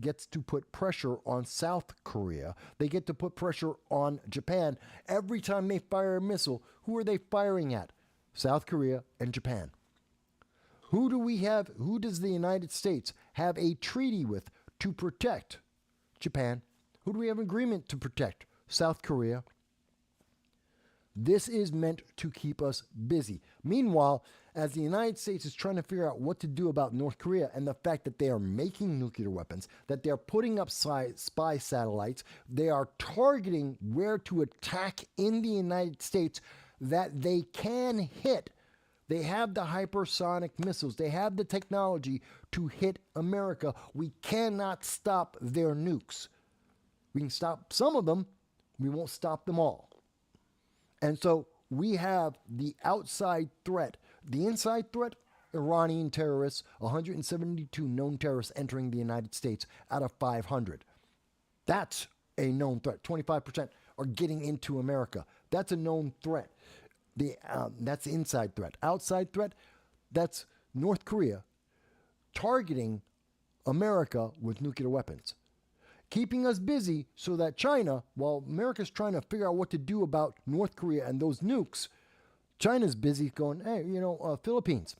gets to put pressure on South Korea. They get to put pressure on Japan. Every time they fire a missile, who are they firing at? South Korea and Japan. Who does the United States have a treaty with to protect? Japan. Who do we have an agreement to protect? South Korea. This is meant to keep us busy. Meanwhile, as the United States is trying to figure out what to do about North Korea and the fact that they are making nuclear weapons, that they're putting up spy satellites, they are targeting where to attack in the United States that they can hit. They have the hypersonic missiles. They have the technology to hit America. We cannot stop their nukes. We can stop some of them. We won't stop them all. And so we have the outside threat. The inside threat, Iranian terrorists, 172 known terrorists entering the United States out of 500. That's a known threat. 25% are getting into America. That's a known threat. That's the inside threat. Outside threat, that's North Korea targeting America with nuclear weapons. Keeping us busy so that China, while America's trying to figure out what to do about North Korea and those nukes, China's busy going, hey, Philippines,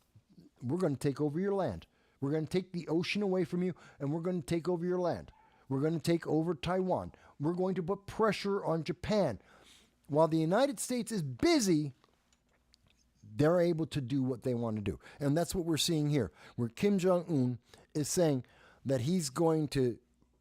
we're going to take over your land. We're going to take the ocean away from you, and we're going to take over your land. We're going to take over Taiwan. We're going to put pressure on Japan. While the United States is busy, they're able to do what they want to do. And that's what we're seeing here, where Kim Jong-un is saying that he's going to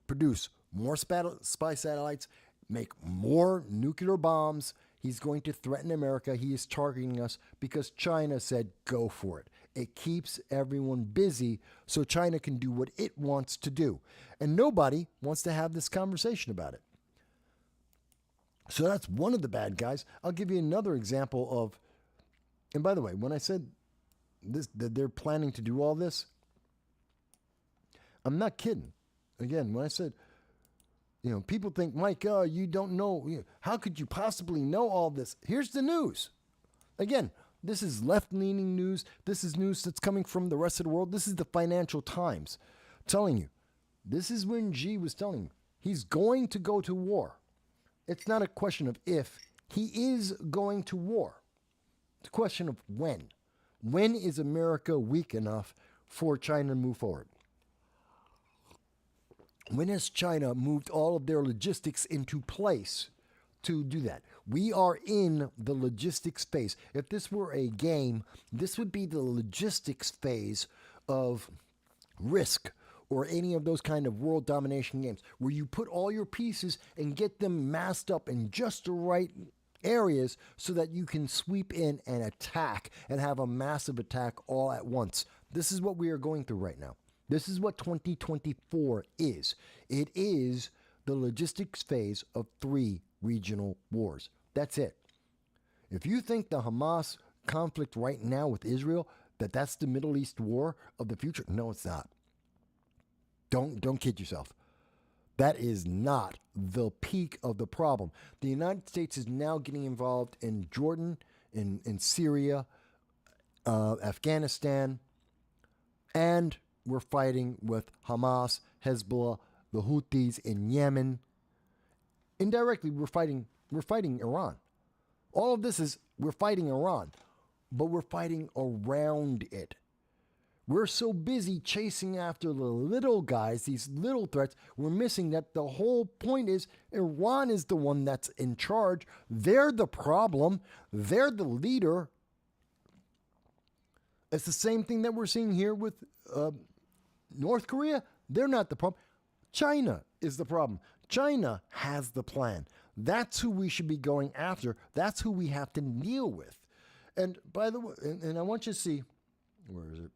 produce more spy satellites, make more nuclear bombs. He's going to threaten America. He is targeting us because China said, go for it. It keeps everyone busy so China can do what it wants to do. And nobody wants to have this conversation about it. So that's one of the bad guys. I'll give you another example of, and by the way, when I said this, that they're planning to do all this, I'm not kidding. Again, when I said, people think, Mike, you don't know. How could you possibly know all this? Here's the news. Again, this is left-leaning news. This is news that's coming from the rest of the world. This is the Financial Times telling you. This is when Xi was telling you. He's going to go to war. It's not a question of if. He is going to war. It's a question of when. When is America weak enough for China to move forward? When has China moved all of their logistics into place to do that? We are in the logistics phase. If this were a game, this would be the logistics phase of Risk or any of those kind of world domination games where you put all your pieces and get them massed up in just the right areas so that you can sweep in and attack and have a massive attack all at once. This is what we are going through right now. This is what 2024 is. It is the logistics phase of 3 regional wars. That's it. If you think the Hamas conflict right now with Israel, that's the Middle East war of the future, no, it's not. Don't kid yourself. That is not the peak of the problem. The United States is now getting involved in Jordan, in Syria, Afghanistan, and we're fighting with Hamas, Hezbollah, the Houthis in Yemen. Indirectly, we're fighting Iran. All of this is, we're fighting Iran, but we're fighting around it. We're so busy chasing after the little guys, these little threats, we're missing that the whole point is Iran is the one that's in charge. They're the problem. They're the leader. It's the same thing that we're seeing here with North Korea. They're not the problem. China is the problem. China has the plan. That's who we should be going after. That's who we have to deal with. And by the way, and I want you to see, where is it?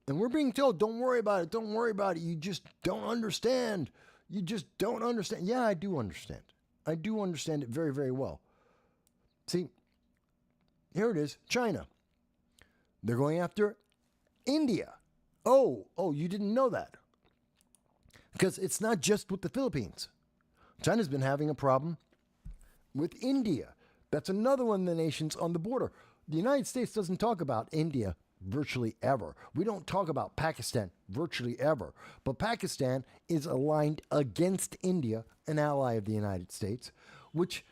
And we're being told, don't worry about it. Don't worry about it. You just don't understand. You just don't understand. Yeah, I do understand. I do understand it very, very well. See, here it is, China. They're going after India. Oh, you didn't know that. Because it's not just with the Philippines. China's been having a problem with India. That's another one of the nations on the border. The United States doesn't talk about India virtually ever. We don't talk about Pakistan virtually ever. But Pakistan is aligned against India, an ally of the United States, which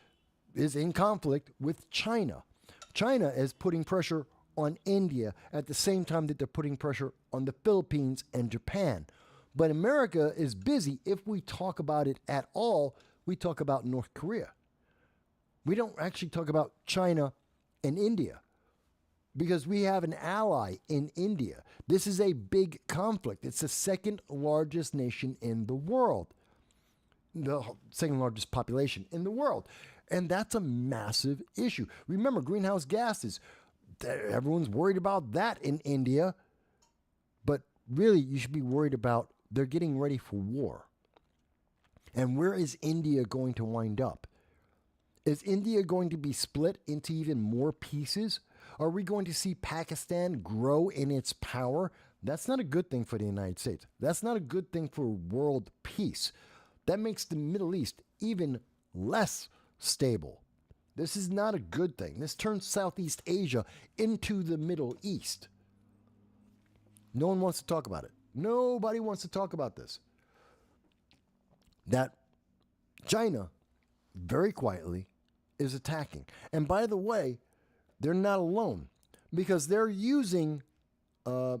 is in conflict with China. China is putting pressure on India at the same time that they're putting pressure on the Philippines and Japan. But America is busy. If we talk about it at all, we talk about North Korea. We don't actually talk about China and India because we have an ally in India. This is a big conflict. It's the second largest nation in the world, the second largest population in the world. And that's a massive issue. Remember, greenhouse gases. Everyone's worried about that in India. But really, you should be worried about they're getting ready for war. And where is India going to wind up? Is India going to be split into even more pieces? Are we going to see Pakistan grow in its power? That's not a good thing for the United States. That's not a good thing for world peace. That makes the Middle East even less stable. This is not a good thing. This turns Southeast Asia into the Middle East. No one wants to talk about it. Nobody wants to talk about this. That China, very quietly, is attacking. And by the way, they're not alone. because they're using uh,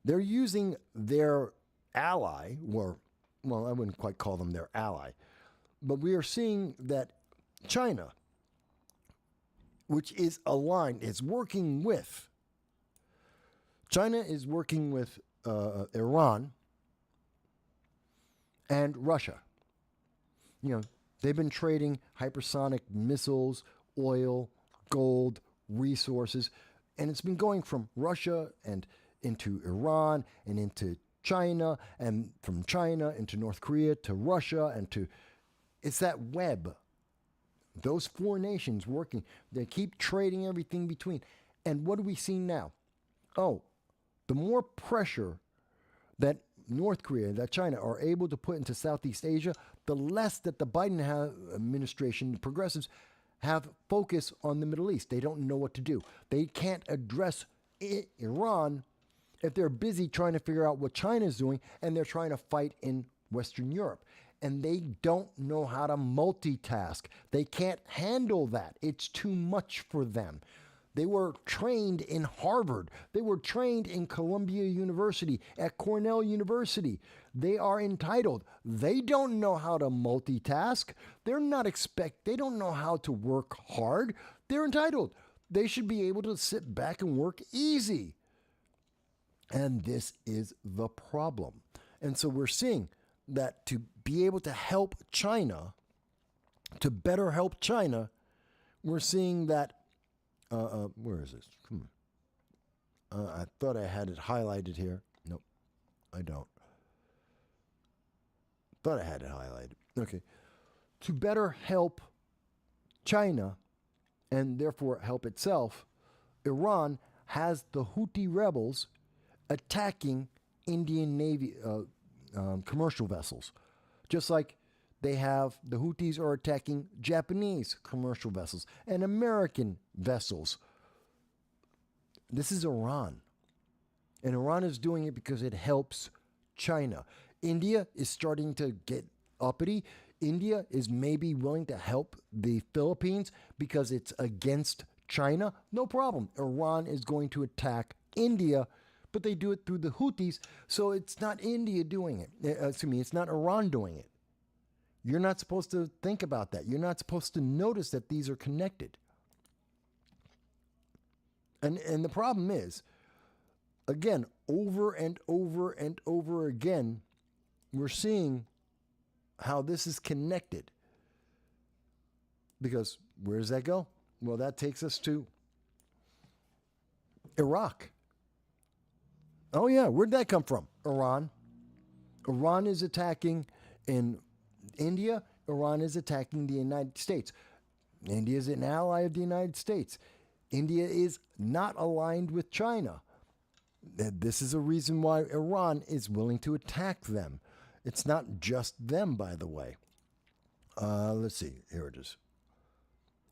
their ally, or, well, I wouldn't quite call them their ally, but we are seeing that China, which is aligned, is working with, China is working with Iran and Russia. You know, they've been trading hypersonic missiles, oil, gold, resources, and it's been going from Russia and into Iran and into China, and from China into North Korea to Russia, and to, it's that web. Those four nations working, they keep trading everything between. And what do we see now? Oh, the more pressure that North Korea, that China are able to put into Southeast Asia, the less that the Biden administration, the progressives, have focus on the Middle East. They don't know what to do. They can't address Iran if they're busy trying to figure out what China is doing, and they're trying to fight in Western Europe. And they don't know how to multitask. They can't handle that. It's too much for them. They were trained in Harvard. They were trained in Columbia University, at Cornell University. They are entitled. They don't know how to multitask. They don't know how to work hard. They're entitled. They should be able to sit back and work easy. And this is the problem. And so we're seeing that to be able to help China, to better help China, we're seeing that, where is this? I thought I had it highlighted here. Nope, I don't. Thought I had it highlighted. Okay. To better help China, and therefore help itself, Iran has the Houthi rebels attacking Indian Navy commercial vessels, just like they have, the Houthis are attacking Japanese commercial vessels and American vessels. This is Iran. And Iran is doing it because it helps China. India is starting to get uppity. India is maybe willing to help the Philippines because it's against China. No problem. Iran is going to attack India, but they do it through the Houthis, so it's not India doing it. It's not Iran doing it. You're not supposed to think about that. You're not supposed to notice that these are connected. And the problem is, again, over and over and over again, we're seeing how this is connected. Because where does that go? Well, that takes us to Iraq. Oh, yeah. Where'd that come from? Iran. Iran is attacking in India. Iran is attacking the United States. India is an ally of the United States. India is not aligned with China. This is a reason why Iran is willing to attack them. It's not just them, by the way. Let's see. Here it is.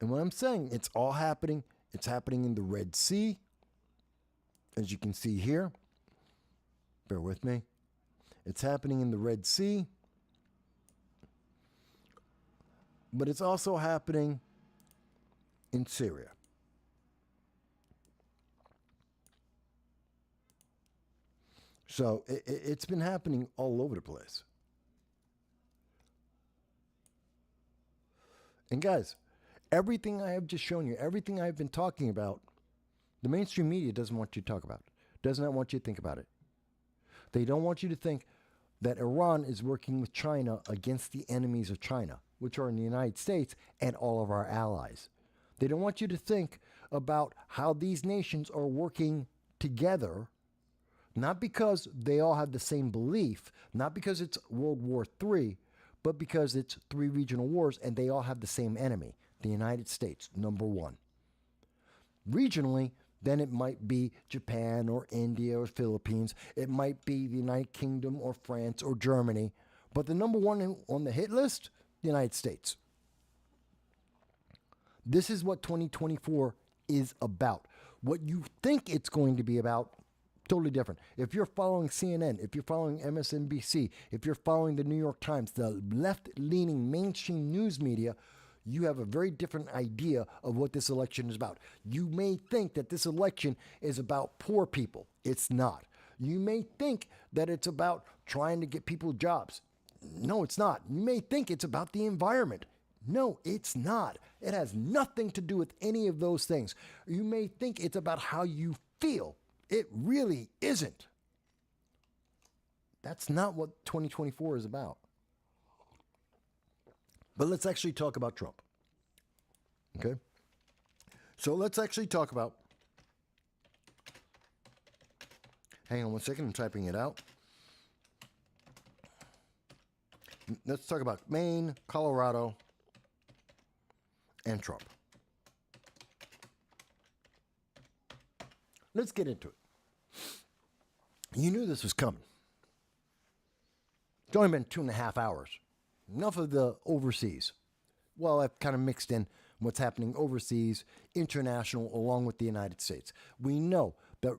And what I'm saying, it's all happening. It's happening in the Red Sea, as you can see here. Bear with me. It's happening in the Red Sea. But it's also happening in Syria. So it's been happening all over the place. And guys, everything I have just shown you, everything I've been talking about, the mainstream media doesn't want you to talk about it. Does not want you to think about it. They don't want you to think that Iran is working with China against the enemies of China, which are in the United States and all of our allies. They don't want you to think about how these nations are working together, not because they all have the same belief, not because it's World War III, but because it's three regional wars and they all have the same enemy, the United States, number one. Regionally, then it might be Japan or India or Philippines. It might be the United Kingdom or France or Germany. But the number one on the hit list, the United States. This is what 2024 is about. What you think it's going to be about, totally different. If you're following CNN, if you're following MSNBC, if you're following the New York Times, the left-leaning mainstream news media, you have a very different idea of what this election is about. You may think that this election is about poor people. It's not. You may think that it's about trying to get people jobs. No, it's not. You may think it's about the environment. No, it's not. It has nothing to do with any of those things. You may think it's about how you feel. It really isn't. That's not what 2024 is about. But let's actually talk about Trump. Okay? So let's actually talk about. Hang on one second, I'm typing it out. Let's talk about Maine, Colorado, and Trump. Let's get into it. You knew this was coming. It's only been 2.5 hours. Enough of the overseas. Well, I've kind of mixed in what's happening overseas, international, along with the United States. We know that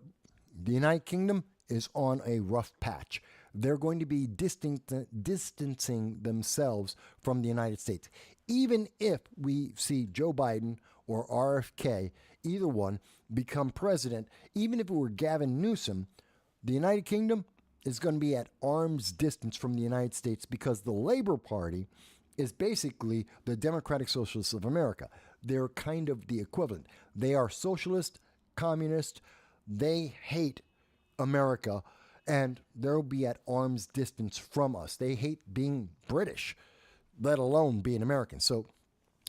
the United Kingdom is on a rough patch. They're going to be distancing themselves from the United States. Even if we see Joe Biden or RFK, either one, become president, even if it were Gavin Newsom, the United Kingdom is going to be at arm's distance from the United States because the Labor Party is basically the Democratic Socialists of America. They're kind of the equivalent. They are socialist, communist. They hate America, and they'll be at arm's distance from us. They hate being British, let alone being American. So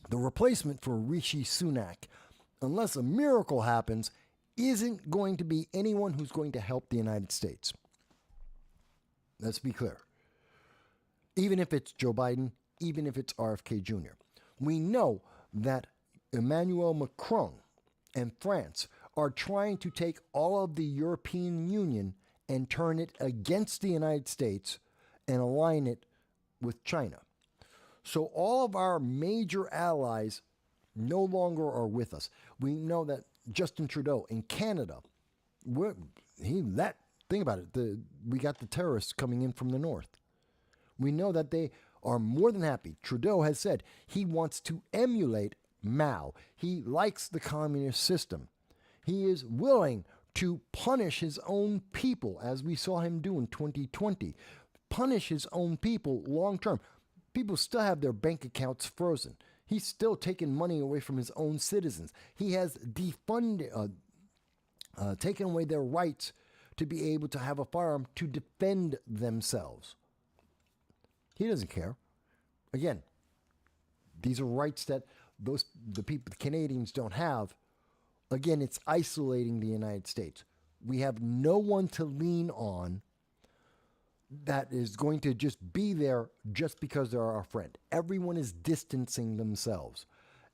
the replacement for Rishi Sunak, unless a miracle happens, isn't going to be anyone who's going to help the United States. Let's be clear. Even if it's Joe Biden, even if it's RFK Jr. We know that Emmanuel Macron and France are trying to take all of the European Union and turn it against the United States and align it with China. So all of our major allies no longer are with us. We know that Justin Trudeau in Canada, think about it, we got the terrorists coming in from the north. We know that they are more than happy. Trudeau has said he wants to emulate Mao. He likes the communist system. He is willing to punish his own people, as we saw him do in 2020. Punish his own people long term. People still have their bank accounts frozen. He's still taking money away from his own citizens. He has defunded, taken away their rights to be able to have a firearm to defend themselves. He doesn't care. Again, these are rights that the Canadians don't have. Again, it's isolating the United States. We have no one to lean on that is going to just be there just because they're our friend. Everyone is distancing themselves.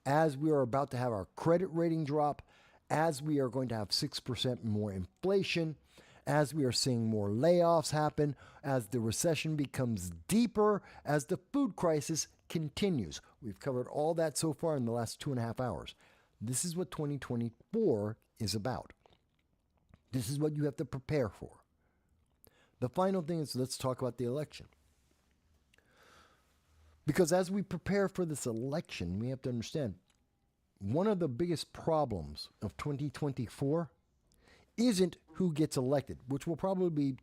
As we are about to have our credit rating drop, as we are going to have 6% more inflation, as we are seeing more layoffs happen, as the recession becomes deeper, as the food crisis continues. We've covered all that so far in the last 2.5 hours. This is what 2024 is about. This is what you have to prepare for. The final thing is, let's talk about the election. Because as we prepare for this election, we have to understand one of the biggest problems of 2024 isn't who gets elected, which will probably be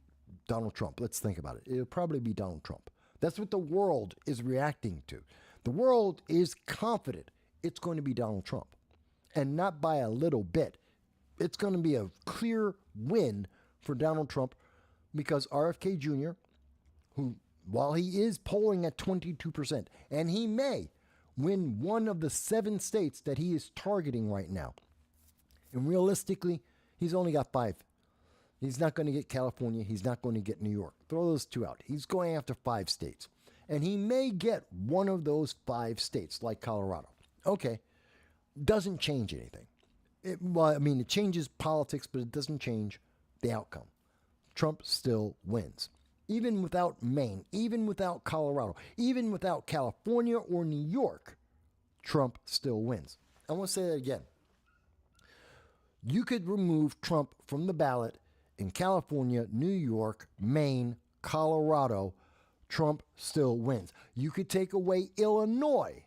Donald Trump. Let's think about it. It'll probably be Donald Trump. That's what the world is reacting to. The world is confident it's going to be Donald Trump. And not by a little bit. It's going to be a clear win for Donald Trump because RFK Jr., who, while he is polling at 22%, and he may win one of the 7 states that he is targeting right now. And realistically, he's only got 5. He's not going to get California. He's not going to get New York. Throw those 2 out. He's going after 5 states. And he may get one of those 5 states, like Colorado. Okay. Doesn't change anything. It changes politics, but it doesn't change the outcome. Trump still wins. Even without Maine, even without Colorado, even without California or New York, Trump still wins. I want to say that again. You could remove Trump from the ballot in California, New York, Maine, Colorado. Trump still wins. You could take away Illinois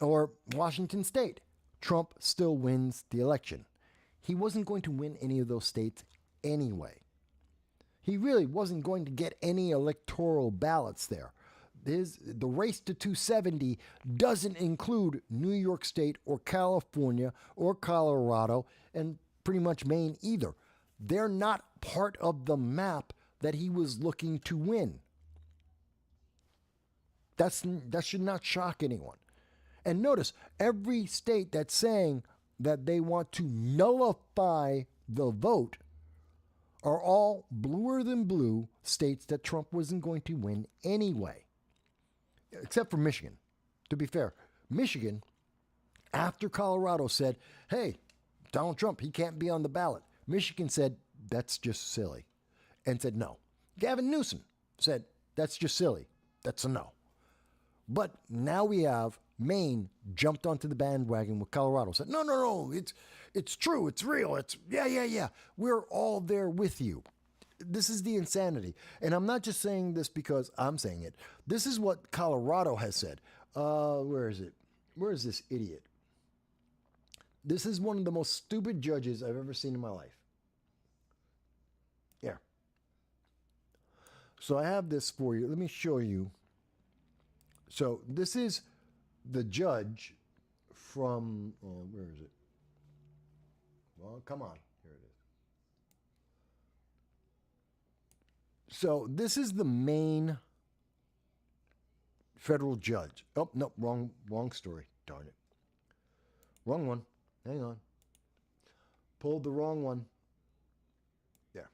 or Washington State, Trump still wins the election. He wasn't going to win any of those states anyway. He really wasn't going to get any electoral ballots there. The race to 270 doesn't include New York State or California or Colorado and pretty much Maine either. They're not part of the map that he was looking to win. That should not shock anyone. And notice, every state that's saying that they want to nullify the vote are all bluer than blue states that Trump wasn't going to win anyway. Except for Michigan. To be fair, Michigan, after Colorado said, hey, Donald Trump, he can't be on the ballot, Michigan said, that's just silly, and said no. Gavin Newsom said, that's just silly. That's a no. But now we have Maine jumped onto the bandwagon with Colorado. Said, no, it's true, it's real, yeah. We're all there with you. This is the insanity. And I'm not just saying this because I'm saying it. This is what Colorado has said. Where is it? Where is this idiot? This is one of the most stupid judges I've ever seen in my life. Yeah. So I have this for you. Let me show you. So this is the judge from, where is it? Well, come on. Here it is. So this is the main federal judge. Oh, no, wrong story. Darn it. Wrong one. Hang on. Pulled the wrong one. There.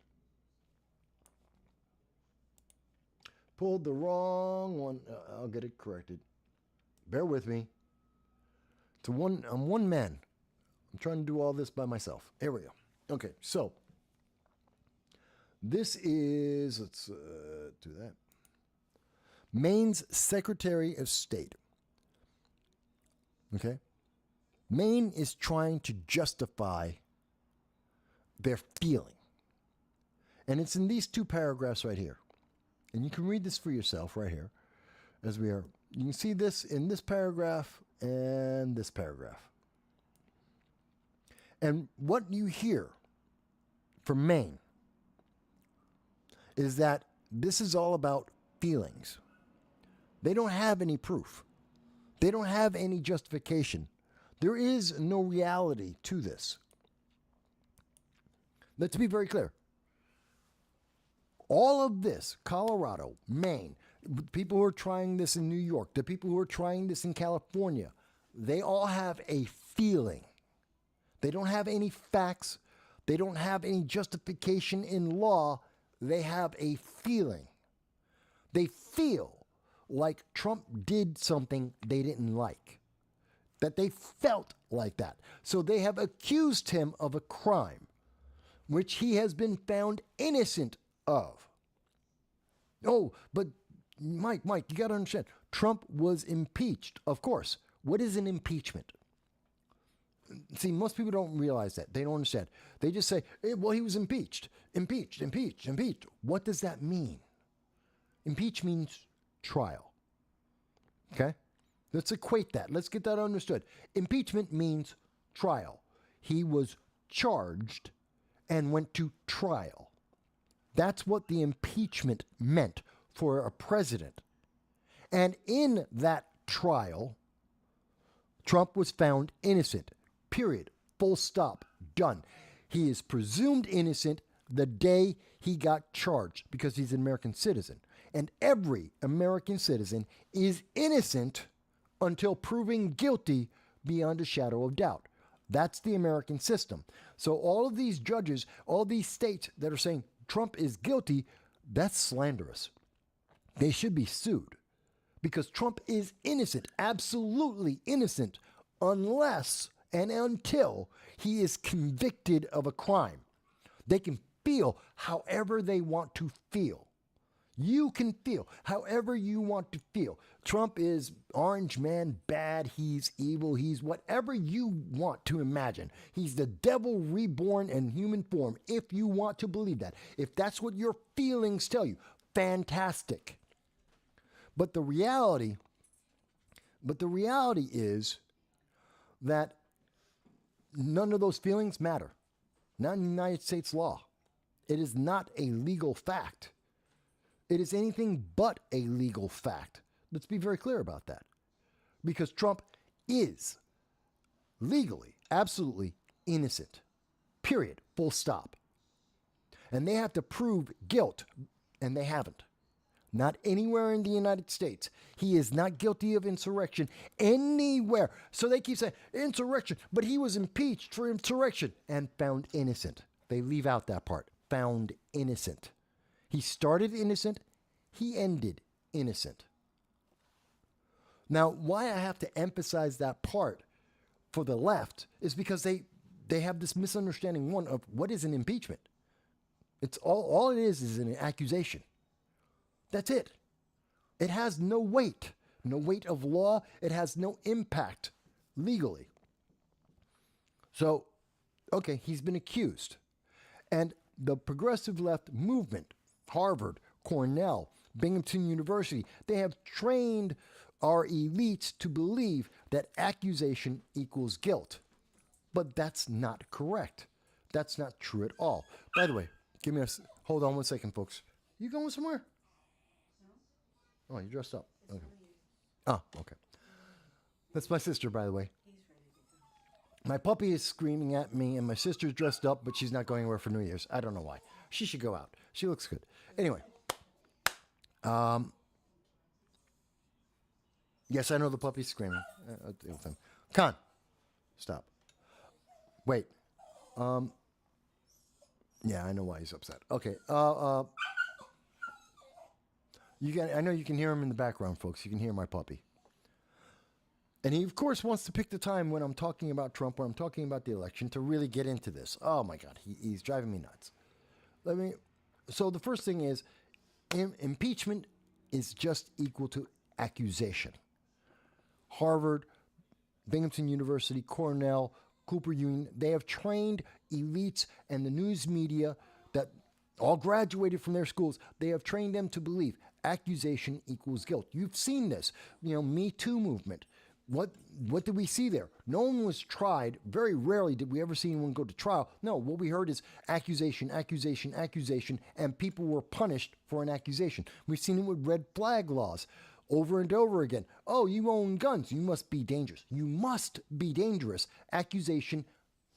Pulled the wrong one. I'll get it corrected. Bear with me. I'm one man. I'm trying to do all this by myself. Here we go. Okay, so this is, let's do that. Maine's Secretary of State. Okay? Maine is trying to justify their feeling. And it's in these two paragraphs right here. And you can read this for yourself right here. As we are, you can see this in this paragraph and this paragraph. And what you hear from Maine is that this is all about feelings. They don't have any proof. They don't have any justification. There is no reality to this. Let's be very clear. All of this, Colorado, Maine, people who are trying this in New York, the people who are trying this in California, they all have a feeling. They don't have any facts. They don't have any justification in law. They have a feeling. They feel like Trump did something they didn't like. That they felt like that. So they have accused him of a crime, which he has been found innocent of. Oh, but Mike, you got to understand, Trump was impeached, of course. What is an impeachment? See, most people don't realize that. They don't understand. They just say, well, he was impeached. Impeached. What does that mean? Impeach means trial. Okay? Let's equate that. Let's get that understood. Impeachment means trial. He was charged and went to trial. That's what the impeachment meant for a president. And in that trial, Trump was found innocent. Period. Full stop. Done. He is presumed innocent the day he got charged because he's an American citizen. And every American citizen is innocent until proven guilty beyond a shadow of doubt. That's the American system. So all of these judges, all these states that are saying Trump is guilty, that's slanderous. They should be sued because Trump is innocent, absolutely innocent, unless and until he is convicted of a crime. They can feel however they want to feel. You can feel however you want to feel. Trump is orange man, bad, he's evil, he's whatever you want to imagine. He's the devil reborn in human form, if you want to believe that. If that's what your feelings tell you, fantastic. But the reality But the reality is that none of those feelings matter. Not in the United States law. It is not a legal fact. It is anything but a legal fact. Let's be very clear about that. Because Trump is legally, absolutely innocent. Period. Full stop. And they have to prove guilt, and they haven't. Not anywhere in the United States. He is not guilty of insurrection anywhere. So they keep saying insurrection, but he was impeached for insurrection and found innocent. They leave out that part. Found innocent. He started innocent. He ended innocent. Now, why I have to emphasize that part for the left is because they have this misunderstanding, one, of what is an impeachment. It's all it is an accusation. That's it. It has no weight of law. It has no impact legally. So, okay, he's been accused. And the progressive left movement, Harvard, Cornell, Binghamton University, they have trained our elites to believe that accusation equals guilt. But that's not correct. That's not true at all. By the way, hold on one second, folks. You going somewhere? Oh, you're dressed up. Okay. Oh, okay. That's my sister, by the way. My puppy is screaming at me, and my sister's dressed up, but she's not going anywhere for New Year's. I don't know why. She should go out. She looks good. Anyway. Yes, I know the puppy's screaming. Con, stop. Wait. Yeah, I know why he's upset. Okay. I know you can hear him in the background, folks. You can hear my puppy. And he, of course, wants to pick the time when I'm talking about Trump, when I'm talking about the election, to really get into this. Oh, my God. He's driving me nuts. So the first thing is, impeachment is just equal to accusation. Harvard, Binghamton University, Cornell, Cooper Union, they have trained elites and the news media that all graduated from their schools. They have trained them to believe accusation equals guilt. You've seen this, Me Too movement. What did we see there? No one was tried. Very rarely did we ever see anyone go to trial. No, what we heard is accusation, accusation, accusation, and people were punished for an accusation. We've seen it with red flag laws over and over again. Oh, you own guns. You must be dangerous. You must be dangerous. Accusation,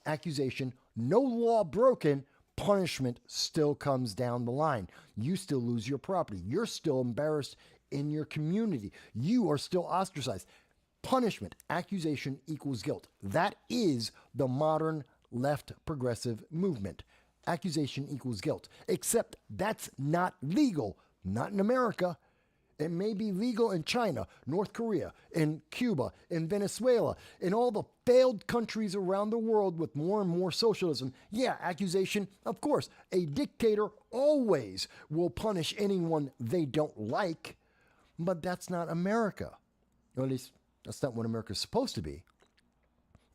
accusation, no law broken. Punishment still comes down the line. You still lose your property. You're still embarrassed in your community. You are still ostracized. Punishment, accusation equals guilt. That is the modern left progressive movement. Accusation equals guilt. Except that's not legal. Not in America. It may be legal in China, North Korea, in Cuba, in Venezuela, in all the failed countries around the world with more and more socialism. Yeah, accusation, of course. A dictator always will punish anyone they don't like, but that's not America. Or at least, that's not what America's supposed to be.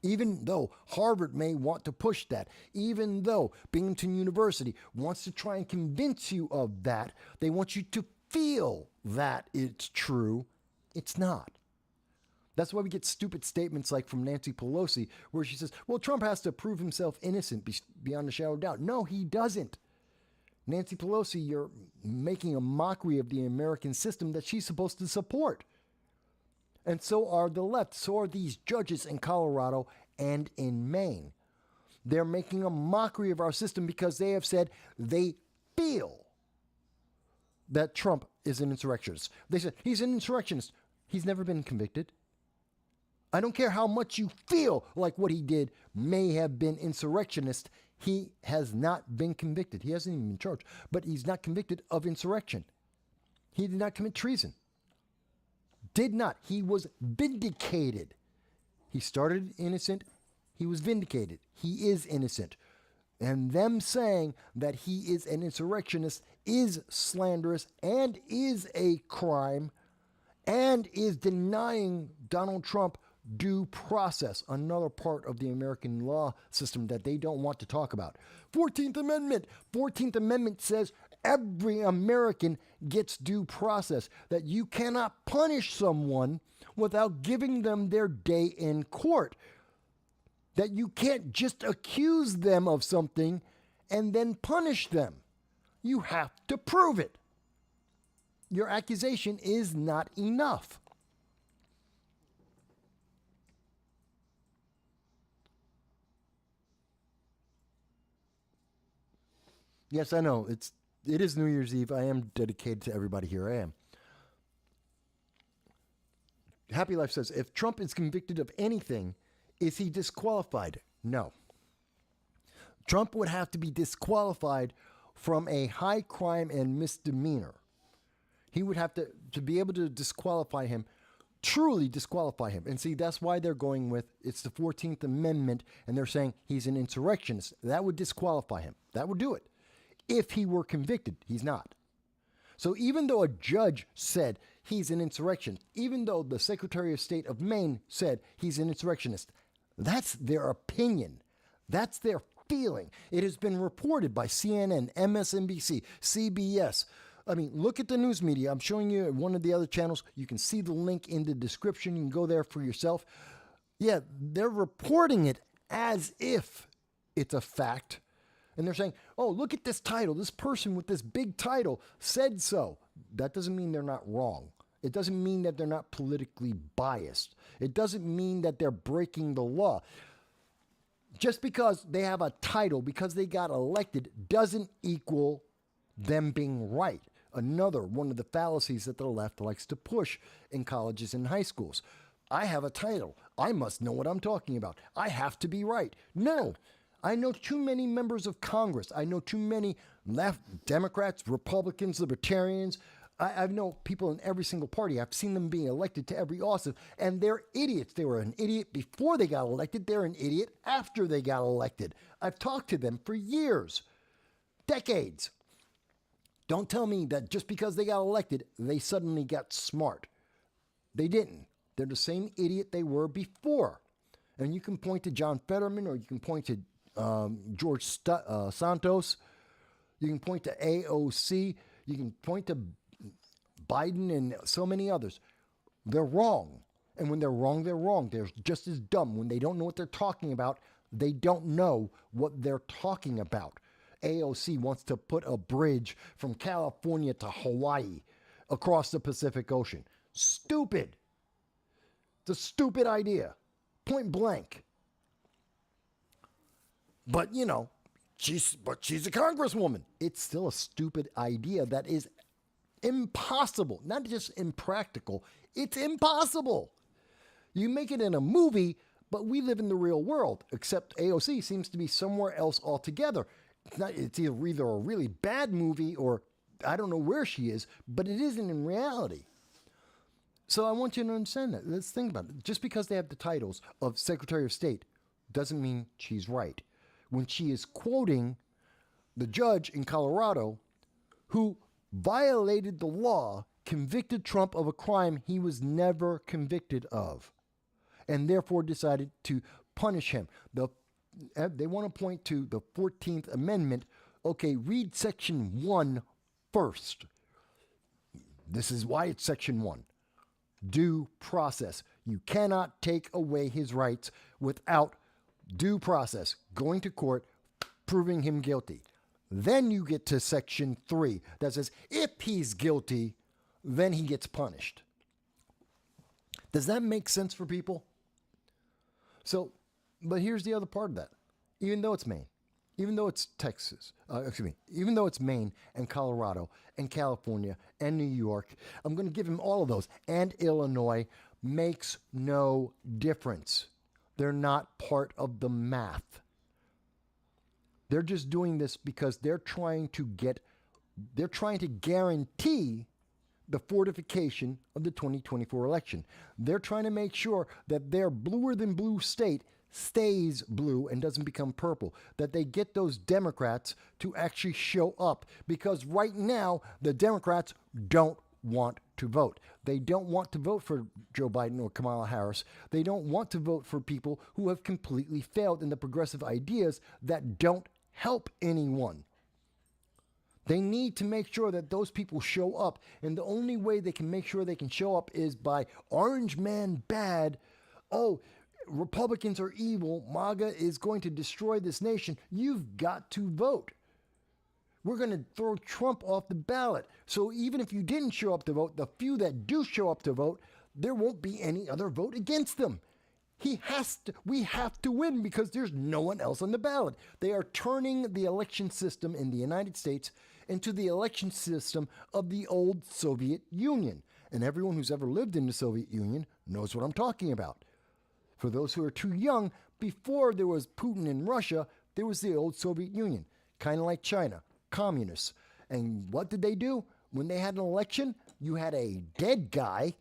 Even though Harvard may want to push that, even though Binghamton University wants to try and convince you of that, they want you to feel that it's true. It's not. That's why we get stupid statements like from Nancy Pelosi, where she says, well, Trump has to prove himself innocent beyond a shadow of doubt. No, he doesn't. Nancy Pelosi, you're making a mockery of the American system that she's supposed to support. And so are the left. So are these judges in Colorado and in Maine. They're making a mockery of our system because they have said they feel that Trump is an insurrectionist. They said he's an insurrectionist. He's never been convicted. I don't care how much you feel like what he did may have been insurrectionist. He has not been convicted. He hasn't even been charged, but he's not convicted of insurrection. He did not commit treason. Did not. He was vindicated. He started innocent. He was vindicated. He is innocent. And them saying that he is an insurrectionist is slanderous and is a crime and is denying Donald Trump due process, another part of the American law system that they don't want to talk about. 14th Amendment. 14th Amendment says Every American gets due process, that you cannot punish someone without giving them their day in court. That you can't just accuse them of something and then punish them. You have to prove it. Your accusation is not enough. Yes, I know. It is New Year's Eve. I am dedicated to everybody here. I am. Happy Life says, if Trump is convicted of anything, is he disqualified? No. Trump would have to be disqualified from a high crime and misdemeanor. He would have to be able to disqualify him, truly disqualify him. And see, that's why they're going with, it's the 14th Amendment, and they're saying he's an insurrectionist. That would disqualify him. That would do it. If he were convicted, he's not. So even though a judge said he's an insurrectionist, even though the Secretary of State of Maine said he's an insurrectionist, that's their opinion. That's their feeling. It has been reported by CNN, MSNBC, CBS. I mean, look at the news media. I'm showing you one of the other channels. You can see the link in the description. You can go there for yourself. Yeah, they're reporting it as if it's a fact. And they're saying, oh, look at this title. This person with this big title said so. That doesn't mean they're not wrong. It doesn't mean that they're not politically biased. It doesn't mean that they're breaking the law. Just because they have a title, because they got elected, doesn't equal them being right. Another one of the fallacies that the left likes to push in colleges and high schools. I have a title. I must know what I'm talking about. I have to be right. No. I know too many members of Congress. I know too many left Democrats, Republicans, Libertarians. I know people in every single party. I've seen them being elected to every office, and they're idiots. They were an idiot before they got elected. They're an idiot after they got elected. I've talked to them for years, decades. Don't tell me that just because they got elected, they suddenly got smart. They didn't. They're the same idiot they were before. And you can point to John Fetterman, or you can point to George Santos. You can point to AOC. You can point to Biden and so many others. They're wrong. And when they're wrong, they're wrong. They're just as dumb. When they don't know what they're talking about, they don't know what they're talking about. AOC wants to put a bridge from California to Hawaii across the Pacific Ocean. Stupid. It's a stupid idea. Point blank. But, you know, she's a congresswoman. It's still a stupid idea that is impossible. Not just impractical. It's impossible. You make it in a movie, but we live in the real world, except AOC seems to be somewhere else altogether. It's either a really bad movie or I don't know where she is, but it isn't in reality. So I want you to understand that. Let's think about it. Just because they have the titles of Secretary of State doesn't mean she's right. When she is quoting the judge in Colorado who violated the law, convicted Trump of a crime he was never convicted of, and therefore decided to punish him. They want to point to the 14th Amendment. Okay, read Section 1 first. This is why it's Section 1. Due process. You cannot take away his rights without due process, going to court, proving him guilty. Then you get to Section 3 that says if he's guilty, then he gets punished. Does that make sense for people? So, but here's the other part of that. Even though it's Maine, even though it's even though it's Maine and Colorado and California and New York, I'm going to give him all of those, and Illinois, makes no difference. They're not part of the math. They're just doing this because they're trying to guarantee the fortification of the 2024 election. They're trying to make sure that their bluer than blue state stays blue and doesn't become purple, that they get those Democrats to actually show up, because right now the Democrats don't want to vote. They don't want to vote for Joe Biden or Kamala Harris. They don't want to vote for people who have completely failed in the progressive ideas that don't help anyone. They need to make sure that those people show up. And the only way they can make sure they can show up is by orange man bad. Oh, Republicans are evil. MAGA is going to destroy this nation. You've got to vote. We're going to throw Trump off the ballot. So even if you didn't show up to vote, the few that do show up to vote, there won't be any other vote against them. We have to win because there's no one else on the ballot. They are turning the election system in the United States into the election system of the old Soviet Union. And everyone who's ever lived in the Soviet Union knows what I'm talking about. For those who are too young, before there was Putin in Russia, there was the old Soviet Union, kind of like China, communists. And what did they do? When they had an election, you had a dead guy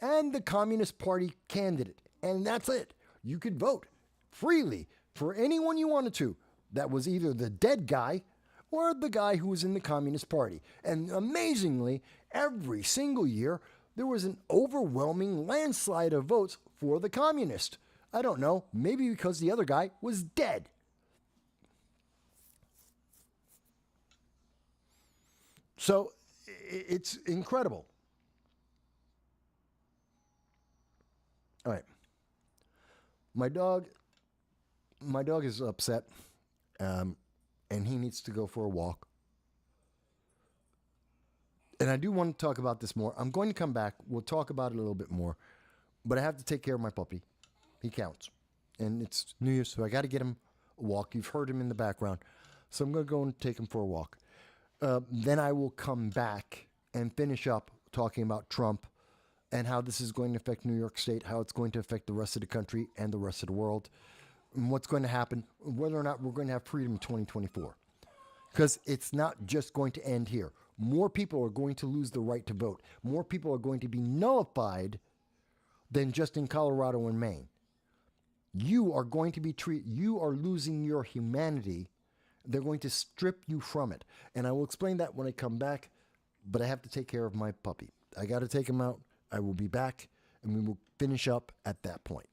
and the Communist Party candidate. And that's it. You could vote freely for anyone you wanted to. That was either the dead guy or the guy who was in the Communist Party. And amazingly, every single year, there was an overwhelming landslide of votes for the communist. I don't know, maybe because the other guy was dead. So it's incredible. All right. My dog is upset, and he needs to go for a walk. And I do want to talk about this more. I'm going to come back. We'll talk about it a little bit more. But I have to take care of my puppy. He counts. And it's New Year's, so I got to get him a walk. You've heard him in the background. So I'm going to go and take him for a walk. Then I will come back and finish up talking about Trump and how this is going to affect New York State, how it's going to affect the rest of the country and the rest of the world, and what's going to happen, whether or not we're going to have freedom in 2024. Because it's not just going to end here. More people are going to lose the right to vote. More people are going to be nullified than just in Colorado and Maine. You are going to be you are losing your humanity. They're going to strip you from it. And I will explain that when I come back, but I have to take care of my puppy. I got to take him out. I will be back, and we will finish up at that point.